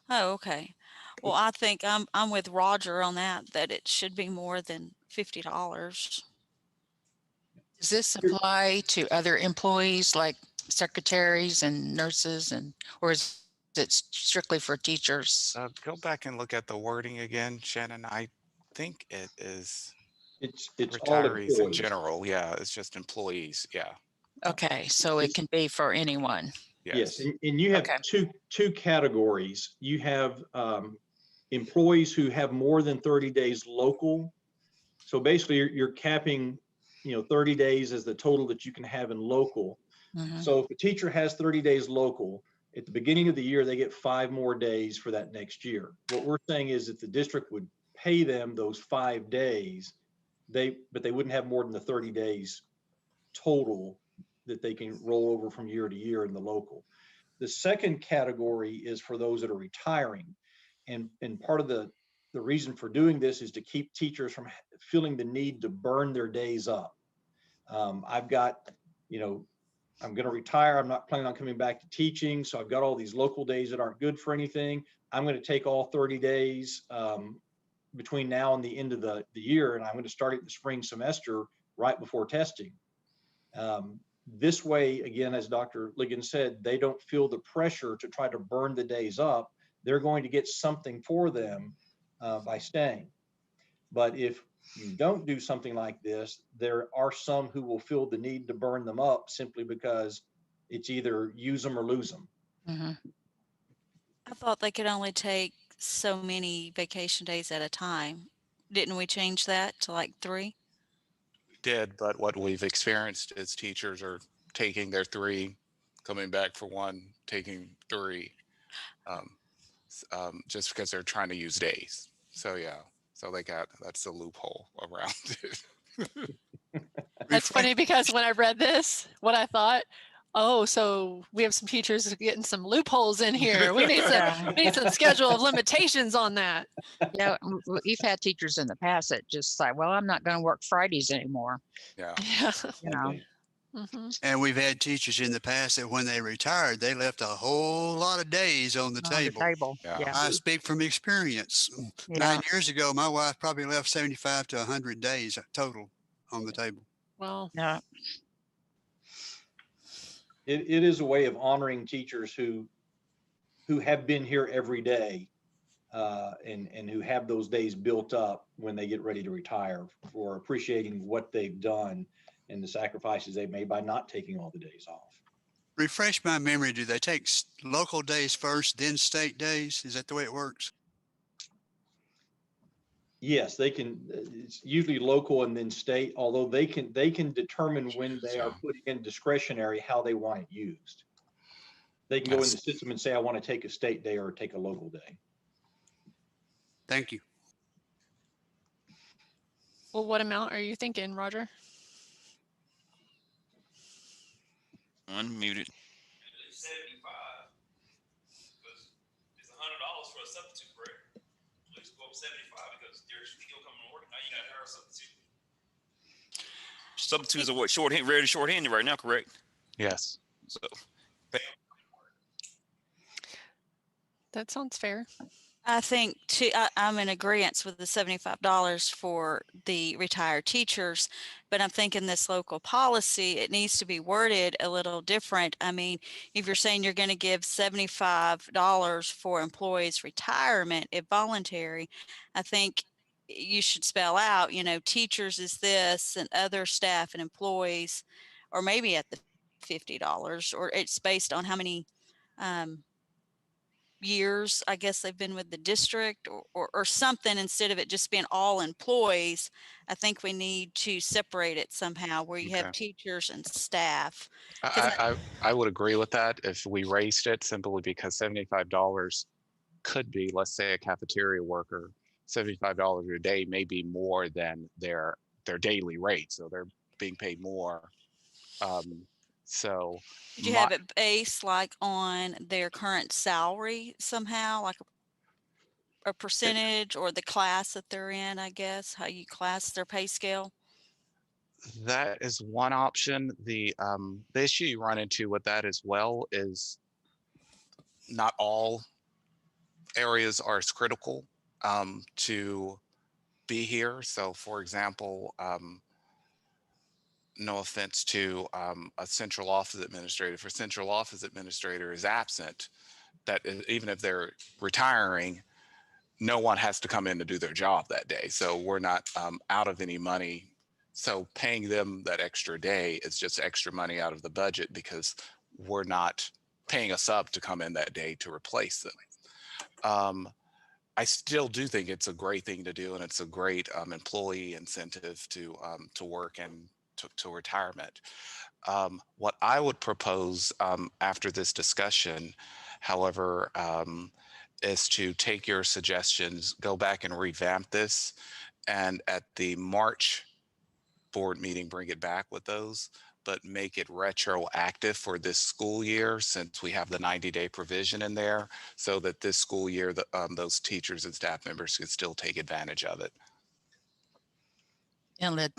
Oh, okay. Well, I think I'm with Roger on that it should be more than $50. Does this apply to other employees like secretaries and nurses, or is it strictly for teachers? Go back and look at the wording again, Shannon. think it is It's all retirees in employees. general. Yeah, it's just employees. Yeah. Okay, so it It's- can be for anyone. Yes, Yes. and you have Okay. two categories. You have employees who have more than 30 days local. So basically, you're capping, 30 days as the total that you can have in local. Mhm. So if a teacher has 30 days local, at the beginning of the year, they get 5 more days for that next year. What we're saying is that the district would pay them those 5 days, but they wouldn't have more than the 30 days total that they can roll over from year to year in the local. The second category is for those that are retiring. And part of the reason for doing this is to keep teachers from feeling the need to burn their days up. I've got, I'm going to retire. I'm not planning on coming back to teaching. So I've got all these local days that aren't good for anything. I'm going to take all 30 days between now and the end of the year, and I'm going to start it the spring semester right before testing. This way, again, as Dr. Liggins said, they don't feel the pressure to try to burn the days up. They're going to get something for them by staying. But if you don't do something like this, there are some who will feel the need to burn them up simply because it's either use them or lose them. I thought they could only take so many vacation days at a time. Didn't we change that to like 3? Did, but what we've experienced is teachers are taking their 3, coming back for 1, taking 3, just because they're trying to use days. So yeah, so that's the loophole around it. That's funny because when I read this, what I thought, oh, so we have some teachers getting some loopholes in here. We need some schedule of limitations on that. Yeah, we've had teachers in the past that just say, well, I'm not going to work Fridays anymore. Yeah. You know. And we've had teachers in the past that when they retired, they left a whole lot of days on the table. Yeah. I speak from experience. 9 years ago, my wife probably left 75 to 100 days total on the table. Well, yeah. It is a way of honoring teachers who have been here every day and who have those days built up when they get ready to retire, for appreciating what they've done and the sacrifices they've made by not taking all the days off. Refresh my memory. Do they take local days first, then state days? Is that the way it works? Yes, they can. It's usually local and then state, although they can determine when they are putting in discretionary how they want it used. They can go in the system and say, I want to take a state day or take a local day. Thank you. Well, what amount are you thinking, Roger? Unmuted. 75. Because it's $100 for a substitute, correct? Please go up 75 because they're still coming to work. Now you got to hire a substitute. Substitutes are what, shorthand, rarely shorthanded right now, correct? Yes. So That sounds fair. I think I'm in agreement with the $75 for the retired teachers, but I'm thinking this local policy, it needs to be worded a little different. I mean, if you're saying you're going to give $75 for employees' retirement, if voluntary, I think you should spell out, teachers is this and other staff and employees, or maybe at the $50, or it's based on how many years I guess they've been with the district, or something, instead of it just being all employees. I think we need to separate it somehow where you have teachers and staff. I would agree with that if we raised it, simply because $75 could be, let's say, a cafeteria worker. $75 a day may be more than their daily rate, so they're being paid more. So Did you have it based like on their current salary somehow, like a percentage, or the class that they're in, I guess, how you class their pay scale? that is one option. The issue you run into with that as well is not all areas are as critical to be here. So for example, no offense to a central office administrator, if a central office administrator is absent, that even if they're retiring, no one has to come in to do their job that day. So we're not out of any money. So paying them that extra day is just extra money out of the budget because we're not paying a sub to come in that day to replace them. I still do think it's a great thing to do, and it's a great employee incentive to work and to retirement. What I would propose after this discussion, however, is to take your suggestions, go back and revamp this, and at the March board meeting, bring it back with those, but make it retroactive for this school year since we have the 90-day provision in there, so that this school year, those teachers and staff members could still take advantage of it. And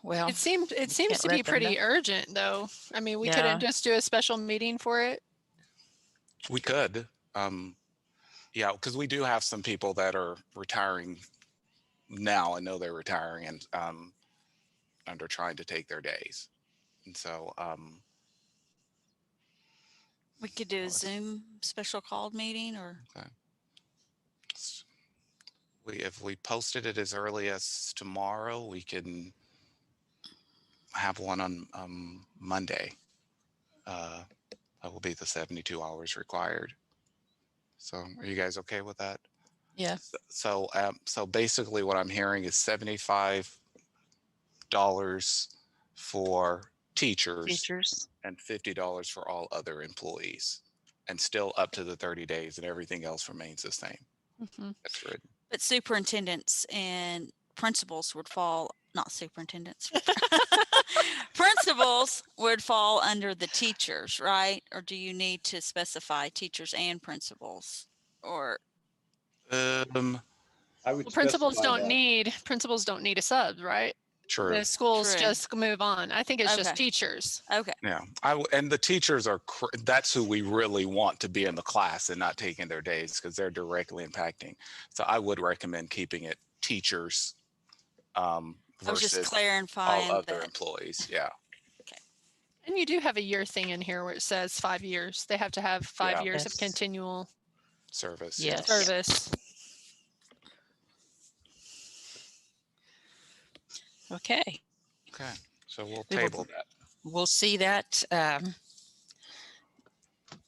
well, it seems can't to be let them know. pretty urgent, though. I mean, we Yeah. couldn't just do a special meeting for it. We could, yeah, because we do have some people that are retiring now. I know they're retiring and are trying to take their days, and so We could do a Zoom special called meeting, or okay. If we posted it as early as tomorrow, we can have one on Monday. That will be the 72 hours required. So are you guys okay with that? Yeah. So basically what I'm hearing is $75 for teachers and $50 for all other employees, and still up to the 30 days, and everything else remains the same. Mm-hmm. That's written. But superintendents and principals would fall, not superintendents. Principals would fall under the teachers, right? Or do you need to specify teachers and principals? Or I would Well, principals specify don't need a sub, right? True. The schools True. just move on. I think it's just Okay. teachers. Okay. Yeah, and the teachers are, that's who we really want to be in the class and not taking their days, because they're directly impacting. So I would recommend keeping it teachers I was just versus clarifying all other that. employees. Yeah. And you do have a year thing in here where it says 5 years. They have to have 5 Yeah. years of continual Service. Yes. service. Okay. Okay. So we'll We will- table that. We'll see that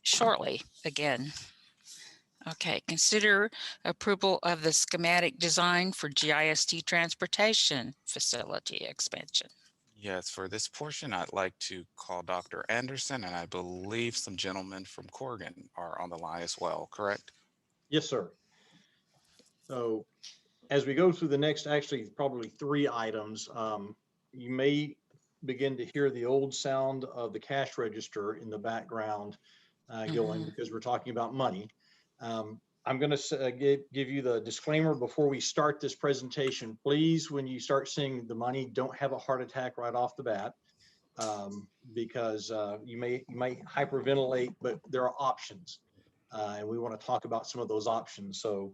shortly again. Okay, consider approval of the schematic design for GISD transportation facility expansion. Yes, for this portion, I'd like to call Dr. Anderson, and I believe some gentlemen from Corrigan are on the line as well, correct? Yes, sir. So as we go through the next, actually probably 3 items, you may begin to hear the old sound of the cash register in the background going, because we're talking about money. I'm going to give you the disclaimer before we start this presentation. Please, when you start seeing the money, don't have a heart attack right off the bat, because you might hyperventilate, but there are options. And we want to talk about some of those options. So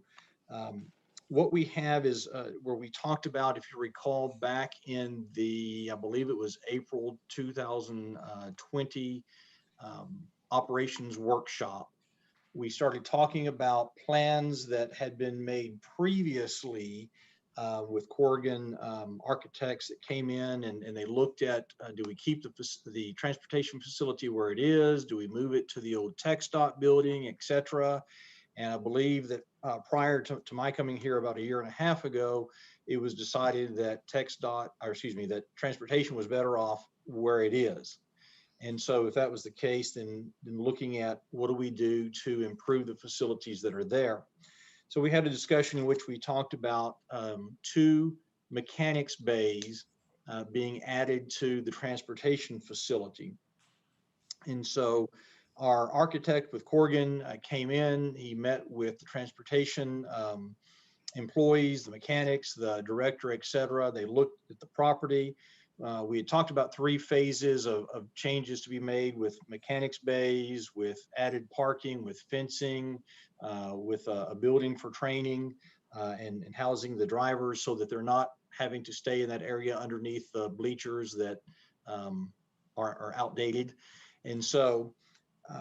what we have is where we talked about, if you recall, back in the, I believe it was April 2020 operations workshop, we started talking about plans that had been made previously with Corrigan architects that came in and they looked at, do we keep the transportation facility where it is? Do we move it to the old TxDOT building, et cetera? And I believe that prior to my coming here about 1.5 years ago, it was decided that that transportation was better off where it is. And so if that was the case, then looking at what do we do to improve the facilities that are there. So we had a discussion in which we talked about 2 mechanics bays being added to the transportation facility. And so our architect with Corrigan came in, he met with the transportation employees, the mechanics, the director, et cetera. They looked at the property. We had talked about 3 phases of changes to be made with mechanics bays, with added parking, with fencing, with a building for training and housing the drivers so that they're not having to stay in that area underneath the bleachers that are outdated. And so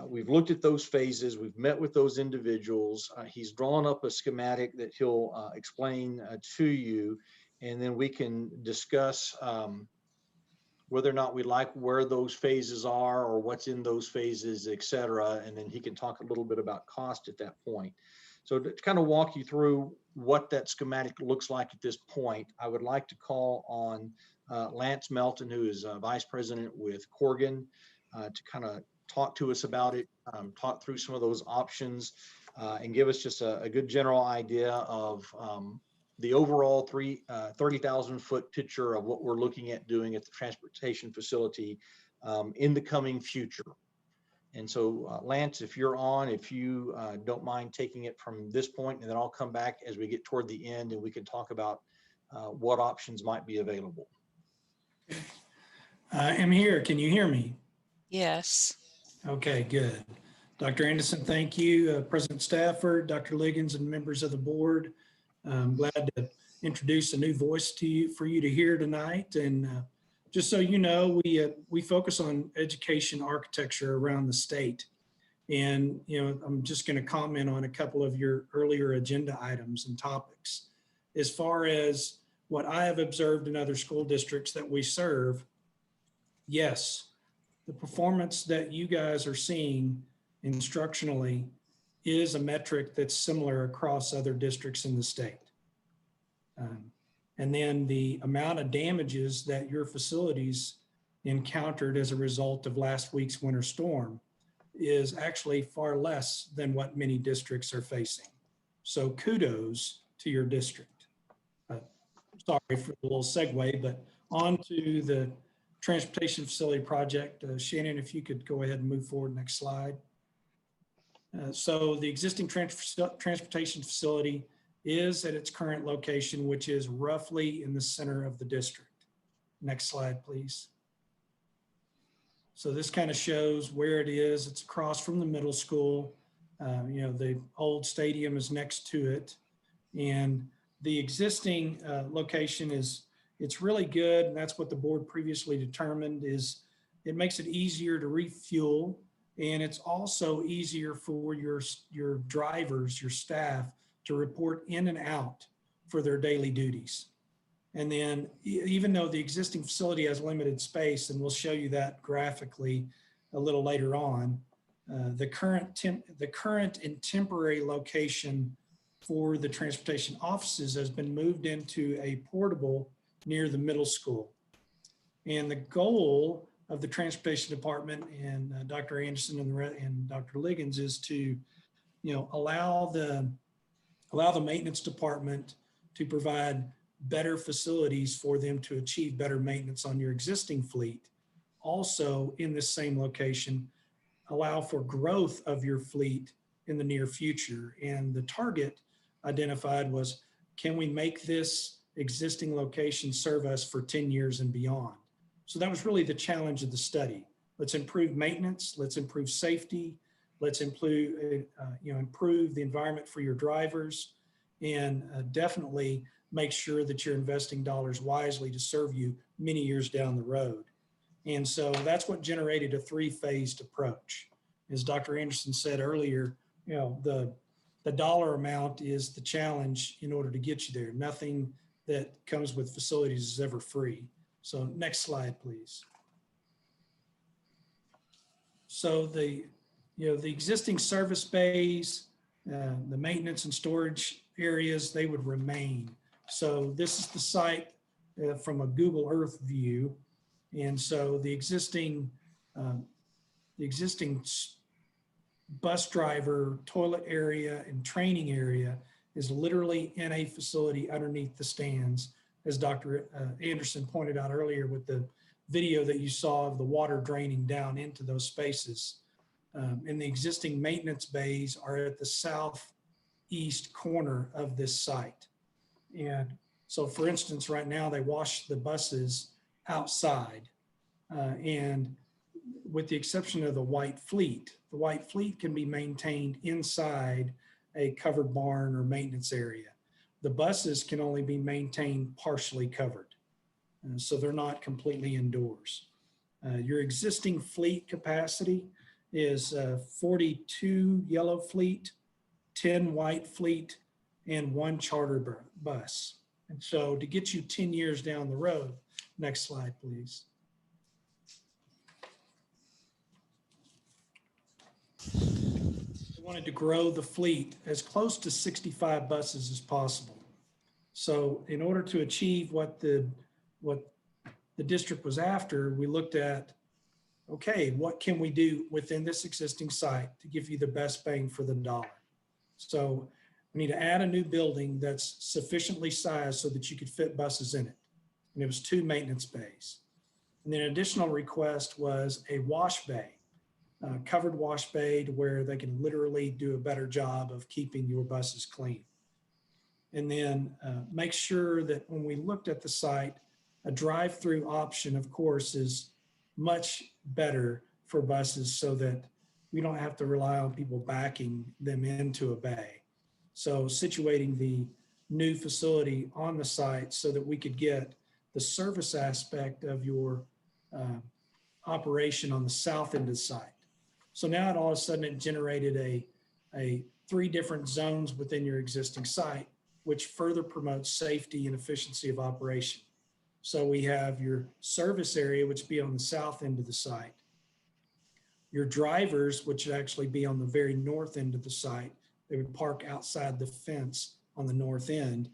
We've looked at those phases. We've met with those individuals. He's drawn up a schematic that he'll explain to you, and then we can discuss whether or not we like where those phases are or what's in those phases, et cetera. And then he can talk a little bit about cost at that point. So to kind of walk you through what that schematic looks like at this point, I would like to call on Lance Melton, who is Vice President with Corgan, to kind of talk to us about it, talk through some of those options, and give us just a good general idea of the overall 30,000 foot picture of what we're looking at doing at the transportation facility in the coming future. And so Lance, if you're on, if you don't mind taking it from this point, and then I'll come back as we get toward the end and we can talk about what options might be available. I'm here. Can you hear me? Yes. Okay, good. Dr. Anderson, thank you. President Stafford, Dr. Liggins, and members of the board. I'm glad to introduce a new voice to you for you to hear tonight. And just so you know, we focus on education architecture around the state. And I'm just going to comment on a couple of your earlier agenda items and topics. As far as what I have observed in other school districts that we serve, yes, the performance that you guys are seeing instructionally is a metric that's similar across other districts in the state. And then the amount of damages that your facilities encountered as a result of last week's winter storm is actually far less than what many districts are facing. So kudos to your district. Sorry for the little segue, but on to the transportation facility project. Shannon, if you could go ahead and move forward, next slide. So the existing transportation facility is at its current location, which is roughly in the center of the district. Next slide, please. So this kind of shows where it is. It's across from the middle school. The old stadium is next to it. And the existing location it's really good. And that's what the board previously determined is it makes it easier to refuel. And it's also easier for your drivers, your staff, to report in and out for their daily duties. And then even though the existing facility has limited space, and we'll show you that graphically a little later on, the current and temporary location for the transportation offices has been moved into a portable near the middle school. And the goal of the transportation department and Dr. Anderson and Dr. Liggins is to, allow the maintenance department to provide better facilities for them to achieve better maintenance on your existing fleet. Also in this same location, allow for growth of your fleet in the near future. And the target identified was, can we make this existing location serve us for 10 years and beyond? So that was really the challenge of the study. Let's improve maintenance, let's improve safety, let's improve the environment for your drivers, and definitely make sure that you're investing dollars wisely to serve you many years down the road. And so that's what generated a three-phased approach. As Dr. Anderson said earlier, the dollar amount is the challenge in order to get you there. Nothing that comes with facilities is ever free. So next slide, please. So the existing service bays, the maintenance and storage areas, they would remain. So this is the site from a Google Earth view. And so the existing bus driver, toilet area, and training area is literally in a facility underneath the stands, as Dr. Anderson pointed out earlier with the video that you saw of the water draining down into those spaces. And the existing maintenance bays are at the southeast corner of this site. And so for instance, right now they wash the buses outside. And with the exception of the white fleet can be maintained inside a covered barn or maintenance area. The buses can only be maintained partially covered. So they're not completely indoors. Your existing fleet capacity is 42 yellow fleet, 10 white fleet, and 1 charter bus. And so to get you 10 years down the road, next slide, please. We wanted to grow the fleet as close to 65 buses as possible. So in order to achieve what the district was after, we looked at, okay, what can we do within this existing site to give you the best bang for the dollar? So we need to add a new building that's sufficiently sized so that you could fit buses in it. And it was 2 maintenance bays. And then an additional request was a wash bay, covered wash bay, to where they can literally do a better job of keeping your buses clean. And then make sure that when we looked at the site, a drive-through option, of course, is much better for buses so that we don't have to rely on people backing them into a bay. So situating the new facility on the site so that we could get the service aspect of your operation on the south end of the site. So now all of a sudden it generated a 3 different zones within your existing site, which further promotes safety and efficiency of operation. So we have your service area, which would be on the south end of the site. Your drivers, which would actually be on the very north end of the site. They would park outside the fence on the north end.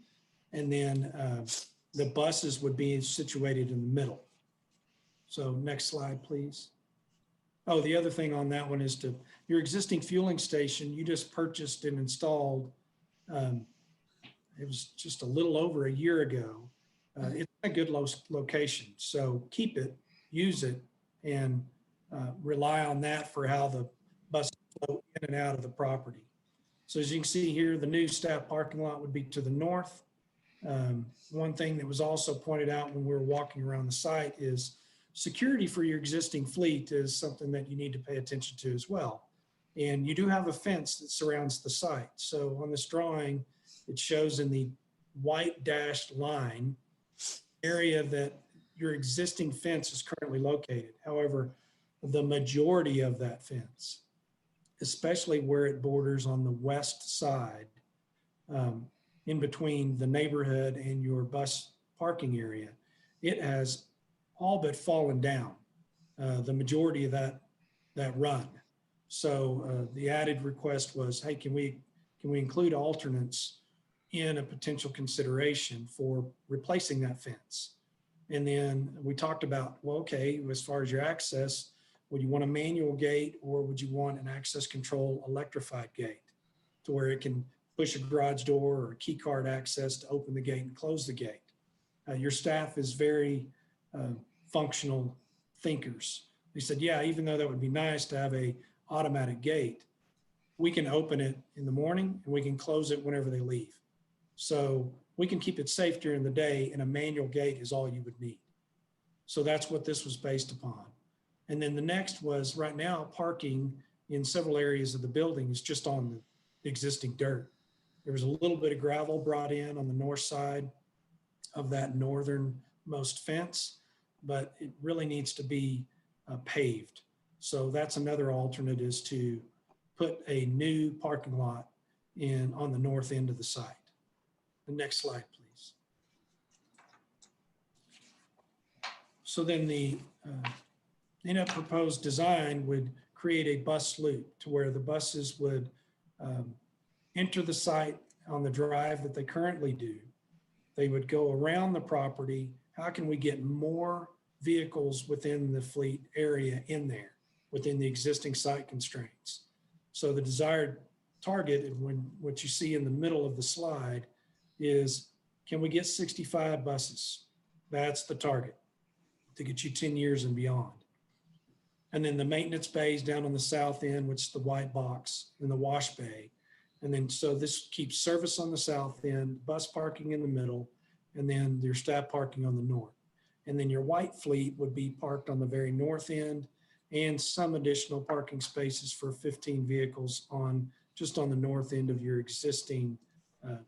And then the buses would be situated in the middle. So next slide, please. Oh, the other thing on that one is your existing fueling station, you just purchased and installed, it was just a little over a year ago. It's a good location. So keep it, use it, and rely on that for how the buses flow in and out of the property. So as you can see here, the new staff parking lot would be to the north. One thing that was also pointed out when we were walking around the site is security for your existing fleet is something that you need to pay attention to as well. And you do have a fence that surrounds the site. So on this drawing, it shows in the white dashed line area that your existing fence is currently located. However, the majority of that fence, especially where it borders on the west side, in between the neighborhood and your bus parking area, it has all but fallen down, the majority of that run. So the added request was, hey, can we include alternates in a potential consideration for replacing that fence? And then we talked about, well, okay, as far as your access, would you want a manual gate or would you want an access control electrified gate to where it can push a garage door or a key card access to open the gate and close the gate? Your staff is very functional thinkers. They said, yeah, even though that would be nice to have a automatic gate, we can open it in the morning and we can close it whenever they leave. So we can keep it safe during the day, and a manual gate is all you would need. So that's what this was based upon. And then the next was, right now, parking in several areas of the building is just on the existing dirt. There was a little bit of gravel brought in on the north side of that northernmost fence, but it really needs to be paved. So that's another alternate, is to put a new parking lot in on the north end of the site. The next slide, please. So then the proposed design would create a bus loop to where the buses would enter the site on the drive that they currently do. They would go around the property. How can we get more vehicles within the fleet area in there within the existing site constraints? So the desired target, and what you see in the middle of the slide, is, can we get 65 buses? That's the target to get you 10 years and beyond. And then the maintenance bays down on the south end, which is the white box, and the wash bay. And then, so this keeps service on the south end, bus parking in the middle, and then your staff parking on the north. And then your white fleet would be parked on the very north end, and some additional parking spaces for 15 vehicles just on the north end of your existing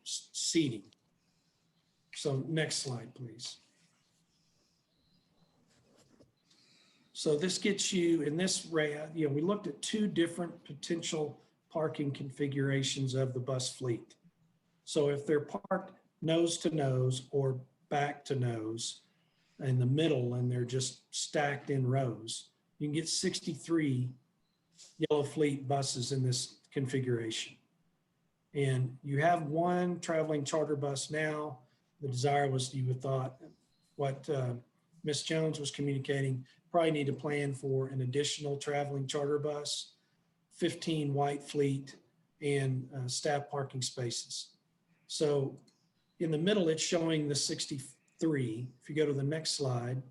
seating. So next slide, please. So this gets you in this we looked at two different potential parking configurations of the bus fleet. So if they're parked nose to nose or back to nose in the middle and they're just stacked in rows, you can get 63 yellow fleet buses in this configuration. And you have one traveling charter bus now. The desire was, you would thought, what Ms. Jones was communicating, probably need to plan for an additional traveling charter bus, 15 white fleet, and staff parking spaces. So in the middle, it's showing the 63. If you go to the next slide,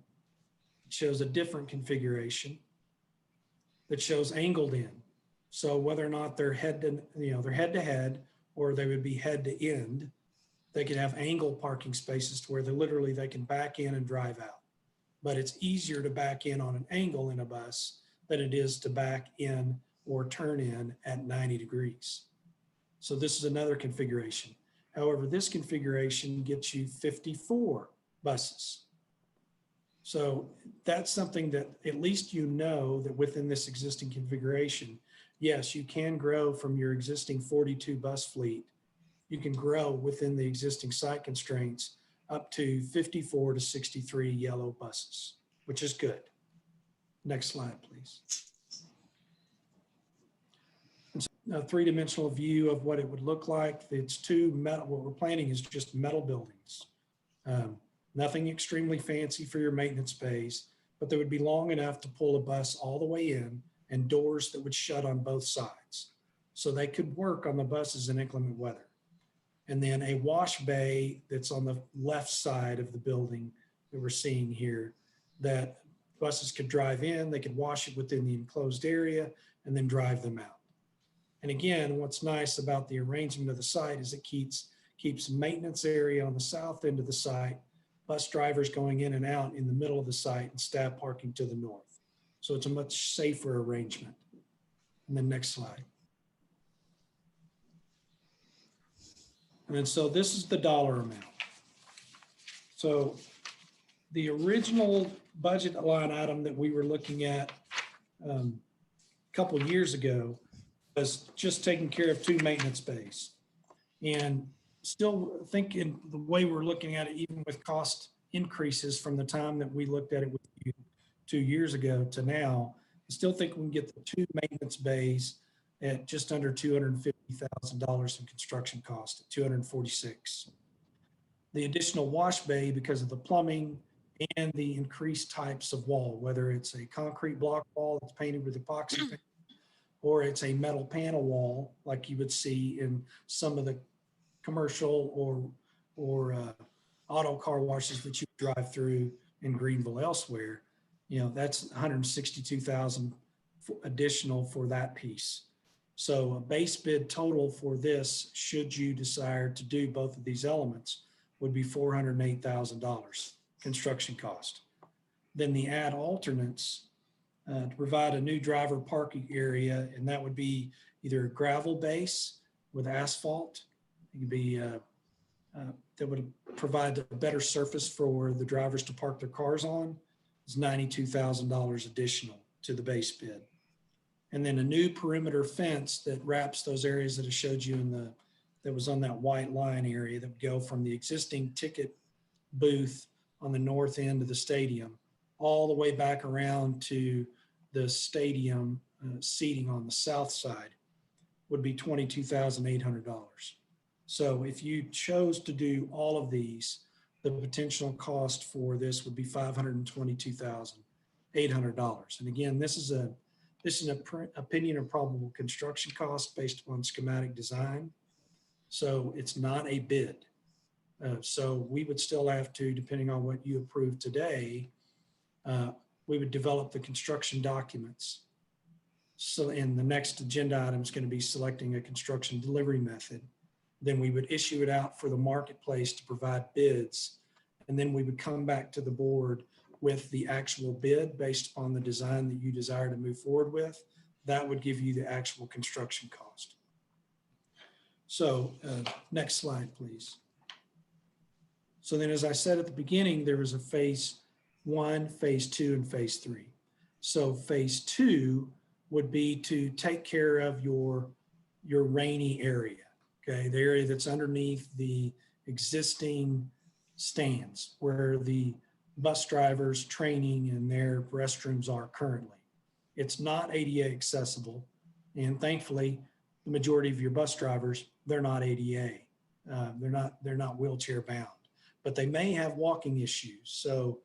it shows a different configuration that shows angled in. So whether or not they're head to head, or they would be head to end, they could have angled parking spaces to where they can back in and drive out. But it's easier to back in on an angle in a bus than it is to back in or turn in at 90 degrees. So this is another configuration. However, this configuration gets you 54 buses. So that's something that at least you know that within this existing configuration, yes, you can grow from your existing 42 bus fleet. You can grow within the existing site constraints up to 54 to 63 yellow buses, which is good. Next slide, please. A three-dimensional view of what it would look like. It's two metal, what we're planning is just metal buildings. Nothing extremely fancy for your maintenance bays, but they would be long enough to pull a bus all the way in and doors that would shut on both sides. So they could work on the buses in inclement weather. And then a wash bay that's on the left side of the building that we're seeing here, that buses could drive in, they could wash it within the enclosed area and then drive them out. And again, what's nice about the arrangement of the site is it keeps maintenance area on the south end of the site, bus drivers going in and out in the middle of the site, and staff parking to the north. So it's a much safer arrangement. And then next slide. And then so this is the dollar amount. So the original budget line item that we were looking at a couple of years ago was just taking care of two maintenance bays. And still thinking the way we're looking at it, even with cost increases from the time that we looked at it with you 2 years ago to now, I still think we can get the two maintenance bays at just under $250,000 in construction cost at $246,000. The additional wash bay, because of the plumbing and the increased types of wall, whether it's a concrete block wall that's painted with epoxy paint, or it's a metal panel wall like you would see in some of the commercial or auto car washes that you drive through in Greenville elsewhere, that's $162,000 additional for that piece. So a base bid total for this, should you desire to do both of these elements, would be $408,000 construction cost. Then the add alternates to provide a new driver parking area, and that would be either a gravel base with asphalt. It could be that would provide a better surface for the drivers to park their cars on. It's $92,000 additional to the base bid. And then a new perimeter fence that wraps those areas that I showed you that was on that white line area that would go from the existing ticket booth on the north end of the stadium all the way back around to the stadium seating on the south side, would be $22,800. So if you chose to do all of these, the potential cost for this would be $522,800. And again, this is an opinion of probable construction cost based upon schematic design. So it's not a bid. So we would still have to, depending on what you approve today, we would develop the construction documents. So in the next agenda item is going to be selecting a construction delivery method. Then we would issue it out for the marketplace to provide bids. And then we would come back to the board with the actual bid based upon the design that you desire to move forward with. That would give you the actual construction cost. So next slide, please. So then, as I said at the beginning, there was a phase 1, phase 2, and phase 3. So phase 2 would be to take care of your rainy area, okay? The area that's underneath the existing stands where the bus drivers training and their restrooms are currently. It's not ADA accessible. And thankfully, the majority of your bus drivers, they're not ADA. They're not wheelchair bound, but they may have walking issues. So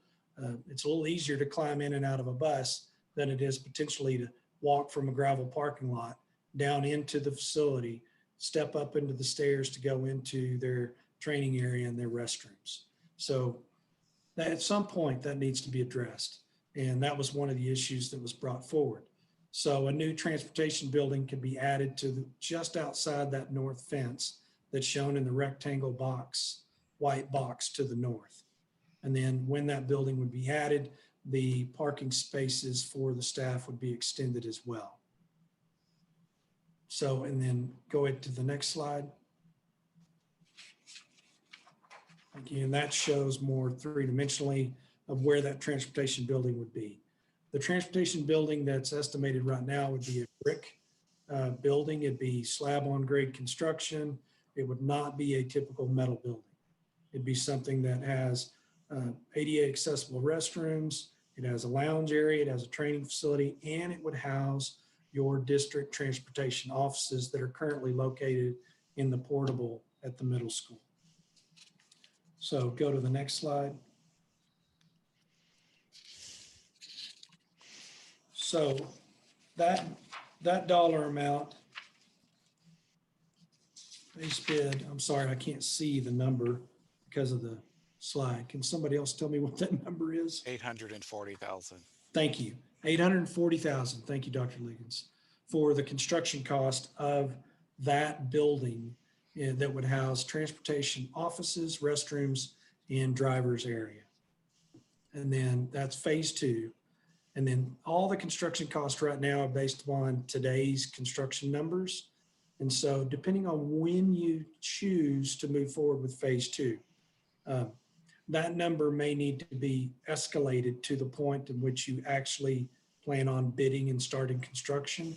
it's a little easier to climb in and out of a bus than it is potentially to walk from a gravel parking lot down into the facility, step up into the stairs to go into their training area and their restrooms. So that at some point that needs to be addressed. And that was one of the issues that was brought forward. So a new transportation building could be added to just outside that north fence that's shown in the rectangle box, white box to the north. And then when that building would be added, the parking spaces for the staff would be extended as well. So, and then go ahead to the next slide. Again, that shows more three-dimensionally of where that transportation building would be. The transportation building that's estimated right now would be a brick building. It'd be slab on grade construction. It would not be a typical metal building. It'd be something that has ADA accessible restrooms. It has a lounge area. It has a training facility, and it would house your district transportation offices that are currently located in the portable at the middle school. So go to the next slide. So that dollar amount, base bid, I'm sorry, I can't see the number because of the slide. Can somebody else tell me what that number is? 840,000. Thank you. 840,000. Thank you, Dr. Liggins, for the construction cost of that building that would house transportation offices, restrooms, and drivers area. And then that's phase 2. And then all the construction costs right now are based upon today's construction numbers. And so depending on when you choose to move forward with phase 2, that number may need to be escalated to the point in which you actually plan on bidding and starting construction.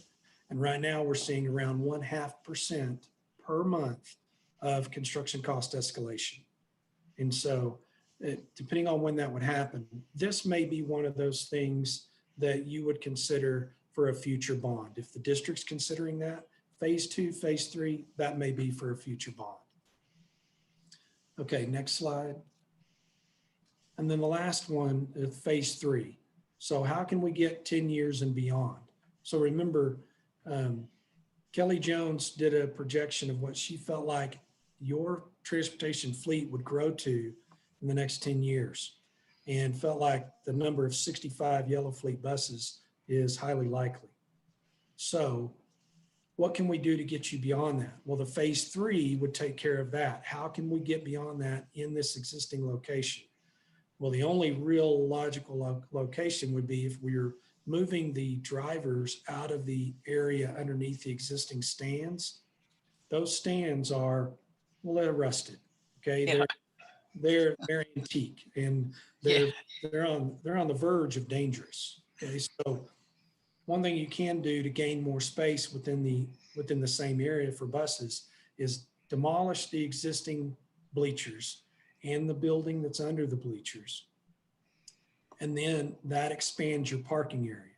And right now we're seeing around 0.5% per month of construction cost escalation. And so depending on when that would happen, this may be one of those things that you would consider for a future bond. If the district's considering that, phase 2, phase 3, that may be for a future bond. Okay, next slide. And then the last one, phase 3. So how can we get 10 years and beyond? So remember, Kelly Jones did a projection of what she felt like your transportation fleet would grow to in the next 10 years, and felt like the number of 65 yellow fleet buses is highly likely. So what can we do to get you beyond that? Well, the phase 3 would take care of that. How can we get beyond that in this existing location? Well, the only real logical location would be if we're moving the drivers out of the area underneath the existing stands. Those stands are, well, they're rusted. Okay, Yeah. They're antique, and they're on the verge of dangerous. Okay, so one thing you can do to gain more space within the same area for buses is demolish the existing bleachers and the building that's under the bleachers, and then that expands your parking area.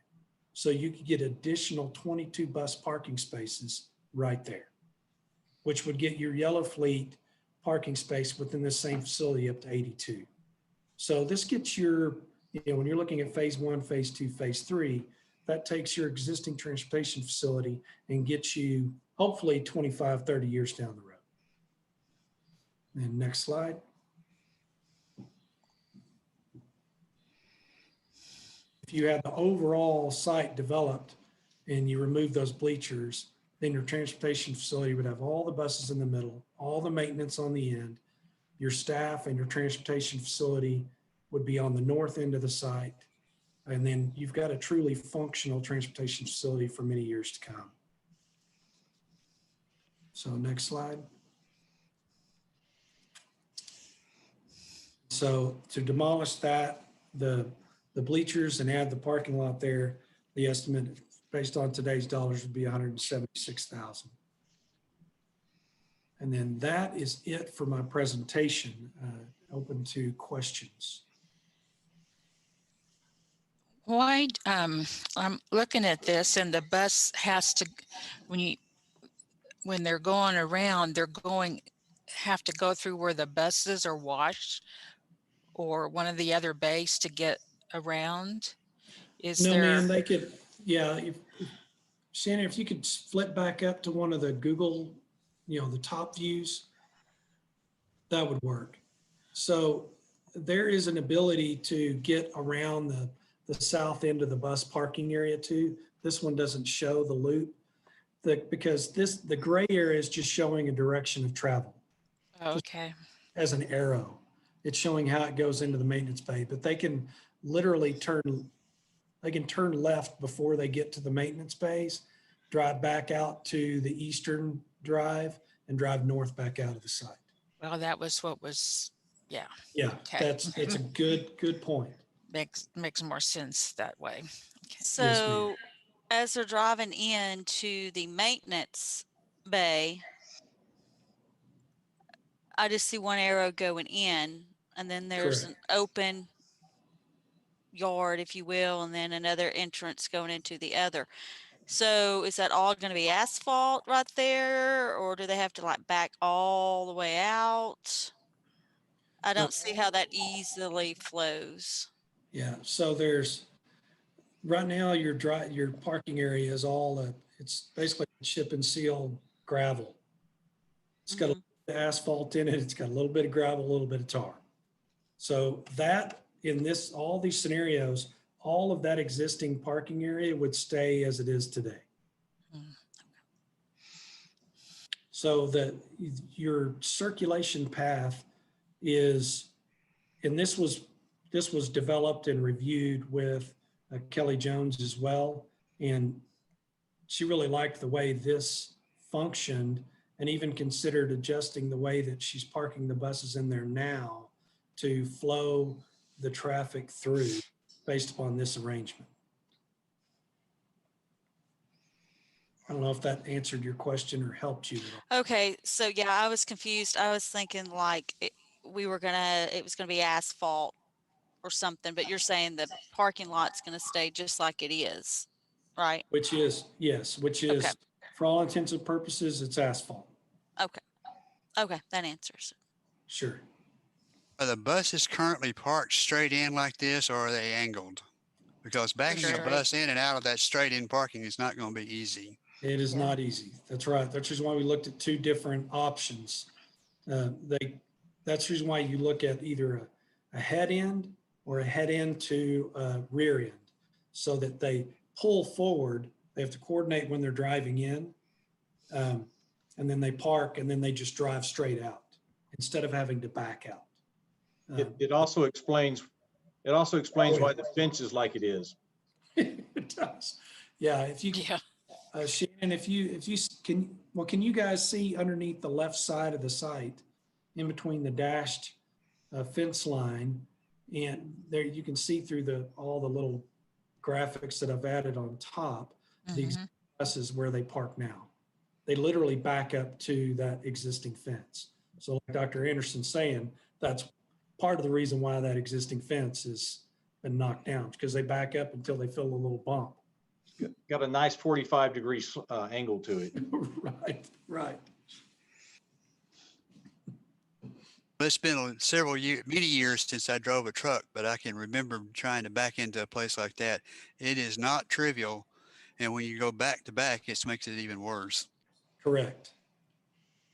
So you could get additional 22 bus parking spaces right there, which would get your yellow fleet parking space within the same facility up to 82. So this gets your, when you're looking at phase 1, phase 2, phase 3, that takes your existing transportation facility and gets you hopefully 25, 30 years down the road. And next slide. If you have the overall site developed and you remove those bleachers, then your transportation facility would have all the buses in the middle, all the maintenance on the end. Your staff and your transportation facility would be on the north end of the site. And then you've got a truly functional transportation facility for many years to come. So next slide. So to demolish that, the the bleachers and add the parking lot there, the estimate based on today's dollars would be 176,000. And then that is it for my presentation. Open to questions. Why, I'm looking at this and the bus has to, when they're going around, have to go through where the buses are washed or one of the other bays to get around? Is No, there? ma'am, they could, yeah, Shannon, if you could flip back up to one of the Google, the top views, that would work. So there is an ability to get around the south end of the bus parking area too. This one doesn't show the loop because the gray area is just showing a direction of travel. Okay. As an arrow. It's showing how it goes into the maintenance bay, but they can literally turn left before they get to the maintenance bays, drive back out to the eastern drive and drive north back out of the site. Well, that was what was, yeah. Yeah, Okay. it's a good point. Makes more sense that way. Okay. So as they're driving into the maintenance bay, I just see one arrow going in, and then there's an open yard, if you will, and then another entrance going into the other. So is that all going to be asphalt right there, or do they have to like back all the way out? I don't see how that easily flows. Yeah, so right now your parking area is it's basically chip and seal gravel. It's got a little bit of asphalt in it. It's got a little bit of gravel, a little bit of tar. So that all these scenarios, all of that existing parking area would stay as it is today. So your circulation path is, and this was developed and reviewed with Kelly Jones as well. And she really liked the way this functioned and even considered adjusting the way that she's parking the buses in there now to flow the traffic through based upon this arrangement. I don't know if that answered your question or helped you. Okay, so yeah, I was confused. I was thinking like it was gonna be asphalt or something, but you're saying the parking lot's gonna stay just like it is, right? Which is, Okay. For all intents and purposes, it's asphalt. Okay, that answers it. Sure. Are the buses currently parked straight in like this, or are they angled? Because backing a bus in and out of that straight in parking is not going to be easy. It is not easy. That's right. That's the reason why we looked at two different options. That's the reason why you look at either a head end or a head end to a rear end, so that they pull forward. They have to coordinate when they're driving in, and then they park, and then they just drive straight out instead of having to back out. It also explains why the fence is like it is. It does. Yeah. If you, Shannon, can you guys see underneath the left side of the site, in between the dashed fence line, and there you can see through all the little graphics that I've added on top, these buses where they park now. They literally back up to that existing fence. So like Dr. Anderson's saying, that's part of the reason why that existing fence has been knocked down, because they back up until they feel a little bump. Got a nice 45-degree angle to it. Right. It's been many years since I drove a truck, but I can remember trying to back into a place like that. It is not trivial. And when you go back to back, it makes it even worse. Correct.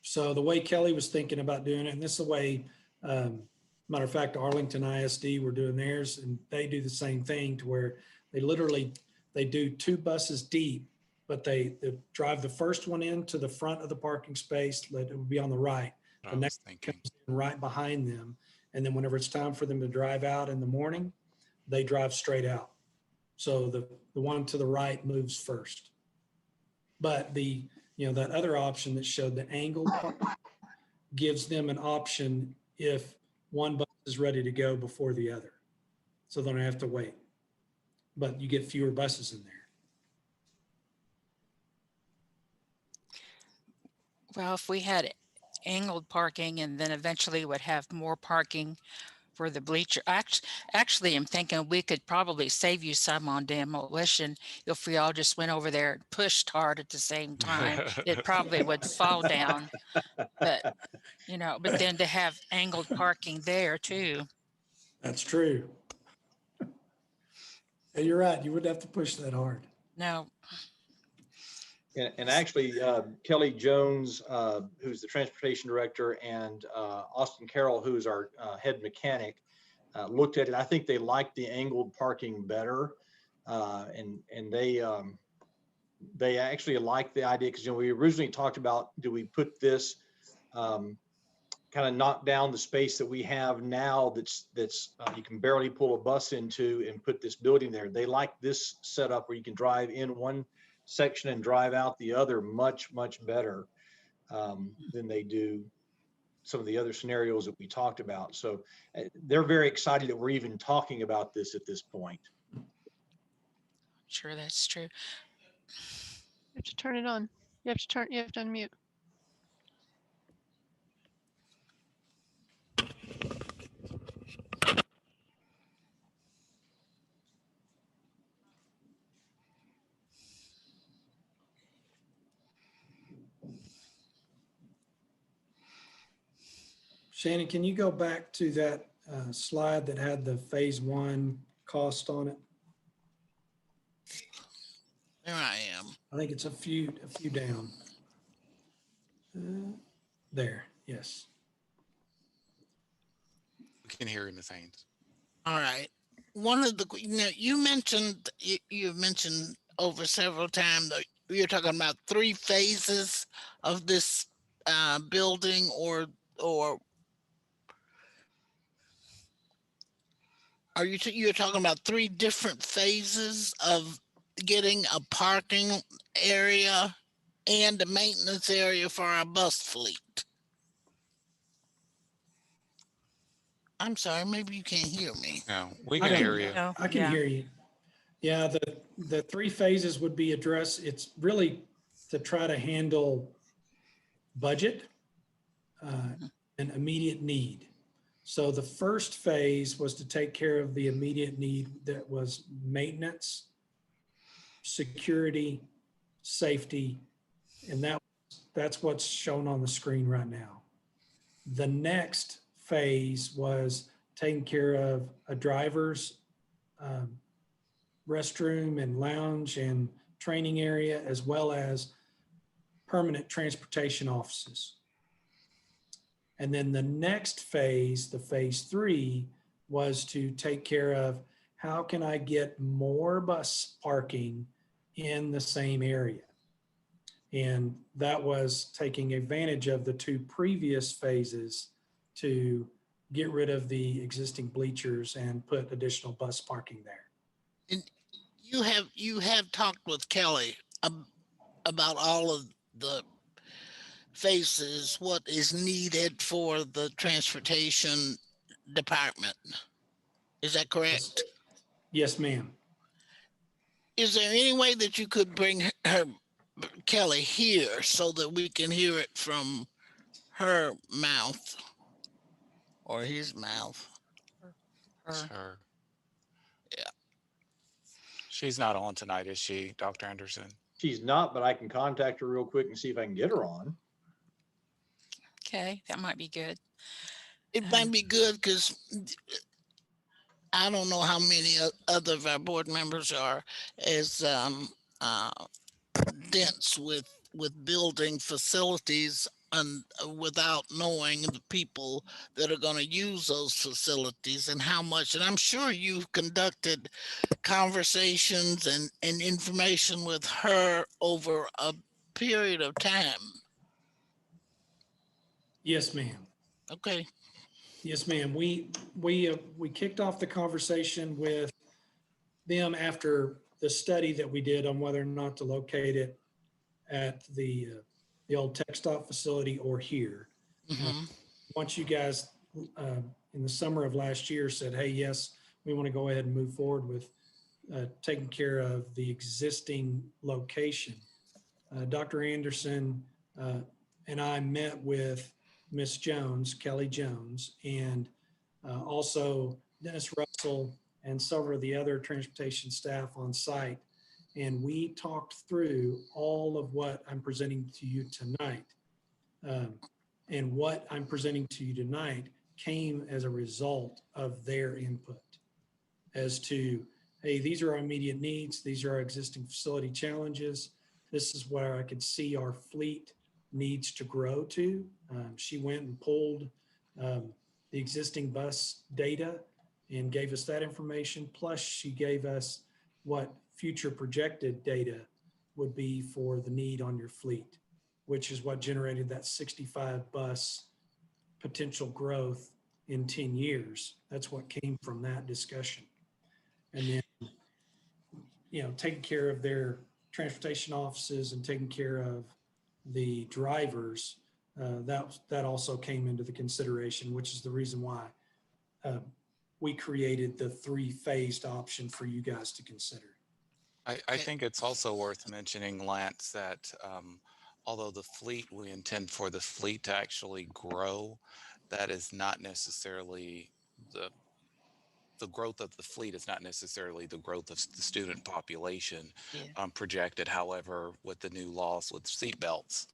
So the way Kelly was thinking about doing it, and this is the way, matter of fact, Arlington ISD were doing theirs, and they do the same thing, to where they do two buses deep, but they drive the first one into the front of the parking space. It would be on the right. The next one comes in right behind them. And then whenever it's time for them to drive out in the morning, they drive straight out. So the one to the right moves first. But that other option that showed the angle gives them an option if one bus is ready to go before the other. So they don't have to wait. but you get fewer buses in there. Well, if we had angled parking and then eventually would have more parking for the bleacher. Actually, I'm thinking we could probably save you some on demolition if we all just went over there and pushed hard at the same time. It probably would fall down, but but then to have angled parking there too. That's true. And you're right. You wouldn't have to push that hard. No. And actually, Kelly Jones, who's the transportation director, and Austin Carroll, who's our head mechanic, looked at it. I think they liked the angled parking better, and they actually liked the idea because we originally talked about, do we put this kind of knock down the space that we have now that's you can barely pull a bus into and put this building there. They like this setup where you can drive in one section and drive out the other much better than they do some of the other scenarios that we talked about. So they're very excited that we're even talking about this at this point. Sure, that's true. You have to turn it on. You have to unmute. Shannon, can you go back to that slide that had the phase 1 cost on it? There I am. I think it's a few down. There, yes. We can hear you, Ms. Haynes. All right. One of the, you mentioned over several times that you're talking about 3 phases of this building, or are you're talking about 3 different phases of getting a parking area and a maintenance area for our bus fleet? I'm sorry, maybe you can't hear me. No, we can hear you. I can hear you. Yeah, the 3 phases would be addressed. It's really to try to handle budget and immediate need. So the first phase was to take care of the immediate need that was maintenance, security, safety, and that's what's shown on the screen right now. The next phase was taking care of a driver's restroom and lounge and training area, as well as permanent transportation offices. And then the next phase, the phase 3, was to take care of how can I get more bus parking in the same area. And that was taking advantage of the 2 previous phases to get rid of the existing bleachers and put additional bus parking there. And you have talked with Kelly about all of the phases, what is needed for the transportation department. Is that correct? Yes, ma'am. Is there any way that you could bring Kelly here so that we can hear it from her mouth or his mouth? Her. Yeah. She's not on tonight, is she, Dr. Anderson? She's not, but I can contact her real quick and see if I can get her on. Okay, that might be good. It might be good because I don't know how many other of our board members are as dense with building facilities and without knowing the people that are going to use those facilities and how much. And I'm sure you've conducted conversations and information with her over a period of time. Yes, ma'am. Okay. Yes, ma'am. We kicked off the conversation with them after the study that we did on whether or not to locate it at the old tech stop facility or here. Mm-hmm. Once you guys in the summer of last year said, hey, yes, we want to go ahead and move forward with taking care of the existing location. Dr. Anderson and I met with Miss Jones, Kelly Jones, and also Dennis Russell and several of the other transportation staff on site. And we talked through all of what I'm presenting to you tonight. And what I'm presenting to you tonight came as a result of their input as to, hey, these are our immediate needs. These are our existing facility challenges. This is where I could see our fleet needs to grow to. She went and pulled the existing bus data and gave us that information. Plus she gave us what future projected data would be for the need on your fleet, which is what generated that 65 bus potential growth in 10 years. That's what came from that discussion. And then, you know, taking care of their transportation offices and taking care of the drivers, that also came into the consideration, which is the reason why we created the 3-phased option for you guys to consider. I think it's also worth mentioning, Lance, that although the fleet, we intend for the fleet to actually grow, that is not necessarily the growth of the fleet is not necessarily the growth of the student population projected. However, with the new laws with seat belts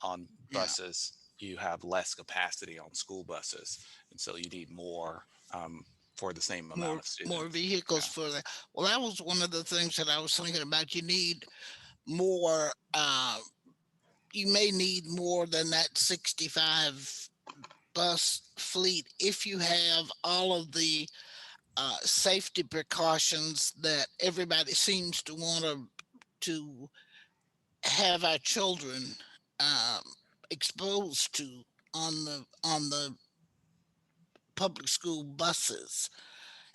on buses, you have less capacity on school buses. And so you need more for the same amount of students. More vehicles for that. Well, that was one of the things that I was thinking about. You need more, you may need more than that 65 bus fleet if you have all of the safety precautions that everybody seems to want to have our children exposed to on the public school buses.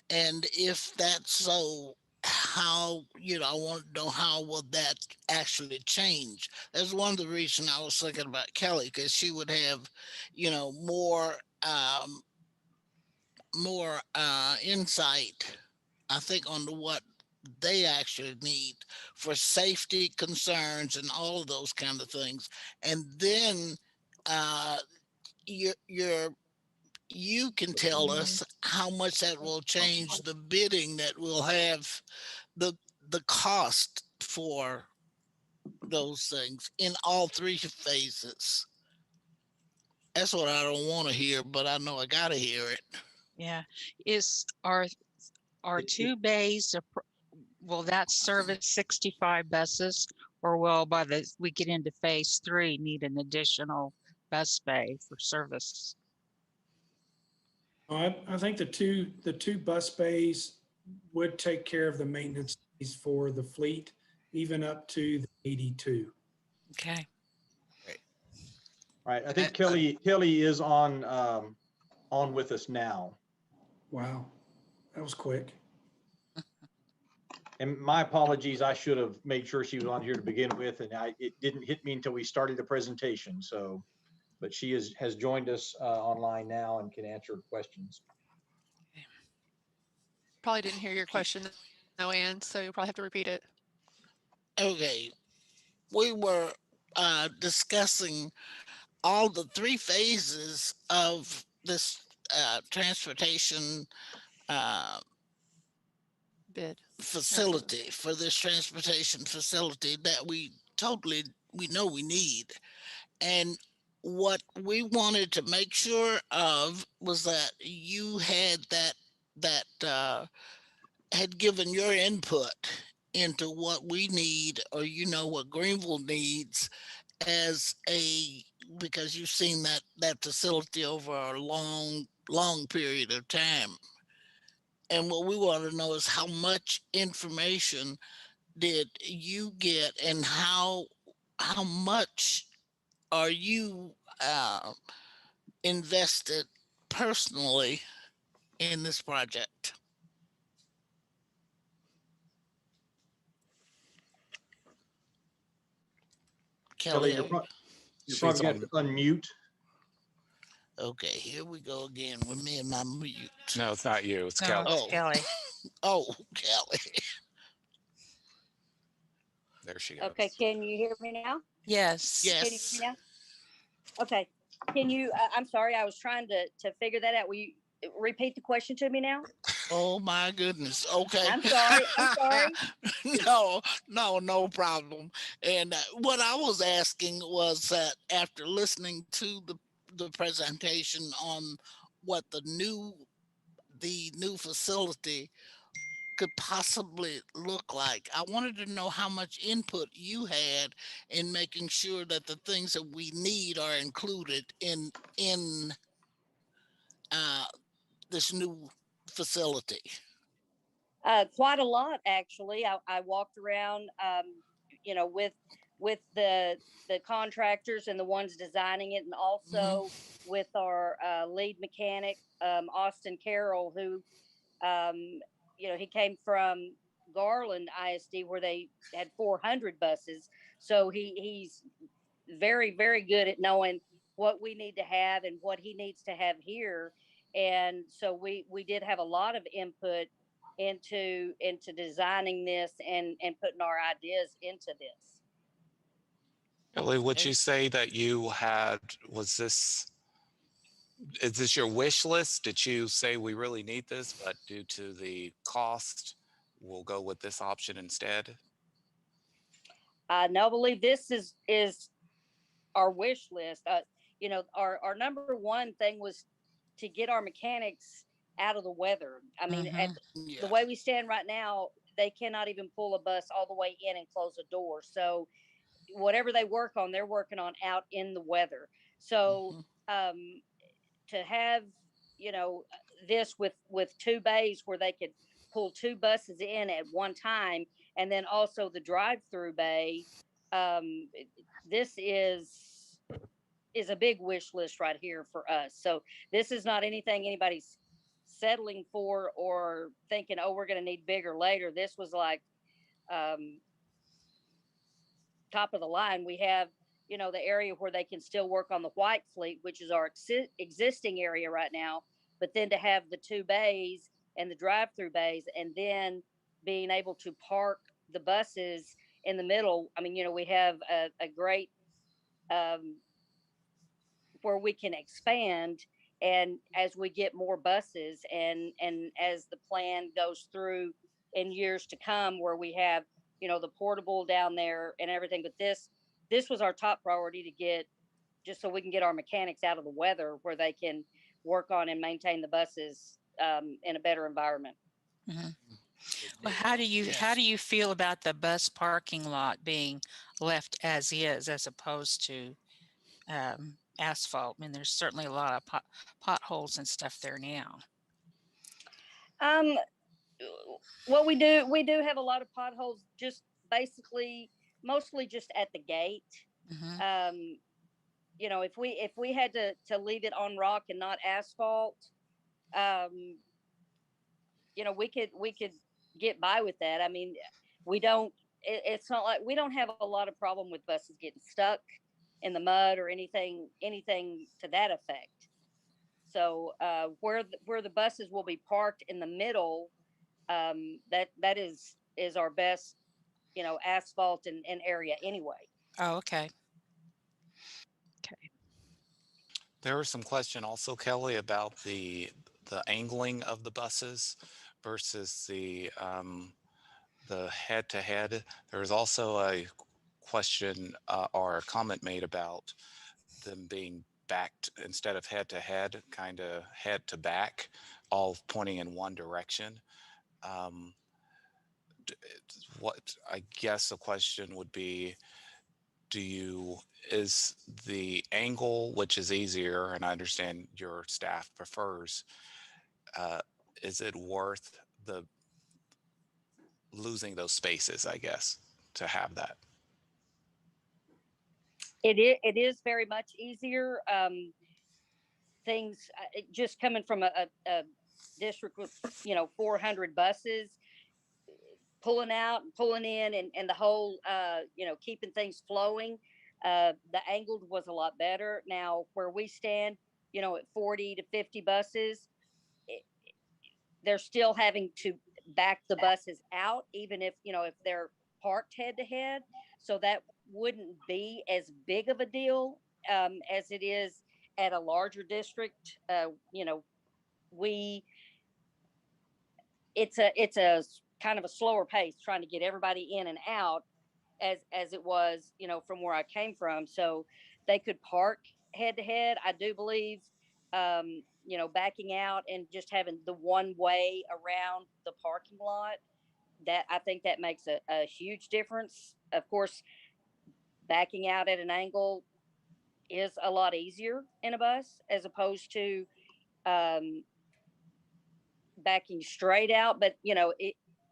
And if that's so, how, you know, I want to know how will that actually change? That's one of the reasons I was thinking about Kelly, because she would have, you know, more insight, I think, on what they actually need for safety concerns and all of those kind of things. And then you can tell us how much that will change the bidding that we'll have, the cost for those things in all 3 phases. That's what I don't want to hear, but I know I got to hear it. Yeah. Are 2 bays, will that service 65 buses, or will by the we get into phase 3 need an additional bus bay for service? I think the two bus bays would take care of the maintenance needs for the fleet, even up to the 82. Okay. All right. I think Kelly is on with us now. Wow, that was quick. And my apologies, I should have made sure she was on here to begin with, and it didn't hit me until we started the presentation. So, but she has joined us online now and can answer questions. Probably didn't hear your question though, Ann, so you'll probably have to repeat it. Okay. We were discussing all the 3 phases of this transportation bid facility, for this transportation facility that we know we need. And what we wanted to make sure of was that you had that had given your input into what we need, or you know what Greenville needs, because you've seen that facility over a long period of time. And what we want to know is how much information did you get, and how much are you invested personally in this project? Kelly, you're probably going to have to unmute. Okay, here we go again with me and my mute. No, it's not you. It's No, Kelly. it's Kelly. Oh, Kelly. There she goes. Okay, can you hear me now? Yes. Can you hear me now? Okay, can you, I'm sorry, I was trying to figure that out. Will you repeat the question to me now? Oh my goodness. Okay. I'm sorry. No problem. And what I was asking was that after listening to the presentation on what the new facility could possibly look like, I wanted to know how much input you had in making sure that the things that we need are included in uh, this new facility. Quite a lot, actually. I walked around, with the contractors and the ones designing it, and also with our lead mechanic, Austin Carroll, who, he came from Garland ISD, where they had 400 buses. So he's very, very good at knowing what we need to have and what he needs to have here. And so we did have a lot of input into designing this and putting our ideas into this. Kelly, would you say that you had, is this your wish list? Did you say we really need this, but due to the cost, we'll go with this option instead? I now believe this is our wish list. Our number one thing was to get our mechanics out of the weather. I mean, the way we stand right now, they cannot even pull a bus all the way in and close a door. So whatever they work on, they're working on out in the weather. So to have, this with two bays where they could pull two buses in at one time, and then also the drive-through bay, this is a big wish list right here for us. So this is not anything anybody's settling for or thinking, oh, we're going to need bigger later. This was like top of the line. We have, the area where they can still work on the white fleet, which is our existing area right now. But then to have the two bays and the drive-through bays, and then being able to park the buses in the middle. I mean, we have a great where we can expand, and as we get more buses and as the plan goes through in years to come, where we have the portable down there and everything. But this was our top priority to get, just so we can get our mechanics out of the weather, where they can work on and maintain the buses in a better environment. Well, how do you feel about the bus parking lot being left as is, as opposed to asphalt? I mean, there's certainly a lot of potholes and stuff there now. Well, we do have a lot of potholes, just basically mostly just at the gate. If we had to leave it on rock and not asphalt, we could get by with that. I mean, it's not like we don't have a lot of problem with buses getting stuck in the mud or anything to that effect. So where the buses will be parked in the middle, that is our best, asphalt and area anyway. Oh, okay. Okay. There was some question also, Kelly, about the angling of the buses versus the head-to-head. There was also a question or a comment made about them being backed instead of head-to-head, kind of head to back, all pointing in one direction. What I guess the question would be, is the angle, which is easier, and I understand your staff prefers, is it worth losing those spaces, I guess, to have that? It is very much easier. Things just coming from a district with 400 buses, pulling out and pulling in, and the whole keeping things flowing. The angled was a lot better. Now where we stand, at 40 to 50 buses, they're still having to back the buses out, even if if they're parked head to head. So that wouldn't be as big of a deal as it is at a larger district. You know, it's a kind of a slower pace trying to get everybody in and out as it was, you know, from where I came from. So they could park head to head. I do believe, you know, backing out and just having the one way around the parking lot, that I think that makes a huge difference. Of course, backing out at an angle is a lot easier in a bus as opposed to um, backing straight out. But you know,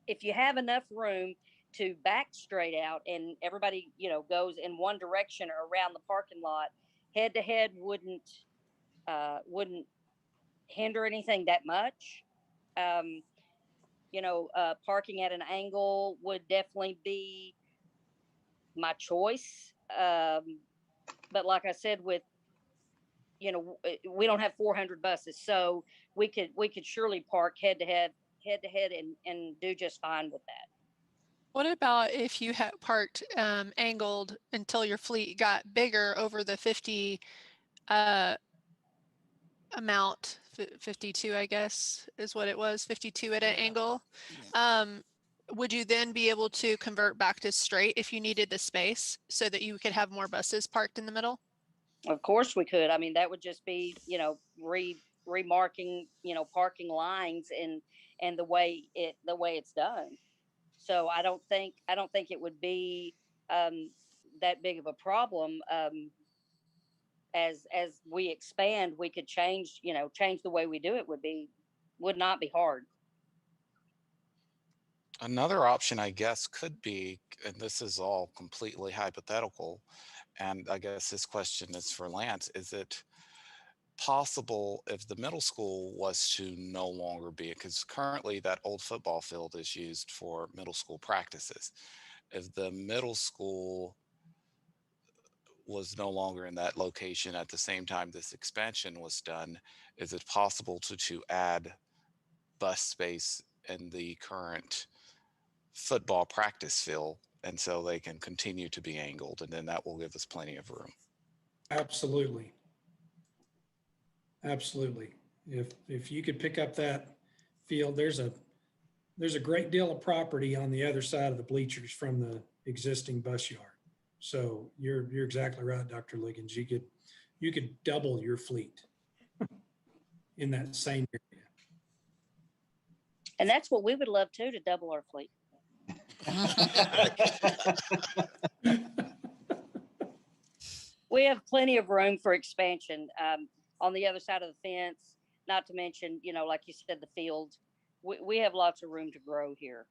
if you have enough room to back straight out and everybody, you know, goes in one direction or around the parking lot, head to head wouldn't hinder anything that much. Um, you know, parking at an angle would definitely be my choice. But like I said, with, you know, we don't have 400 buses, so we could surely park head to head and do just fine with that. What about if you had parked angled until your fleet got bigger over the 50 amount, 52, I guess is what it was, 52 at an angle? Would you then be able to convert back to straight if you needed the space so that you could have more buses parked in the middle? Of course we could. I mean, that would just be, you know, remarking, you know, parking lines and the way it's done. So I don't think it would be that big of a problem. As we expand, we could change, you know, change the way we do it would not be hard. Another option, I guess, could be, and this is all completely hypothetical, and I guess this question is for Lance, is it possible if the middle school was to no longer be, because currently that old football field is used for middle school practices. If the middle school was no longer in that location at the same time this expansion was done, is it possible to add bus space in the current football practice field, and so they can continue to be angled, and then that will give us plenty of room? Absolutely. Absolutely. If you could pick up that field, there's a great deal of property on the other side of the bleachers from the existing bus yard. So you're exactly right, Dr. Liggins. You could double your fleet in that same area. And that's what we would love to double our fleet. We have plenty of room for expansion on the other side of the fence, not to mention, you know, like you said, the field. We have lots of room to grow here.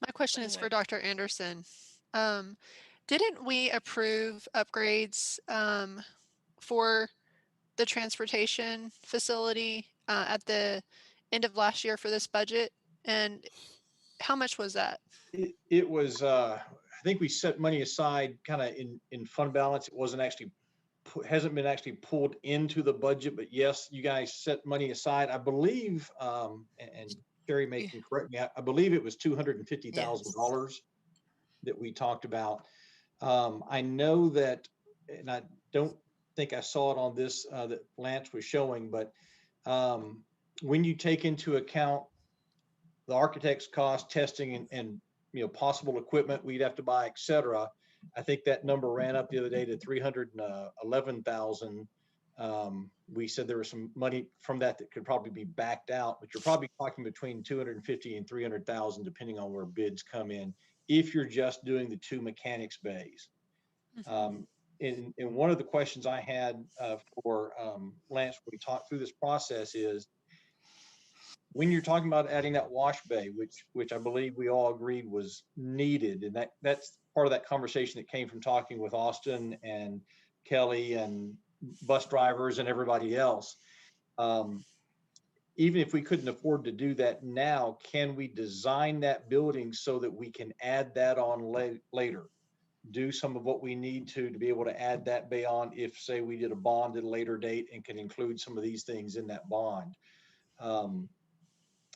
My question is for Dr. Anderson. Didn't we approve upgrades for the transportation facility at the end of last year for this budget? And how much was that? It was, I think we set money aside kind of in fund balance. It wasn't actually, hasn't been actually pulled into the budget, but yes, you guys set money aside. I believe, and Carrie can correct me, I believe it was $250,000 that we talked about. I know that, and I don't think I saw it on this that Lance was showing, but when you take into account the architect's cost, testing, and you know, possible equipment we'd have to buy, et cetera, I think that number ran up the other day to 311,000. We said there was some money from that could probably be backed out, but you're probably talking between 250 and 300,000, depending on where bids come in, if you're just doing the two mechanics bays. And one of the questions I had for Lance when we talked through this process is, when you're talking about adding that wash bay, which I believe we all agreed was needed, and that's part of that conversation that came from talking with Austin and Kelly and bus drivers and everybody else. Even if we couldn't afford to do that now, can we design that building so that we can add that on later? Do some of what we need to be able to add that bay on if, say, we did a bond at a later date and can include some of these things in that bond.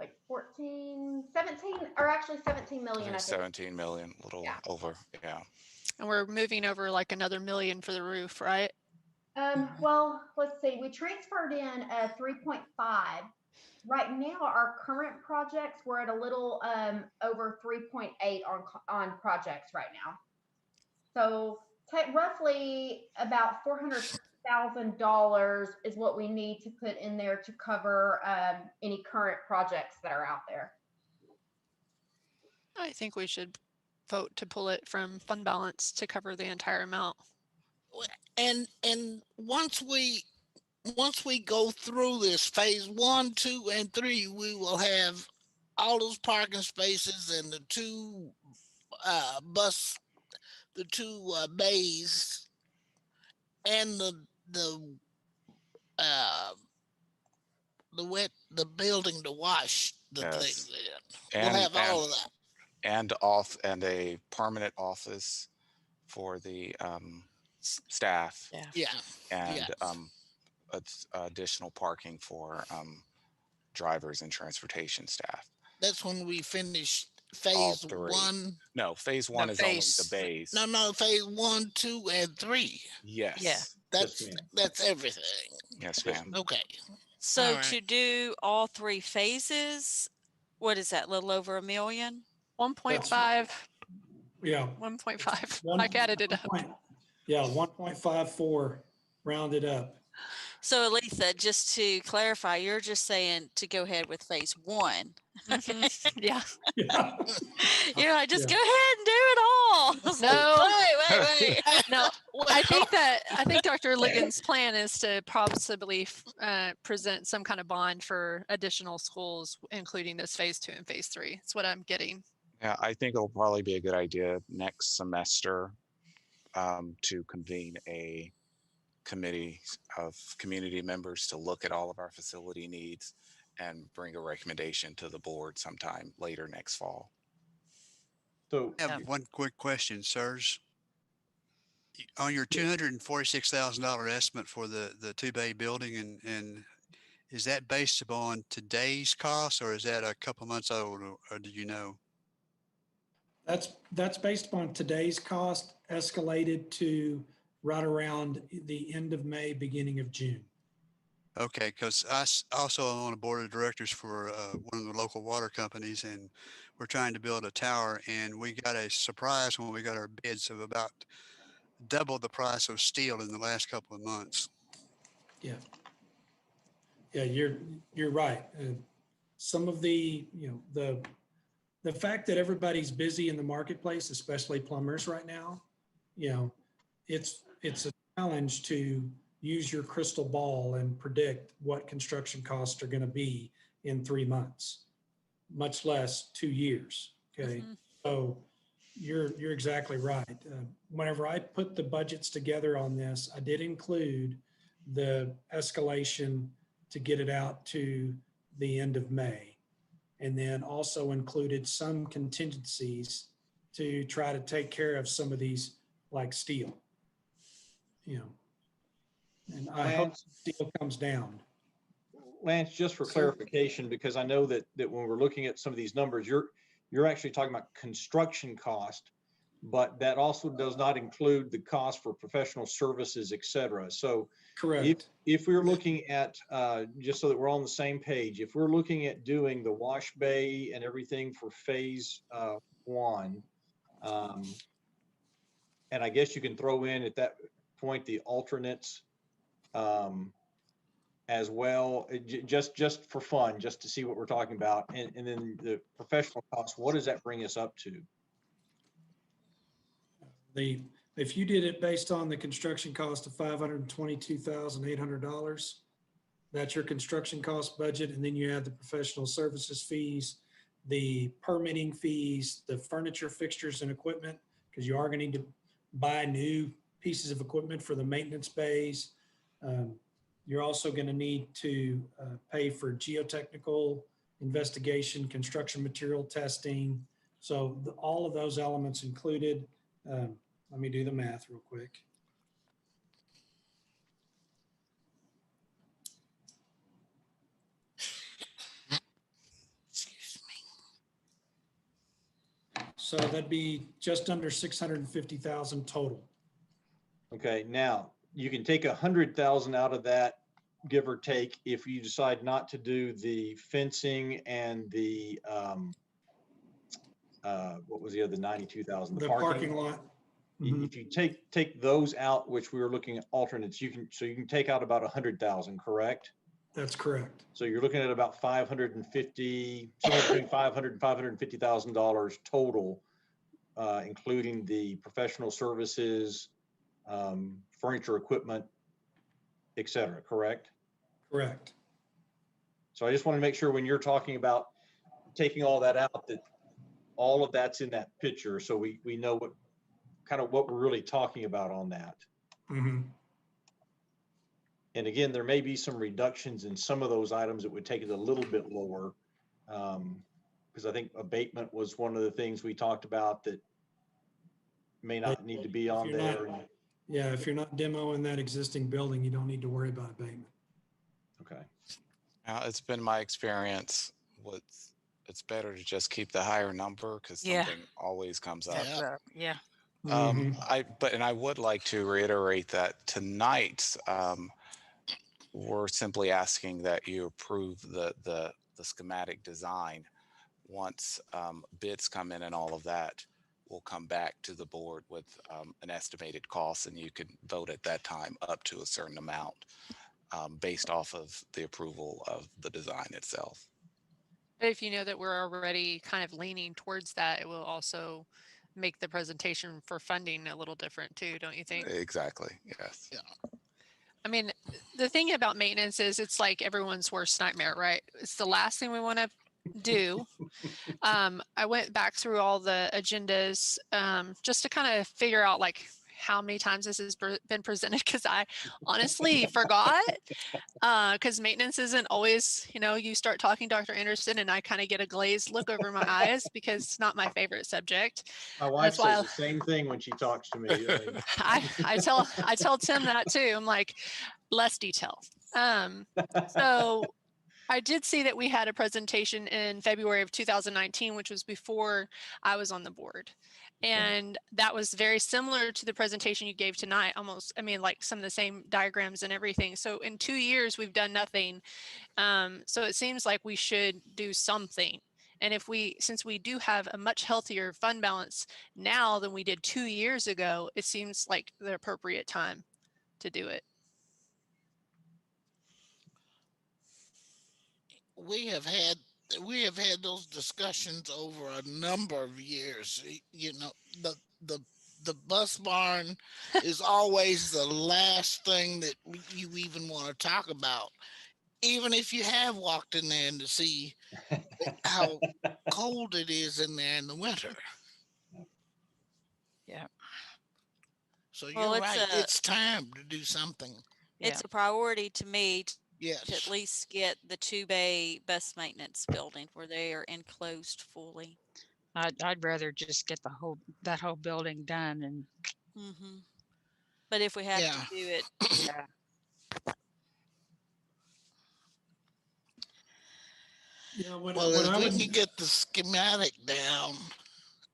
like 14, 17, or actually 17 million, I think. 17 million, a little over, yeah. And we're moving over like another million for the roof, right? Well, let's see, we transferred in 3.5. Right now, our current projects, we're at a little over 3.8 on projects right now. So roughly about $400,000 is what we need to put in there to cover any current projects that are out there. I think we should vote to pull it from fund balance to cover the entire amount. And once we go through this phase 1, 2, and 3, we will have all those parking spaces and the two bays and the building to wash the things in. We'll have all of that. And a permanent office for the staff. Yeah. And additional parking for drivers and transportation staff. That's when we finish phase 1. No, phase 1 is only the bays. No, phase 1, 2, and 3. Yes. Yeah. That's everything. Yes, ma'am. Okay. So to do all 3 phases, what is that? A little over $1 million? 1.5. Yeah. 1.5. I added it up. Yeah, 1.54 rounded up. So Aletha, just to clarify, you're just saying to go ahead with phase 1. Yeah. You're like, just go ahead and do it all. No. Wait. No, I think Dr. Liggins' plan is to possibly present some kind of bond for additional schools, including this phase 2 and phase 3. That's what I'm getting. Yeah, I think it'll probably be a good idea next semester to convene a committee of community members to look at all of our facility needs and bring a recommendation to the board sometime later next fall. So I have one quick question, sirs. On your $246,000 estimate for the 2-bay building, and is that based upon today's cost, or is that a couple months old, or do you know? That's based upon today's cost, escalated to right around the end of May, beginning of June. Okay, because I also am on a board of directors for one of the local water companies, and we're trying to build a tower, and we got a surprise when we got our bids of about double the price of steel in the last couple of months. Yeah. Yeah, you're right. Some of the fact that everybody's busy in the marketplace, especially plumbers right now, it's a challenge to use your crystal ball and predict what construction costs are going to be in 3 months, much less 2 years. Okay. Mm-hmm. So you're exactly right. Whenever I put the budgets together on this, I did include the escalation to get it out to the end of May, and then also included some contingencies to try to take care of some of these, like steel, and I hope steel comes down. Lance, just for clarification, because I know that when we're looking at some of these numbers, you're actually talking about construction cost, but that also does not include the cost for professional services, et cetera. So correct. If we're looking at, just so that we're on the same page, if we're looking at doing the wash bay and everything for phase 1, and I guess you can throw in at that point the alternates as well, just for fun, just to see what we're talking about. And then the professional costs, what does that bring us up to? If you did it based on the construction cost of $522,800, that's your construction cost budget. And then you add the professional services fees, the permitting fees, the furniture, fixtures, and equipment, because you are going to need to buy new pieces of equipment for the maintenance bays. You're also going to need to pay for geotechnical investigation, construction material testing. So all of those elements included. Let me do the math real quick. So that'd be just under 650,000 total. Okay, now you can take 100,000 out of that, give or take, if you decide not to do the fencing and the what was the other 92,000? The parking lot. Mhm. If you take those out, which we were looking at alternates, you can take out about 100,000, correct? That's correct. So you're looking at about 550, somewhere between 500 and $550,000 total, including the professional services, furniture, equipment, et cetera, correct? Correct. So I just want to make sure when you're talking about taking all that out, that all of that's in that picture, so we know what we're really talking about on that. Mm-hmm. And again, there may be some reductions in some of those items that would take it a little bit lower. Because I think abatement was one of the things we talked about that may not need to be on there. Yeah, if you're not demoing that existing building, you don't need to worry about abatement. Okay. Now, it's been my experience it's better to just keep the higher number because something always comes up. Yeah. I would like to reiterate that tonight, we're simply asking that you approve the schematic design. Once bids come in and all of that, we'll come back to the board with an estimated cost, and you can vote at that time up to a certain amount based off of the approval of the design itself. But if you know that we're already kind of leaning towards that, it will also make the presentation for funding a little different too, don't you think? Exactly, yes. Yeah. I mean, the thing about maintenance is it's like everyone's worst nightmare, right? It's the last thing we want to do. I went back through all the agendas just to kind of figure out like how many times this has been presented, because I honestly forgot, because maintenance isn't always, you start talking Dr. Anderson and I kind of get a glazed look over my eyes because it's not my favorite subject. My wife says the same thing when she talks to me. I tell Tim that too. I'm like, less detail. So I did see that we had a presentation in February of 2019, which was before I was on the board. And that was very similar to the presentation you gave tonight, almost, like some of the same diagrams and everything. So in 2 years, we've done nothing. So it seems like we should do something. And since we do have a much healthier fund balance now than we did 2 years ago, it seems like the appropriate time to do it. We have had those discussions over a number of years. The bus barn is always the last thing that you even want to talk about, even if you have walked in there to see how cold it is in there in the winter. Yeah. So you're right. It's time to do something. It's a priority to me Yes. to at least get the 2-bay bus maintenance building where they are enclosed fully. I'd rather just get that whole building done and. Mm-hmm. But if we have to do it, yeah. Yeah. If we can get the schematic down.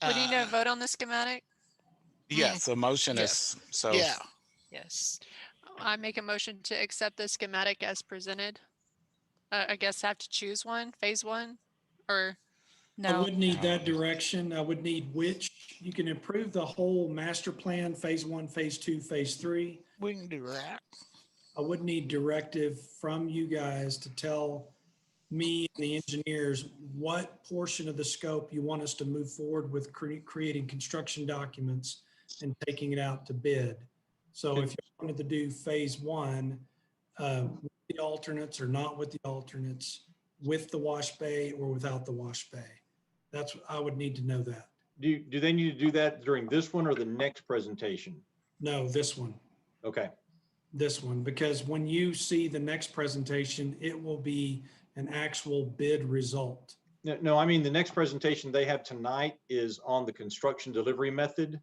We need to vote on the schematic? Yes, the motion is so. Yeah. Yes. I make a motion to accept the schematic as presented. I guess I have to choose one, phase one, or? No. I would need that direction. I would need which. You can improve the whole master plan, phase 1, phase 2, phase 3. We can do that. I would need directive from you guys to tell me and the engineers what portion of the scope you want us to move forward with creating construction documents and taking it out to bid. So if you wanted to do phase 1, with the alternates or not with the alternates, with the wash bay or without the wash bay, I would need to know that. Do they need to do that during this one or the next presentation? No, this one. Okay. This one, because when you see the next presentation, it will be an actual bid result. No, I mean, the next presentation they have tonight is on the construction delivery method.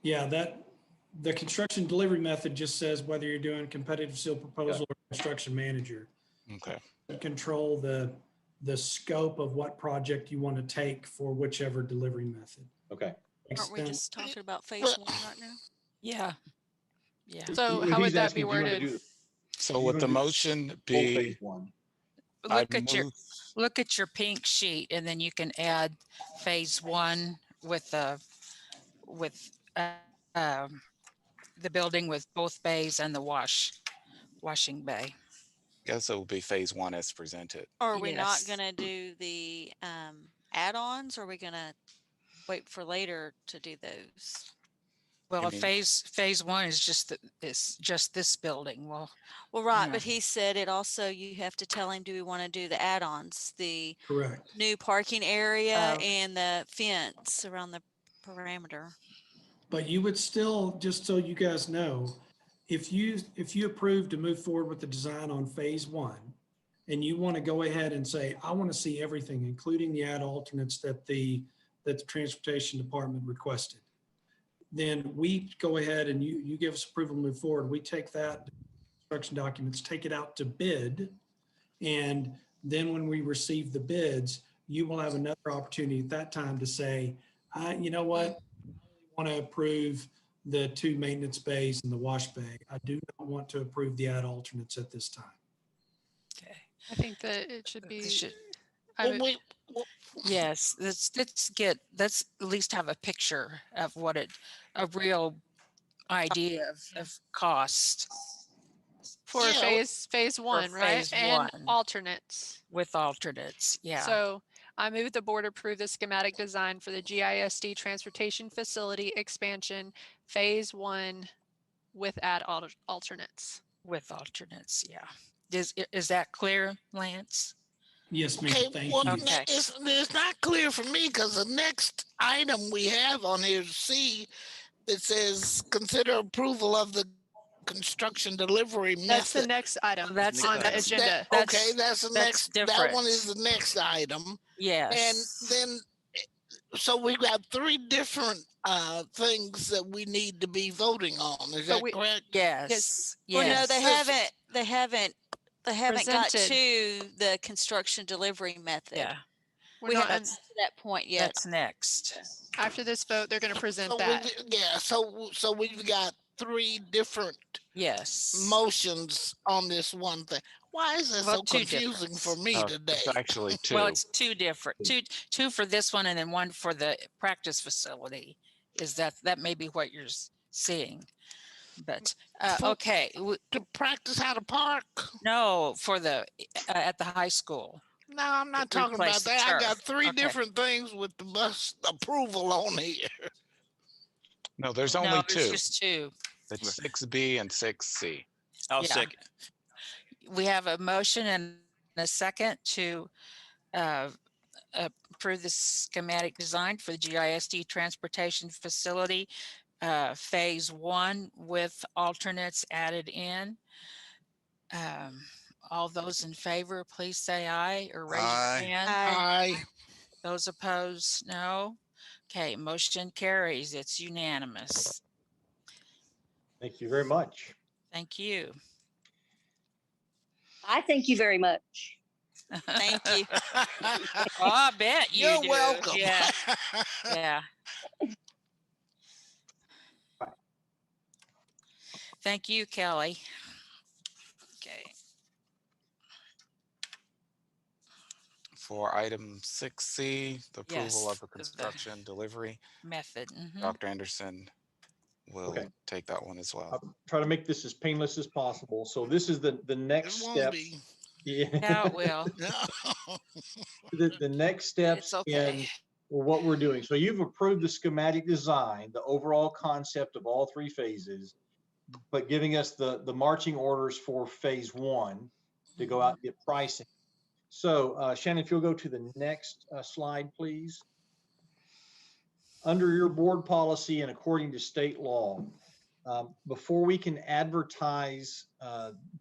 Yeah, the construction delivery method just says whether you're doing competitive seal proposal or construction manager. Okay. Control the scope of what project you want to take for whichever delivery method. Okay. Aren't we just talking about phase one right now? Yeah. Yeah. So how would He's that be asking, do you want to worded? do So you would wanna the do motion full phase be, one? I Look at your pink sheet, and then you can add phase one with with um, the building with both bays and the washing bay. guess it will be phase one as presented. Or are we not Yes. gonna do the add-ons? Or are we gonna wait for later to do those? Well, I mean- phase one is just this building. Well, right, yeah. but he said it also, you have to tell him, do we want to do the add-ons, the Correct. new parking area Oh. and the fence around the parameter? But you would still, just so you guys know, if you approve to move forward with the design on phase one, and you want to go ahead and say, I want to see everything, including the add alternates that the transportation department requested, then we go ahead and you give us approval to move forward. We take that construction documents, take it out to bid. And then when we receive the bids, you will have another opportunity at that time to say, you know what? I want to approve the 2 maintenance bays and the wash bay. I do not want to approve the add alternates at this time. Okay. I think that it should be. Yes, let's at least have a picture of a real idea of cost. For phase one, right? phase And one. alternates. With alternates, yeah. So I move the board approve the schematic design for the GISD transportation facility expansion phase one with alternates. With alternates, yeah. Is that clear, Lance? Yes, ma'am. Okay, Thank well, you. Okay. it's not clear for me because the next item we have on here, C, it says consider approval of the construction delivery method. That's the next item That's on the agenda. Okay, that's the next. That different. one is the next item. Yes. And then, so we've got 3 different things that we need to be voting on. Is that correct? Yes. Well, no, they Yes. haven't got Presented. to the construction delivery method. Yeah. We haven't got to that point yet. That's next. After this vote, they're going to present So that. so we've got 3 different motions on this one thing. Why is this so 2 confusing different. for me today? It's actually 2. Well, it's 2 different. Two for this one, and then 1 for the practice facility. Is that may be what you're seeing? But okay. To practice how to park? No, for the at the high school. No, I'm not talking about Replace the that. I got turf. 3 Okay. different things with the bus approval on here. No, there's only No, 2. there's just 2. It's 6B and 6C. I'll second. We have a motion and a second to approve the schematic design for the GISD transportation facility phase 1 with alternates added in. All those in favor, please say aye or raise your hand. Aye. Those opposed, no. Okay, motion carries. It's unanimous. Thank you very much. Thank you. I thank you very much. Thank you. Oh, I bet you You're do. welcome. Yeah. Yeah. Thank you, Kelly. Okay. For item 6C, the approval Yes, of the construction delivery method. Mhm. Dr. Anderson will take that one as well. I'll try to make this as painless as possible. So this is the next It won't step. be. Yeah. Yeah, it will. The next steps It's okay. in what we're doing. So you've approved the schematic design, the overall concept of all 3 phases, but giving us the marching orders for phase 1 to go out and get pricing. So Shannon, if you'll go to the next slide, please. Under your board policy and according to state law, before we can advertise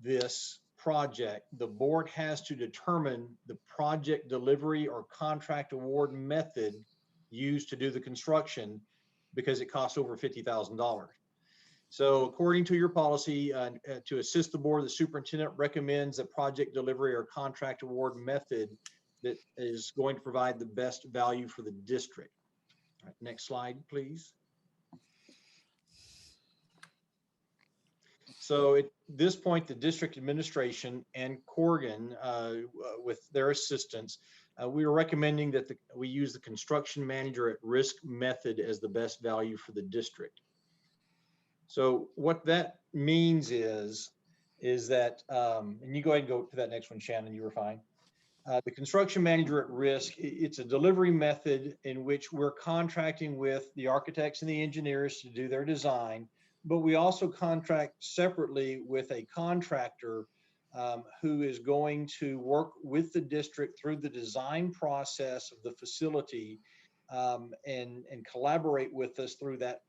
this project, the board has to determine the project delivery or contract award method used to do the construction because it costs over $50,000. So according to your policy, to assist the board, the superintendent recommends a project delivery or contract award method that is going to provide the best value for the district. All right, next slide, please. So at this point, the district administration and Corgan, with their assistance, we are recommending that we use the construction manager at risk method as the best value for the district. So what that means is that, and you go ahead and go to that next one, Shannon, you were fine. The construction manager at risk, it's a delivery method in which we're contracting with the architects and the engineers to do their design, but we also contract separately with a contractor who is going to work with the district through the design process of the facility and collaborate with us through that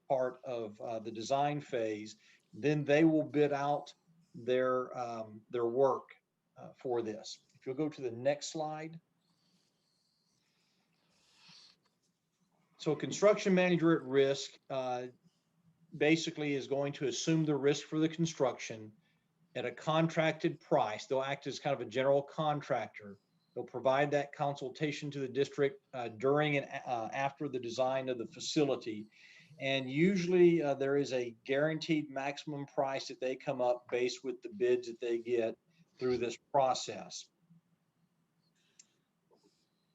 part of the design phase. Then they will bid out their work for this. If you'll go to the next slide. So a construction manager at risk basically is going to assume the risk for the construction at a contracted price. They'll act as kind of a general contractor. They'll provide that consultation to the district during and after the design of the facility. And usually there is a guaranteed maximum price that they come up based with the bids that they get through this process.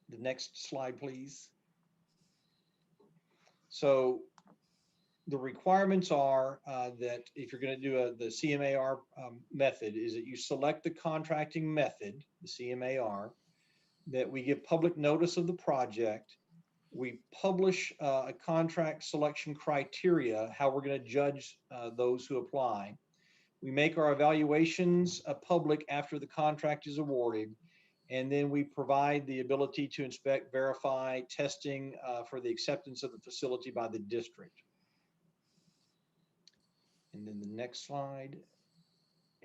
The next slide, please. So the requirements are that if you're going to do the CMAR method, is that you select the contracting method, the CMAR, that we give public notice of the project. We publish a contract selection criteria, how we're going to judge those who apply. We make our evaluations public after the contract is awarded. And then we provide the ability to inspect, verify, testing for the acceptance of the facility by the district. And then the next slide.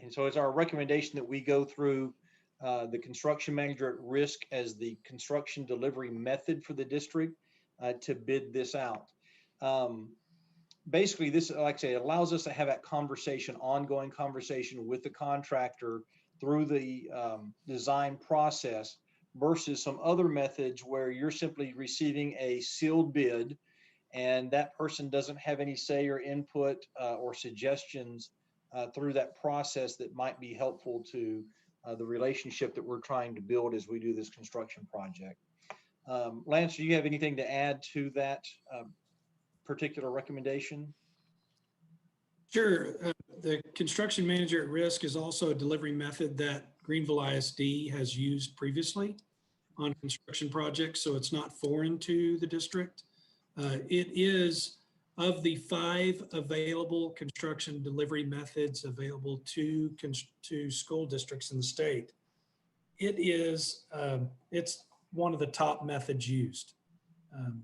And so it's our recommendation that we go through the construction manager at risk as the construction delivery method for the district to bid this out. Basically, this, like I say, it allows us to have that conversation, ongoing conversation with the contractor through the design process versus some other methods where you're simply receiving a sealed bid and that person doesn't have any say or input or suggestions through that process that might be helpful to the relationship that we're trying to build as we do this construction project. Lance, do you have anything to add to that particular recommendation? Sure. The construction manager at risk is also a delivery method that Greenville ISD has used previously on construction projects, so it's not foreign to the district. It is, of the 5 available construction delivery methods available to school districts in the state, it's one of the top methods used.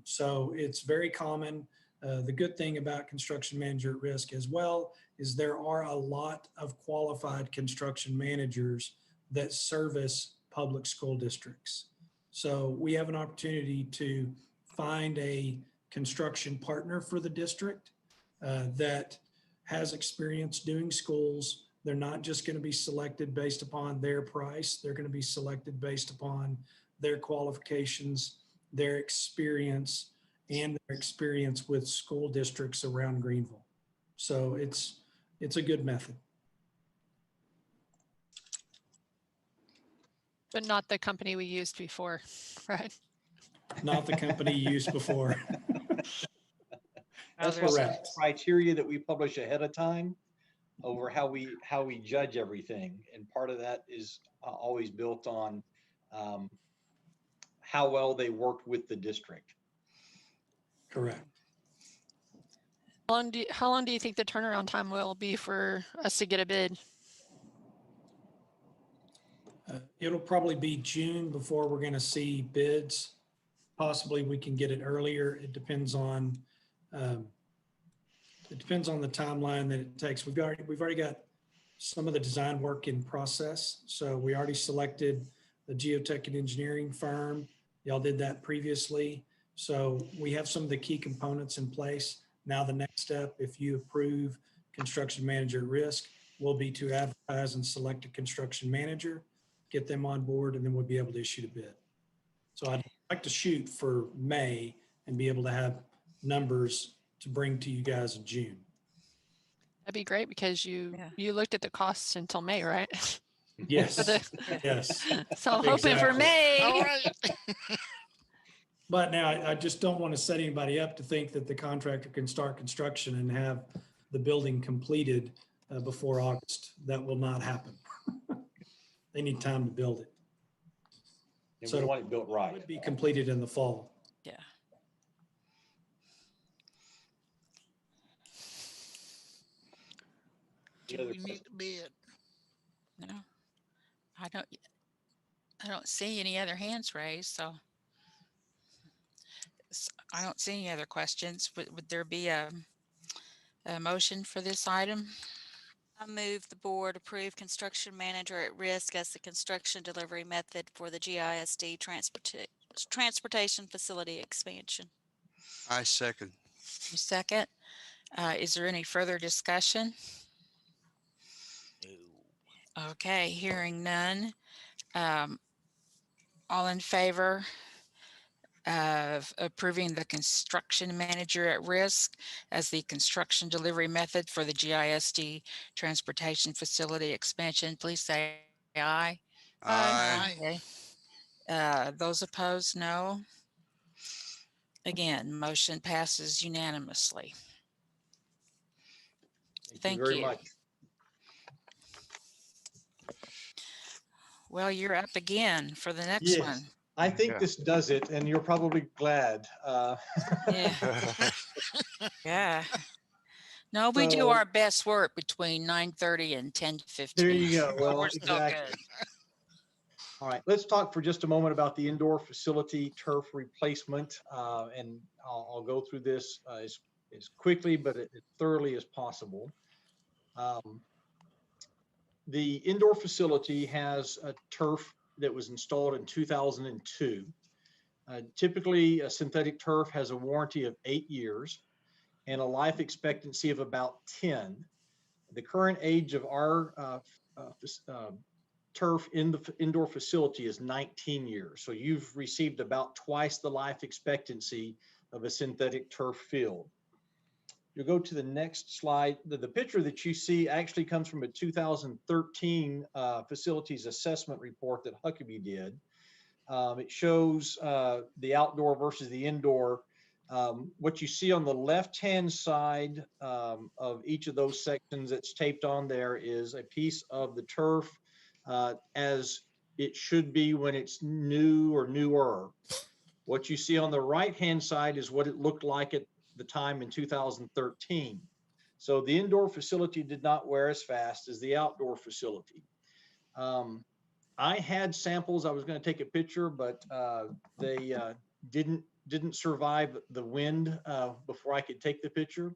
So it's very common. The good thing about construction manager at risk as well is there are a lot of qualified construction managers that service public school districts. So we have an opportunity to find a construction partner for the district that has experience doing schools. They're not just going to be selected based upon their price. They're going to be selected based upon their qualifications, their experience, and their experience with school districts around Greenville. So it's a good method. But not the company we used before, right? Not the company used before. That's correct. Criteria that we publish ahead of time over how we judge everything, and part of that is always built on how well they worked with the district. Correct. How long do you think the turnaround time will be for us to get a bid? It'll probably be June before we're going to see bids. Possibly we can get it earlier. It depends on the timeline that it takes. We've already got some of the design work in process. So we already selected the geotech and engineering firm. Y'all did that previously. So we have some of the key components in place. Now the next step, if you approve construction manager at risk, will be to advertise and select a construction manager, get them on board, and then we'll be able to issue the bid. So I'd like to shoot for May and be able to have numbers to bring to you guys in June. That'd be great because you looked at the costs until May, right? Yes, The- yes. So I'm hoping for Exactly. May. All right. But now I just don't want to set anybody up to think that the contractor can start construction and have the building completed before August. That will not happen. They need time to build it. And So we want it built it right. would be completed in the fall. Yeah. Do we need to bid? No, I don't see any other hands raised, so I don't see any other questions. Would there be a motion for this item? I move the board approve construction manager at risk as the construction delivery method for the GISD transportation facility expansion. I second. You second. Is there any further discussion? Okay, hearing none. All in favor of approving the construction manager at risk as the construction delivery method for the GISD transportation facility expansion, please say aye. Aye. Okay. Those opposed, no. Again, motion passes unanimously. Thank you very much. Well, you're up again for the next Yes, one. I think this does it, and you're probably glad. Yeah. Yeah. No, we do So- our best work between 9:30 and 10:15. There you go. Well, We're still exactly. good. All right, let's talk for just a moment about the indoor facility turf replacement, and I'll go through this as quickly but as thoroughly as possible. The indoor facility has a turf that was installed in 2002. Typically, a synthetic turf has a warranty of 8 years and a life expectancy of about 10. The current age of our turf in the indoor facility is 19 years. So you've received about twice the life expectancy of a synthetic turf field. You'll go to the next slide. The picture that you see actually comes from a 2013 facilities assessment report that Huckabee did. It shows the outdoor versus the indoor. What you see on the left-hand side of each of those sections that's taped on there is a piece of the turf as it should be when it's new or newer. What you see on the right-hand side is what it looked like at the time in 2013. So the indoor facility did not wear as fast as the outdoor facility. I had samples. I was going to take a picture, but they didn't survive the wind before I could take the picture.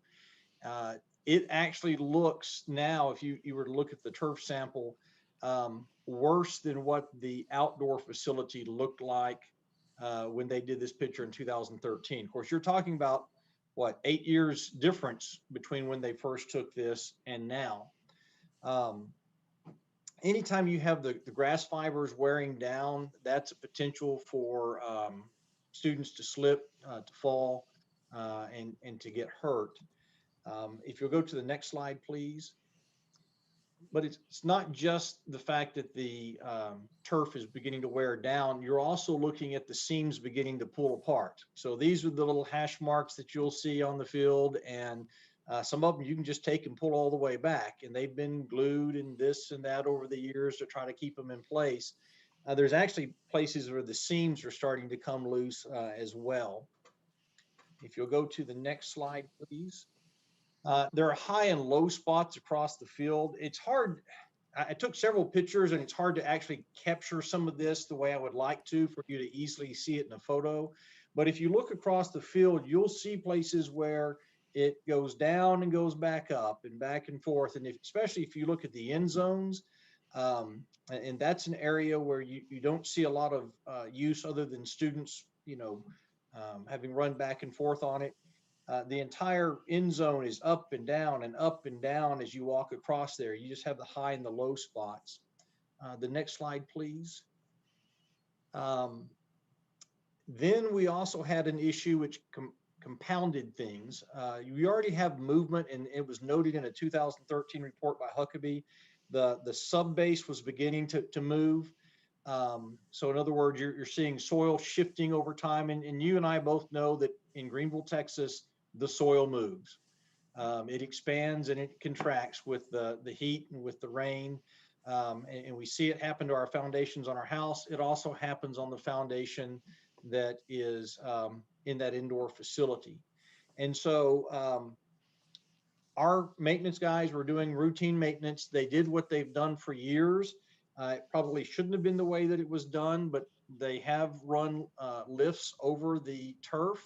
It actually looks now, if you were to look at the turf sample, worse than what the outdoor facility looked like when they did this picture in 2013. Of course, you're talking about what, 8 years difference between when they first took this and now. Anytime you have the grass fibers wearing down, that's a potential for students to slip, to fall, and to get hurt. If you'll go to the next slide, please. But it's not just the fact that the turf is beginning to wear down. You're also looking at the seams beginning to pull apart. So these are the little hash marks that you'll see on the field, and some of them you can just take and pull all the way back, and they've been glued and this and that over the years to try to keep them in place. There's actually places where the seams are starting to come loose as well. If you'll go to the next slide, please. There are high and low spots across the field. It's hard. I took several pictures, and it's hard to actually capture some of this the way I would like to for you to easily see it in a photo. But if you look across the field, you'll see places where it goes down and goes back up and back and forth. And especially if you look at the end zones, and that's an area where you don't see a lot of use other than students, having run back and forth on it. The entire end zone is up and down as you walk across there. You just have the high and the low spots. The next slide, please. Then we also had an issue which compounded things. We already have movement, and it was noted in a 2013 report by Huckabee. The sub base was beginning to move. So in other words, you're seeing soil shifting over time, and you and I both know that in Greenville, Texas, the soil moves. It expands and it contracts with the heat and with the rain. And we see it happen to our foundations on our house. It also happens on the foundation that is in that indoor facility. And so our maintenance guys were doing routine maintenance. They did what they've done for years. It probably shouldn't have been the way that it was done, but they have run lifts over the turf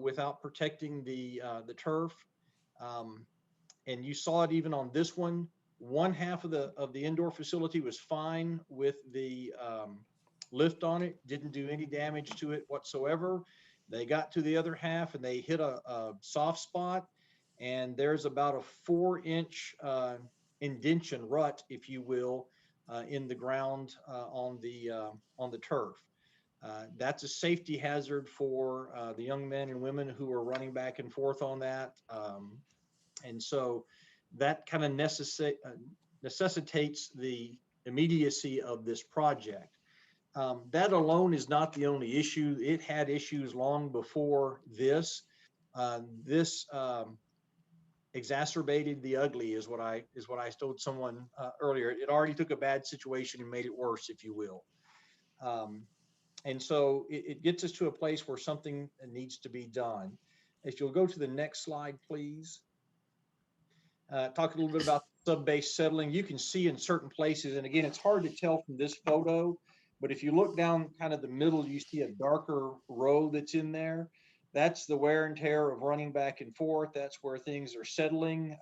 without protecting the turf. And you saw it even on this one. One half of the indoor facility was fine with the lift on it, didn't do any damage to it whatsoever. They got to the other half and they hit a soft spot, and there's about a 4-inch indention rut, if you will, in the ground on the turf. That's a safety hazard for the young men and women who are running back and forth on that. And so that kind of necessitates the immediacy of this project. That alone is not the only issue. It had issues long before this. This exacerbated the ugly, is what I told someone earlier. It already took a bad situation and made it worse, if you will. And so it gets us to a place where something needs to be done. If you'll go to the next slide, please. Talk a little bit about sub-base settling. You can see in certain places, and again, it's hard to tell from this photo, but if you look down kind of the middle, you see a darker row that's in there. That's the wear and tear of running back and forth. That's where things are settling,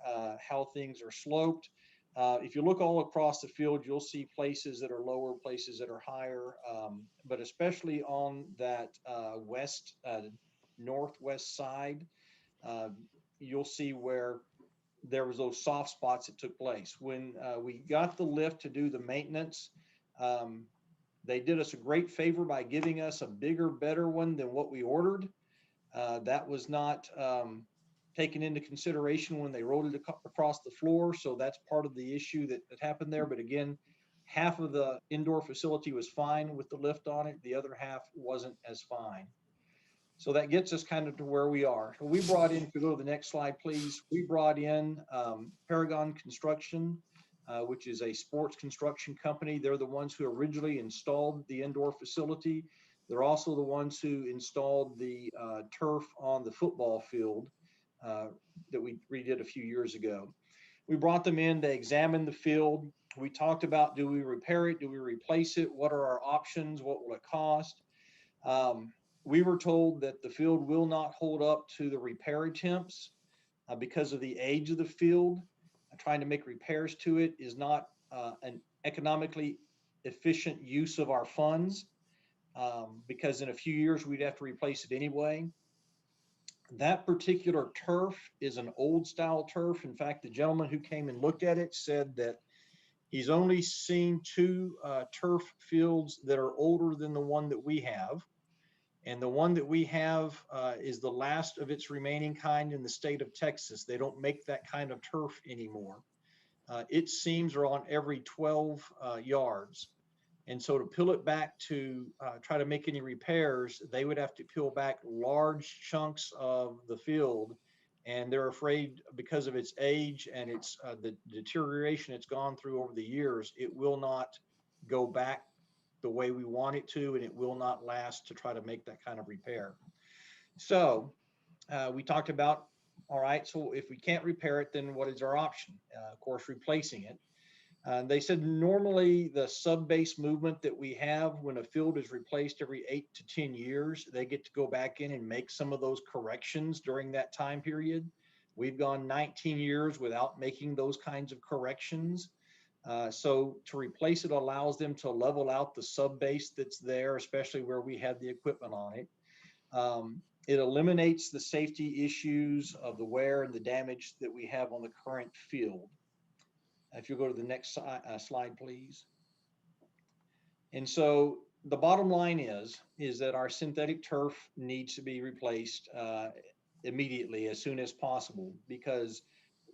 how things are sloped. If you look all across the field, you'll see places that are lower, places that are higher, but especially on that northwest side, you'll see where there was those soft spots that took place. When we got the lift to do the maintenance, they did us a great favor by giving us a bigger, better one than what we ordered. That was not taken into consideration when they rolled it across the floor. So that's part of the issue that happened there. But again, half of the indoor facility was fine with the lift on it. The other half wasn't as fine. So that gets us kind of to where we are. So we brought in, if we go to the next slide, please, we brought in Paragon Construction, which is a sports construction company. They're the ones who originally installed the indoor facility. They're also the ones who installed the turf on the football field that we redid a few years ago. We brought them in, they examined the field. We talked about, do we repair it? Do we replace it? What are our options? What will it cost? We were told that the field will not hold up to the repair attempts because of the age of the field. Trying to make repairs to it is not an economically efficient use of our funds because in a few years we'd have to replace it anyway. That particular turf is an old style turf. In fact, the gentleman who came and looked at it said that he's only seen 2 turf fields that are older than the one that we have. And the one that we have is the last of its remaining kind in the state of Texas. They don't make that kind of turf anymore. Its seams are on every 12 yards. And so to peel it back to try to make any repairs, they would have to peel back large chunks of the field. And they're afraid because of its age and its the deterioration it's gone through over the years, it will not go back the way we want it to, and it will not last to try to make that kind of repair. So we talked about, all right, so if we can't repair it, then what is our option? Of course, replacing it. They said normally the sub-base movement that we have when a field is replaced every 8 to 10 years, they get to go back in and make some of those corrections during that time period. We've gone 19 years without making those kinds of corrections. So to replace it allows them to level out the sub-base that's there, especially where we had the equipment on it. It eliminates the safety issues of the wear and the damage that we have on the current field. If you go to the next slide, please. And so the bottom line is that our synthetic turf needs to be replaced immediately, as soon as possible, because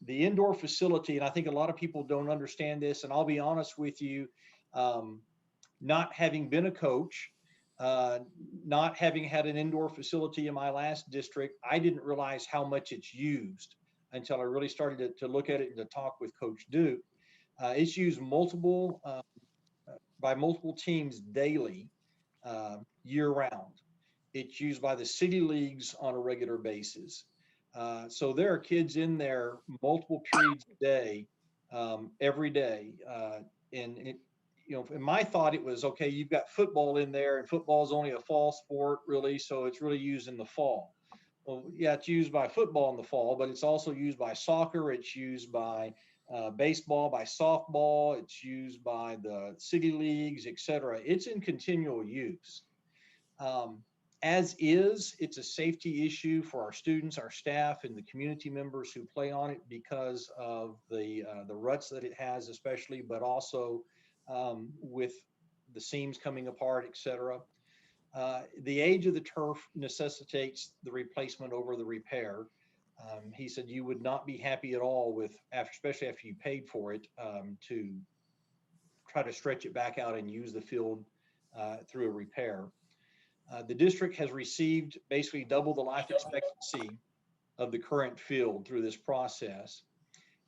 the indoor facility, and I think a lot of people don't understand this, and I'll be honest with you, not having been a coach, not having had an indoor facility in my last district, I didn't realize how much it's used until I really started to look at it and to talk with Coach Duke. It's used by multiple teams daily, year round. It's used by the city leagues on a regular basis. So there are kids in there multiple periods a day, every day. And it, in my thought, it was, okay, you've got football in there, and football is only a fall sport, really, so it's really used in the fall. Well, yeah, it's used by football in the fall, but it's also used by soccer. It's used by baseball, by softball. It's used by the city leagues, et cetera. It's in continual use. As is, it's a safety issue for our students, our staff, and the community members who play on it because of the ruts that it has, especially, but also with the seams coming apart, et cetera. The age of the turf necessitates the replacement over the repair. He said you would not be happy at all with, especially after you paid for it, to try to stretch it back out and use the field through a repair. The district has received basically double the life expectancy of the current field through this process.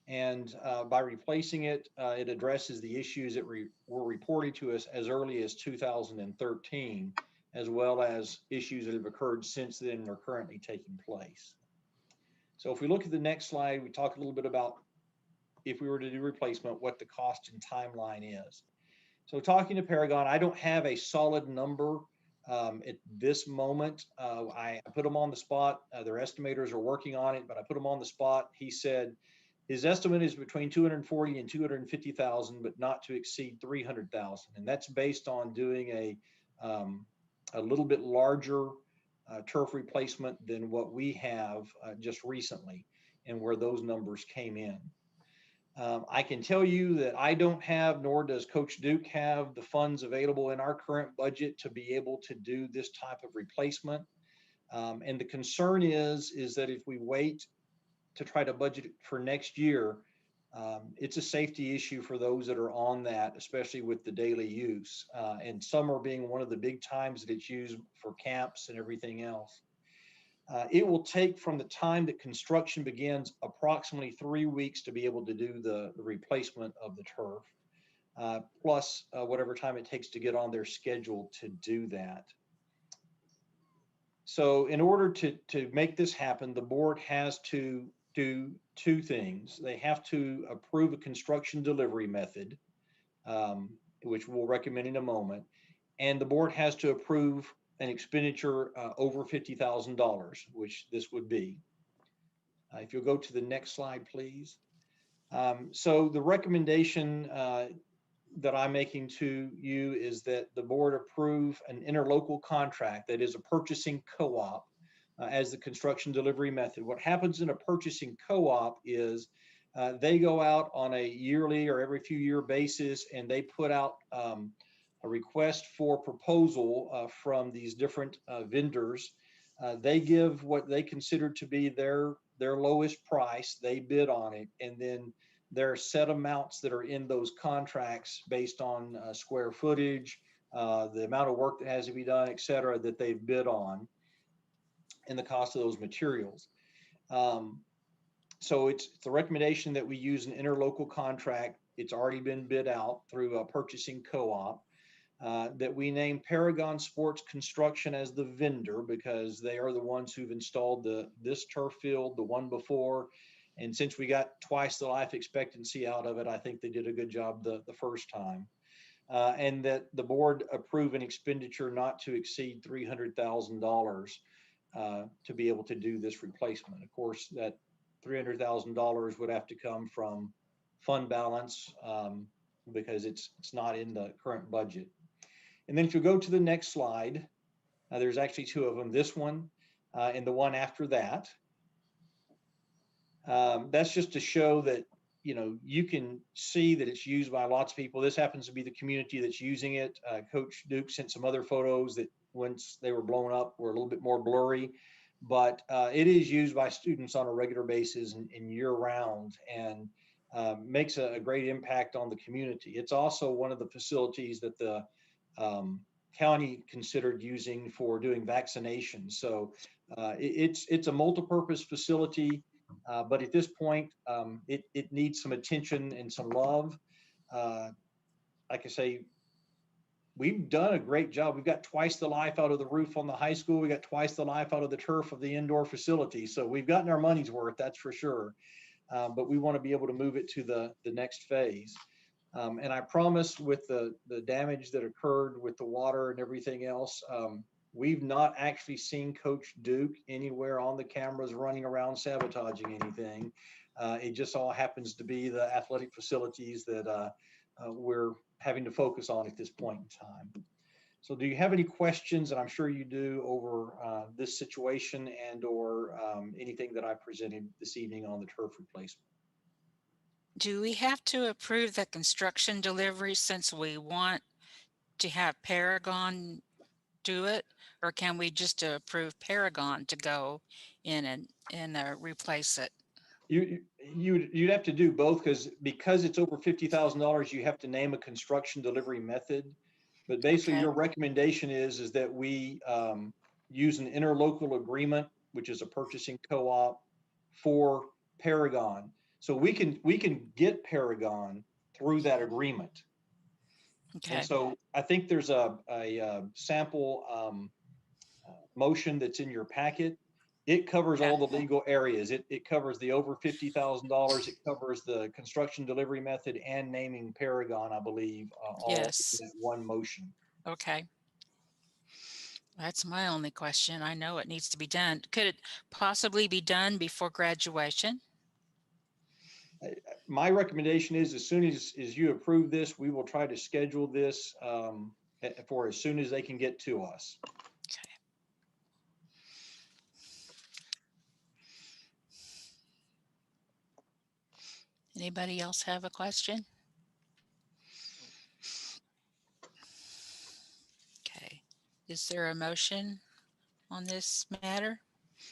And by replacing it, it addresses the issues that were reported to us as early as 2013, as well as issues that have occurred since then and are currently taking place. So if we look at the next slide, we talk a little bit about, if we were to do replacement, what the cost and timeline is. So talking to Paragon, I don't have a solid number at this moment. I put them on the spot. Their estimators are working on it, but I put them on the spot. He said his estimate is between 240 and 250,000, but not to exceed 300,000. And that's based on doing a little bit larger turf replacement than what we have just recently, and where those numbers came in. I can tell you that I don't have, nor does Coach Duke have, the funds available in our current budget to be able to do this type of replacement. And the concern is that if we wait to try to budget for next year, it's a safety issue for those that are on that, especially with the daily use. And summer being one of the big times that it's used for camps and everything else. It will take, from the time that construction begins, approximately 3 weeks to be able to do the replacement of the turf, plus whatever time it takes to get on their schedule to do that. So in order to make this happen, the board has to do two things. They have to approve a construction delivery method, which we'll recommend in a moment, and the board has to approve an expenditure over $50,000, which this would be. If you'll go to the next slide, please. So the recommendation that I'm making to you is that the board approve an interlocal contract, that is a purchasing co-op, as the construction delivery method. What happens in a purchasing co-op is they go out on a yearly or every few year basis, and they put out a request for proposal from these different vendors. They give what they consider to be their lowest price. They bid on it, and then there are set amounts that are in those contracts based on square footage, the amount of work that has to be done, et cetera, that they've bid on, and the cost of those materials. So it's the recommendation that we use an interlocal contract. It's already been bid out through a purchasing co-op. That we name Paragon Sports Construction as the vendor, because they are the ones who've installed this turf field, the one before. And since we got twice the life expectancy out of it, I think they did a good job the first time. And that the board approve an expenditure not to exceed $300,000 to be able to do this replacement. Of course, that $300,000 would have to come from fund balance because it's not in the current budget. And then if you go to the next slide, there's actually two of them, this one and the one after that. That's just to show that you know, you can see that it's used by lots of people. This happens to be the community that's using it. Coach Duke sent some other photos that once they were blown up were a little bit more blurry, but it is used by students on a regular basis and year round, and makes a great impact on the community. It's also one of the facilities that the county considered using for doing vaccinations. So it's a multi-purpose facility. But at this point, it needs some attention and some love. Like I say, we've done a great job. We've got twice the life out of the roof on the high school. We got twice the life out of the turf of the indoor facility. So we've gotten our money's worth, that's for sure. But we want to be able to move it to the next phase. And I promise, with the damage that occurred with the water and everything else, we've not actually seen Coach Duke anywhere on the cameras running around sabotaging anything. It just all happens to be the athletic facilities that we're having to focus on at this point in time. So do you have any questions, and I'm sure you do, over this situation and or anything that I presented this evening on the turf replacement? Do we have to approve the construction delivery since we want to have Paragon do it? Or can we just approve Paragon to go in and replace it? You'd have to do both, because it's over $50,000, you have to name a construction delivery method. But basically, your recommendation is that we use an interlocal agreement, which is a purchasing co-op, for Paragon. So we can get Paragon through that agreement. Okay. And so I think there's a sample motion that's in your packet. It covers all the legal areas. It covers the over $50,000. It covers the construction delivery method and naming Paragon, I believe, all in one motion. Okay. That's my only question. I know it needs to be done. Could it possibly be done before graduation? My recommendation is, as soon as you approve this, we will try to schedule this for as soon as they can get to us. Anybody else have a question? Okay. Is there a motion on this matter?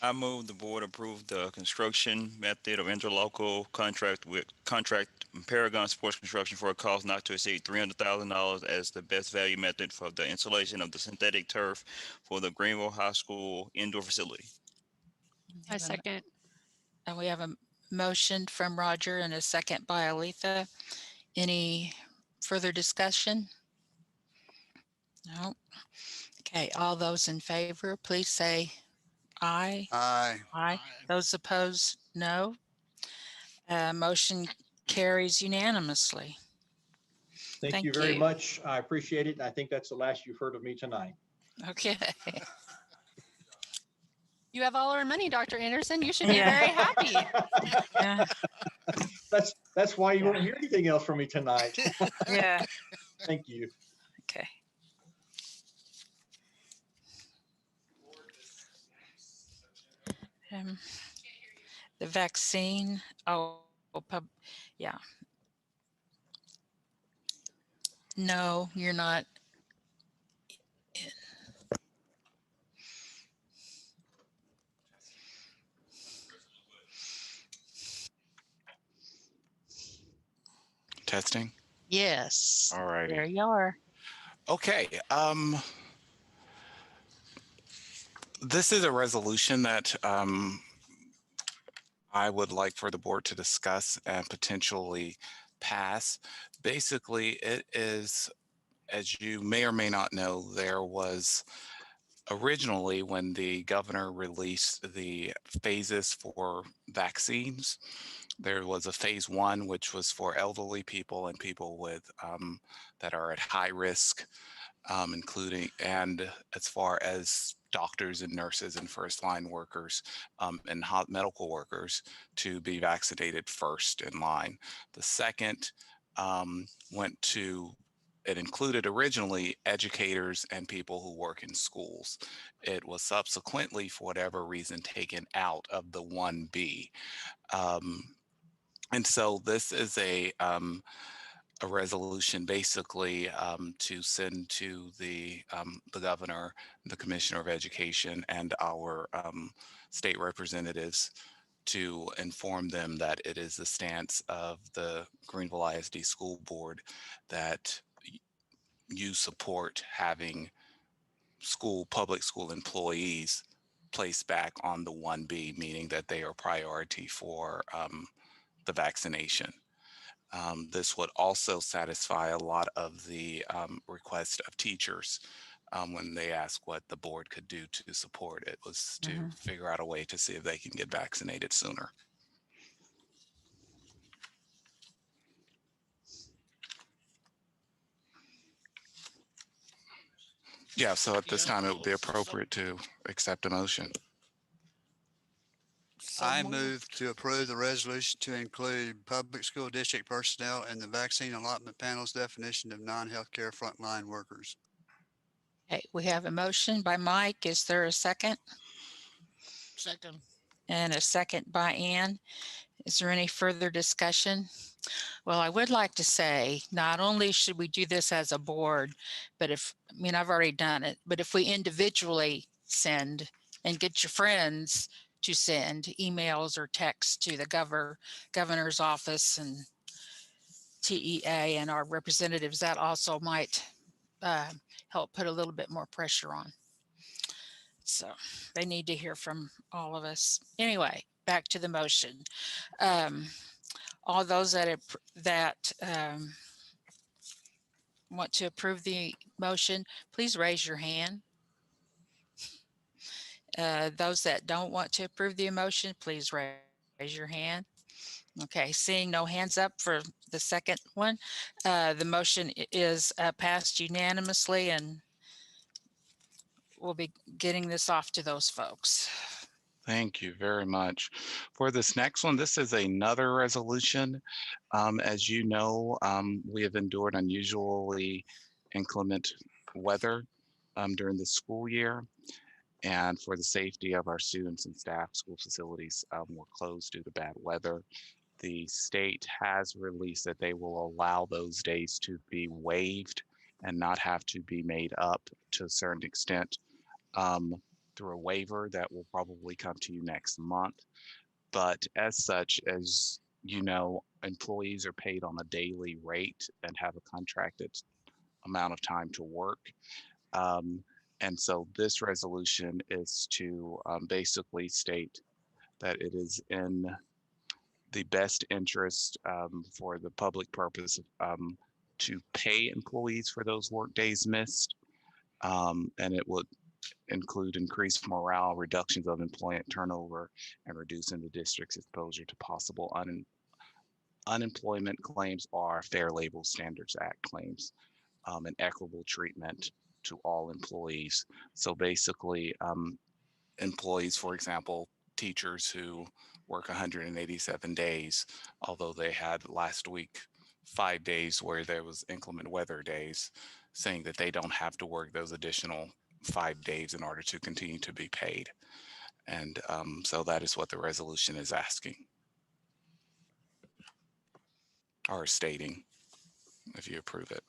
I move the board approve the construction method of interlocal contract with Paragon Sports Construction for a cost not to exceed $300,000 as the best value method for the installation of the synthetic turf for the Greenville High School indoor facility. I second. And we have a motion from Roger and a second by Aletha. Any further discussion? No. Okay, all those in favor, please say aye. Aye. Aye. Those opposed, no. Motion carries unanimously. Thank you very much. I appreciate it. I think that's the last you've heard of me tonight. Okay. You have all our money, Dr. Anderson. You should be very happy. Yeah. That's why you won't hear anything else from me tonight. Yeah. Thank you. Okay. The vaccine. Yeah. No, you're not. Testing. Yes. All right. There you are. Okay. This is a resolution that I would like for the board to discuss and potentially pass. Basically, it is, as you may or may not know, there was originally, when the governor released the phases for vaccines, there was a phase one, which was for elderly people and people with that are at high risk, including, and as far as doctors and nurses and first line workers and medical workers to be vaccinated first in line. The second went to, it included originally educators and people who work in schools. It was subsequently, for whatever reason, taken out of the 1B. And so this is a resolution basically to send to the governor, the commissioner of education, and our state representatives to inform them that it is the stance of the Greenville ISD School Board that you support having public school employees placed back on the 1B, meaning that they are priority for the vaccination. This would also satisfy a lot of the requests of teachers when they asked what the board could do to support it, was to figure out a way to see if they can get vaccinated sooner. Yeah, so at this time, it would be appropriate to accept a motion. I move to approve the resolution to include public school district personnel in the vaccine allotment panel's definition of non-healthcare frontline workers. Okay, we have a motion by Mike. Is there a second? Second. And a second by Ann. Is there any further discussion? Well, I would like to say, not only should we do this as a board, but I've already done it, but if we individually send and get your friends to send emails or texts to the governor's office and TEA and our representatives, that also might help put a little bit more pressure on. So they need to hear from all of us. Anyway, back to the motion. All those that want to approve the motion, please raise your hand. Those that don't want to approve the motion, please raise your hand. Okay, seeing no hands up for the second one, the motion is passed unanimously, and we'll be getting this off to those folks. Thank you very much. For this next one, this is another resolution. As you know, we have endured unusually inclement weather during the school year. And for the safety of our students and staff, school facilities were closed due to bad weather. The state has released that they will allow those days to be waived and not have to be made up to a certain extent through a waiver that will probably come to you next month. But as such, as you know, employees are paid on a daily rate and have a contracted amount of time to work. And so this resolution is to basically state that it is in the best interest for the public purpose to pay employees for those work days missed. And it would include increased morale, reductions of employment turnover, and reducing the district's exposure to possible unemployment claims or Fair Labor Standards Act claims, and equitable treatment to all employees. So basically, employees, for example, teachers who work 187 days, although they had last week 5 days where there was inclement weather days, saying that they don't have to work those additional 5 days in order to continue to be paid. And so that is what the resolution is asking or stating, if you approve it.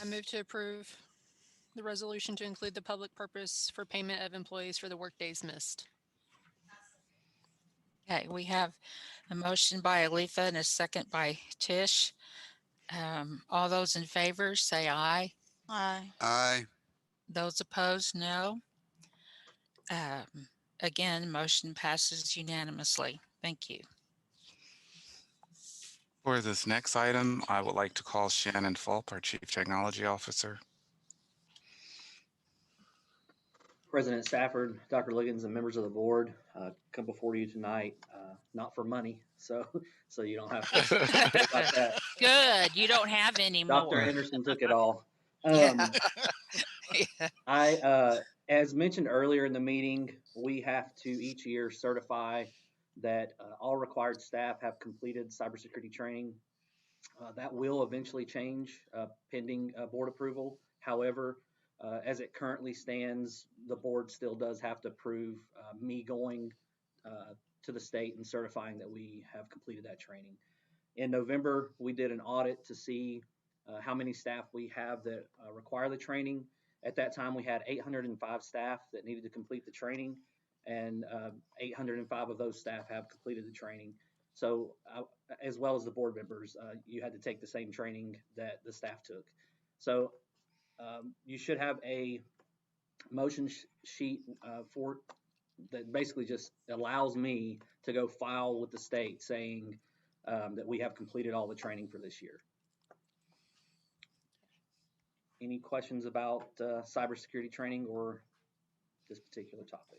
I move to approve the resolution to include the public purpose for payment of employees for the workdays missed. Okay, we have a motion by Alifa and a second by Tish. All those in favor say aye. Aye. Aye. Those opposed, no. Again, motion passes unanimously. Thank you. For this next item, I would like to call Shannon Fulp, our Chief Technology Officer. President Stafford, Dr. Liggins, and members of the board come before you tonight, not for money, so you don't have to worry about that. Good, you don't have any more. Dr. Anderson took it all. Yeah. As mentioned earlier in the meeting, we have to each year certify that all required staff have completed cybersecurity training. That will eventually change pending board approval. However, as it currently stands, the board still does have to approve me going to the state and certifying that we have completed that training. In November, we did an audit to see how many staff we have that require the training. At that time, we had 805 staff that needed to complete the training, and 805 of those staff have completed the training. So as well as the board members, you had to take the same training that the staff took. So you should have a motion sheet for that basically just allows me to go file with the state saying that we have completed all the training for this year. Any questions about cybersecurity training or this particular topic?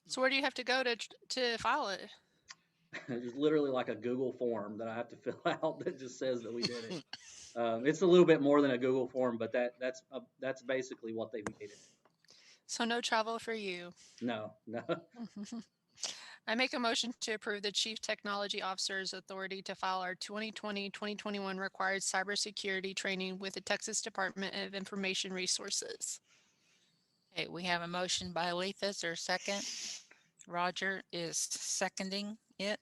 So where do you have to go to file it? It's literally like a Google form that I have to fill out that just says that we did it. It's a little bit more than a Google form, but that's basically what they needed. So no travel for you. No. I make a motion to approve the Chief Technology Officer's authority to file our 2020-2021 required cybersecurity training with the Texas Department of Information Resources. Okay, we have a motion by Letha. Is there a second? Roger is seconding it.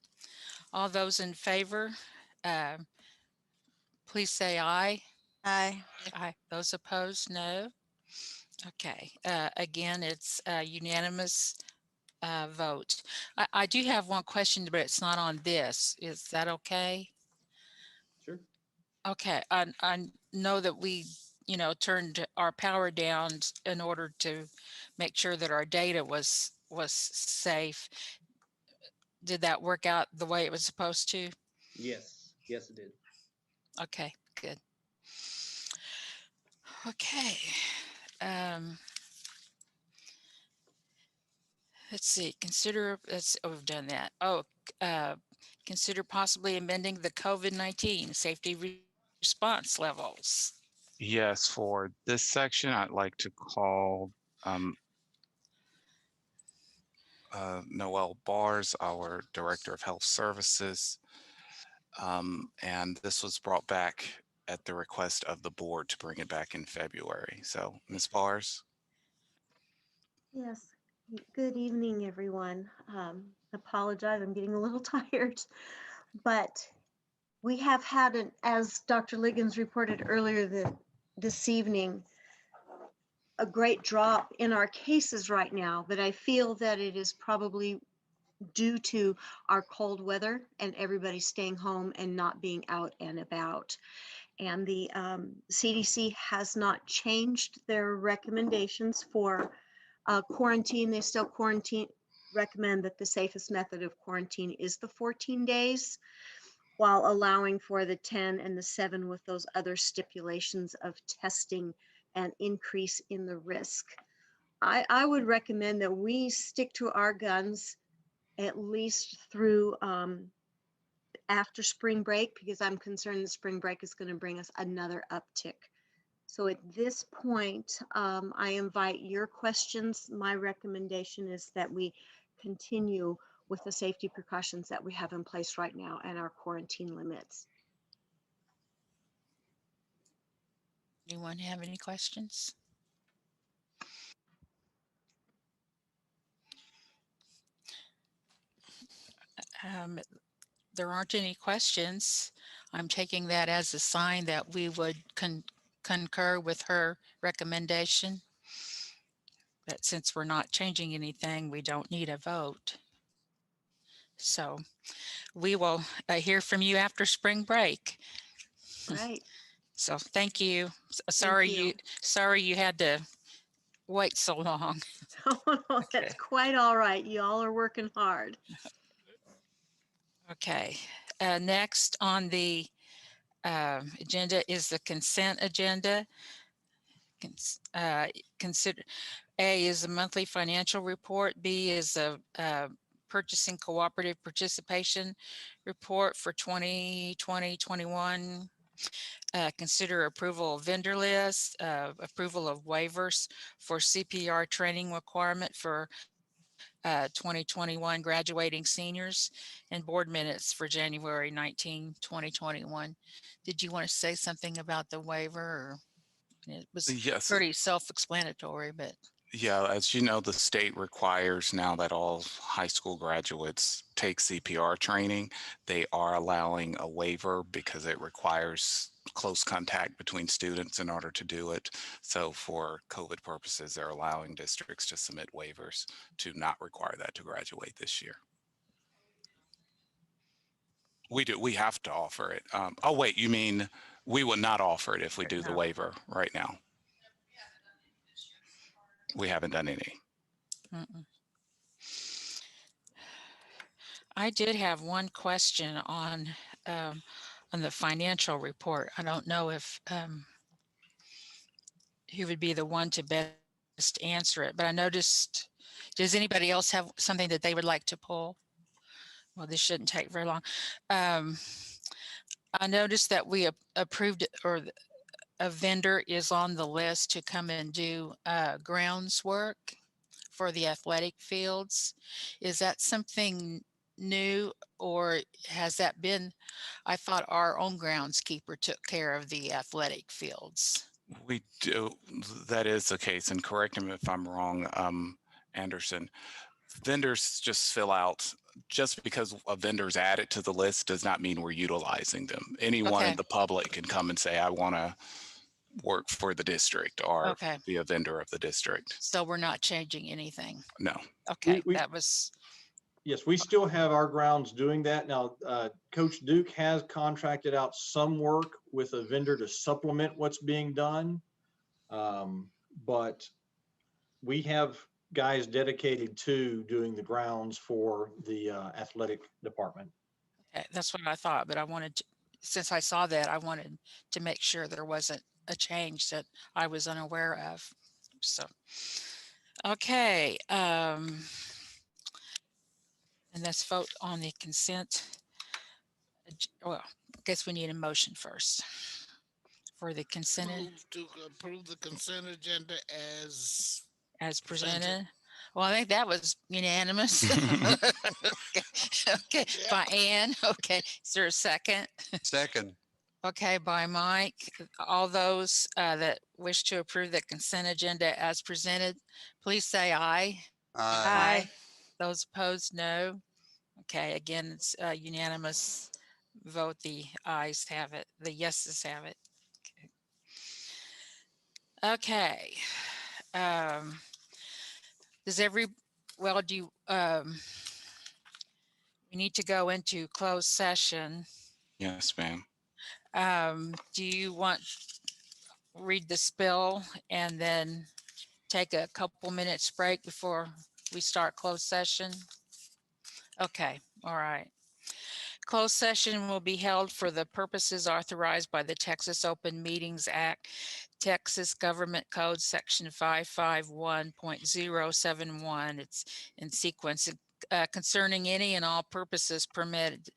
All those in favor, please say aye. Aye. Aye. Those opposed, no. Okay, again, it's a unanimous vote. I do have one question, but it's not on this. Is that okay? Sure. Okay, I know that we, turned our power down in order to make sure that our data was safe. Did that work out the way it was supposed to? Yes, it did. Okay, good. Okay. Let's see, we've done that. Consider possibly amending the COVID-19 safety response levels. Yes, for this section, I'd like to call Noelle Bars, our Director of Health Services. And this was brought back at the request of the board to bring it back in February. So, Ms. Bars? Yes. Good evening, everyone. Apologize, I'm getting a little tired, but we have had, as Dr. Liggins reported earlier this evening, a great drop in our cases right now, but I feel that it is probably due to our cold weather and everybody staying home and not being out and about. And the CDC has not changed their recommendations for quarantine. They still recommend that the safest method of quarantine is the 14 days, while allowing for the 10 and the 7 with those other stipulations of testing and increase in the risk. I would recommend that we stick to our guns at least through after spring break, because I'm concerned that spring break is going to bring us another uptick. So at this point, I invite your questions. My recommendation is that we continue with the safety precautions that we have in place right now and our quarantine limits. Anyone have any questions? There aren't any questions. I'm taking that as a sign that we would concur with her recommendation. That since we're not changing anything, we don't need a vote. So we will hear from you after spring break. Right. So thank you. Sorry you had to wait so long. Oh, that's quite all right. You all are working hard. Okay. Next on the agenda is the consent agenda. Consider A is the monthly financial report. B is a purchasing cooperative participation report for 2020-21. Consider approval of vendor list, approval of waivers for CPR training requirement for 2021 graduating seniors, and board minutes for January 19, 2021. Did you want to say something about the waiver? Or it was Yes. pretty self-explanatory, but. Yeah, as you know, the state requires now that all high school graduates take CPR training. They are allowing a waiver because it requires close contact between students in order to do it. So for COVID purposes, they're allowing districts to submit waivers to not require that to graduate this year. We do. We have to offer it. Oh, wait, you mean we would not offer it if we do the No. waiver right now? We haven't done any. Mm-mm. I did have one question on the financial report. I don't know if who would be the one to best answer it, but I noticed, does anybody else have something that they would like to pull? Well, this shouldn't take very long. I noticed that we approved, or a vendor is on the list to come and do grounds work for the athletic fields. Is that something new, or has that been, I thought our own groundskeeper took care of the athletic fields. We do. That is the case, and correct me if I'm wrong, Anderson. Vendors just fill out, just because a vendor's added to the list does not mean we're utilizing them. Anyone in Okay. the public can come and say, I want to work for the district or Okay. be a vendor of the district. So we're not changing anything. No. Okay, We- that was, Yes, we still have our grounds doing that. Now, Coach Duke has contracted out some work with a vendor to supplement what's being done. But we have guys dedicated to doing the grounds for the athletic department. okay, that's what I thought, but I wanted to, since I saw that, I wanted to make sure there wasn't a change that I was unaware of. So, okay, and let's vote on the consent. Well, I guess we need a motion first for the consent Move to approve the consent agenda as as presented. presented. Well, I think that was unanimous. Okay, okay, by Ann. Okay, is there a second? Second. Okay, by Mike. All those that wish to approve the consent agenda as presented, please say aye. Aye. Those opposed, no. Okay, again, it's unanimous vote. The ayes have it. The yeses have it. Okay. Does well, do you, we need to go into closed session. Yes, ma'am. Do you want read the spill and then take a couple minutes break before we start closed session? Okay, all right. Closed session will be held for the purposes authorized by the Texas Open Meetings Act, Texas Government Code Section 551.071. It's in sequence, concerning any and all purposes permitted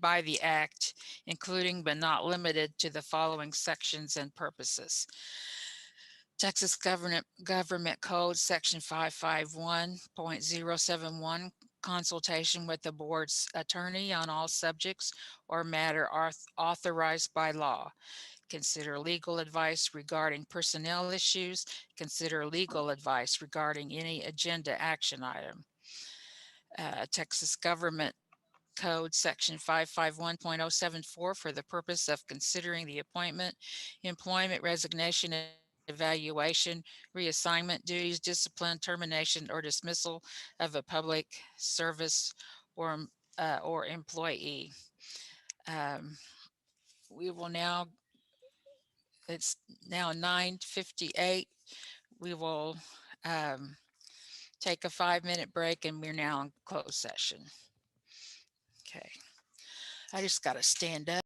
by the act, including but not limited to the following sections and purposes. Texas Government Code Section 551.071, consultation with the board's attorney on all subjects or matter authorized by law. Consider legal advice regarding personnel issues. Consider legal advice regarding any agenda action item. Texas Government Code Section 551.074 for the purpose of considering the appointment, employment, resignation, evaluation, reassignment, duties, discipline, termination, or dismissal of a public service or employee. We will now, it's now 9:58. We will take a 5-minute break, and we're now in closed session. Okay. I just got to stand up.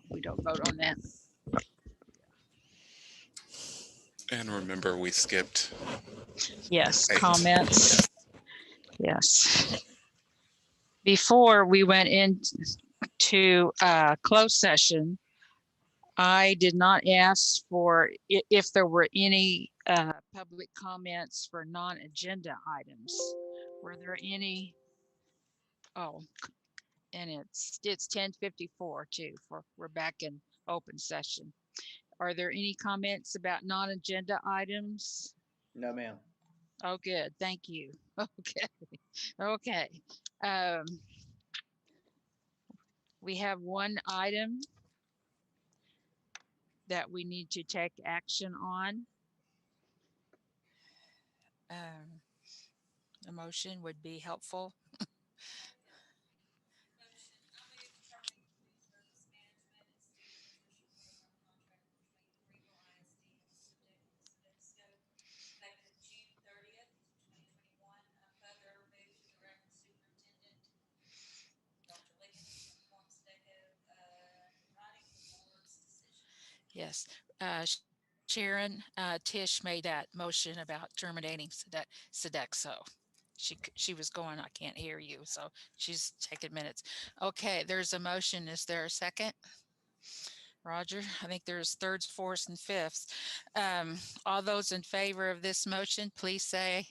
we don't vote on that. And remember, we skipped Yes, 8. comments. Yes. Before we went into closed session, I did not ask for if there were any public comments for non-agenda items. Were there any? Oh, and it's 10:54 too. We're back in open session. Are there any comments about non-agenda items? No, ma'am. Oh, good. Thank you. Okay. Okay. We have one item that we need to take action on. A motion would be helpful. Yes. Sharon Tish made that motion about terminating Sodexo. She was going, I can't hear you, so she's taking minutes. Okay, there's a motion. Is there a second? Roger, I think there's thirds, fourths, and fifths. All those in favor of this motion, please say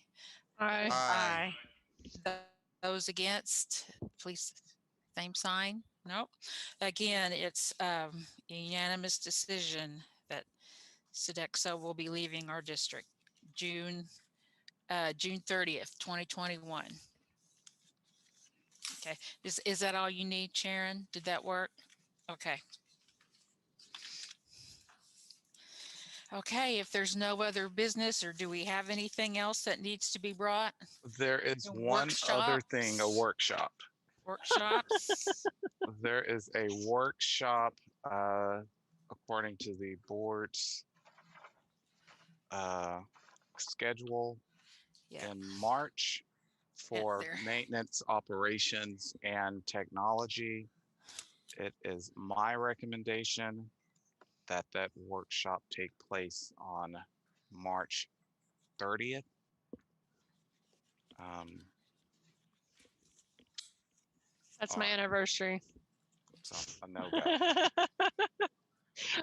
Aye. Aye. Those against, please, same sign. Nope. Again, it's a unanimous decision that Sodexo will be leaving our district June 30th, 2021. Okay, is that all you need, Sharon? Did that work? Okay. Okay, if there's no other business, or do we have anything else that needs to be brought? There is one other Workshops? thing, a workshop. Workshops? There is a workshop according to the board's schedule in March for maintenance, operations, and technology. It is my recommendation that that workshop take place on March 30th. That's my anniversary. So a no-go.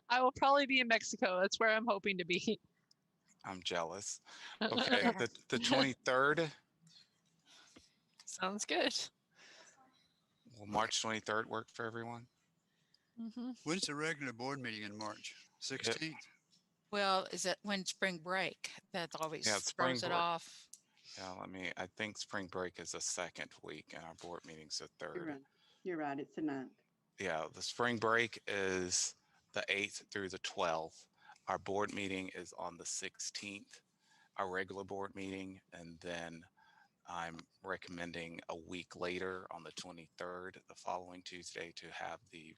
I will probably be in Mexico. That's where I'm hoping to be. I'm jealous. Okay, the 23rd. Sounds good. Will March 23rd work for everyone? When's the regular board meeting in March? 16th? Well, is it when spring break? That always spring throws it break. off. Yeah, I think spring break is the second week and our board meeting's the third. You're right. It's the 9th. Yeah, the spring break is the 8th through the 12th. Our board meeting is on the 16th, our regular board meeting, and then I'm recommending a week later on the 23rd, the following Tuesday, to have the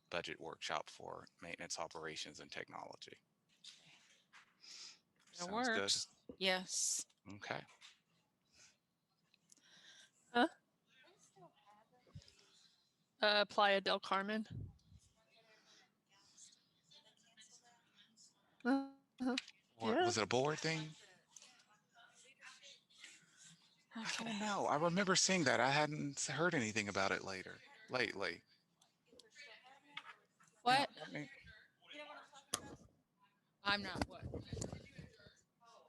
budget workshop for maintenance, operations, and technology. That Sounds works. Good. Yes. Okay. Huh? Playa del Carmen. Yeah. Was it a board thing? I don't know. I remember seeing that. I hadn't heard anything about it lately. What? Yeah, I'm not what?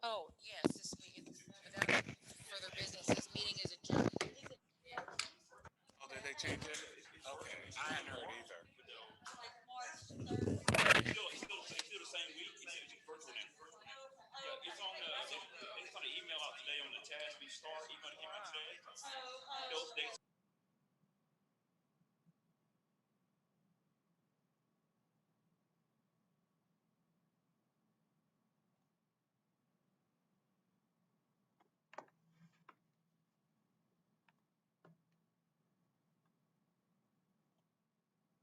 Oh, yes.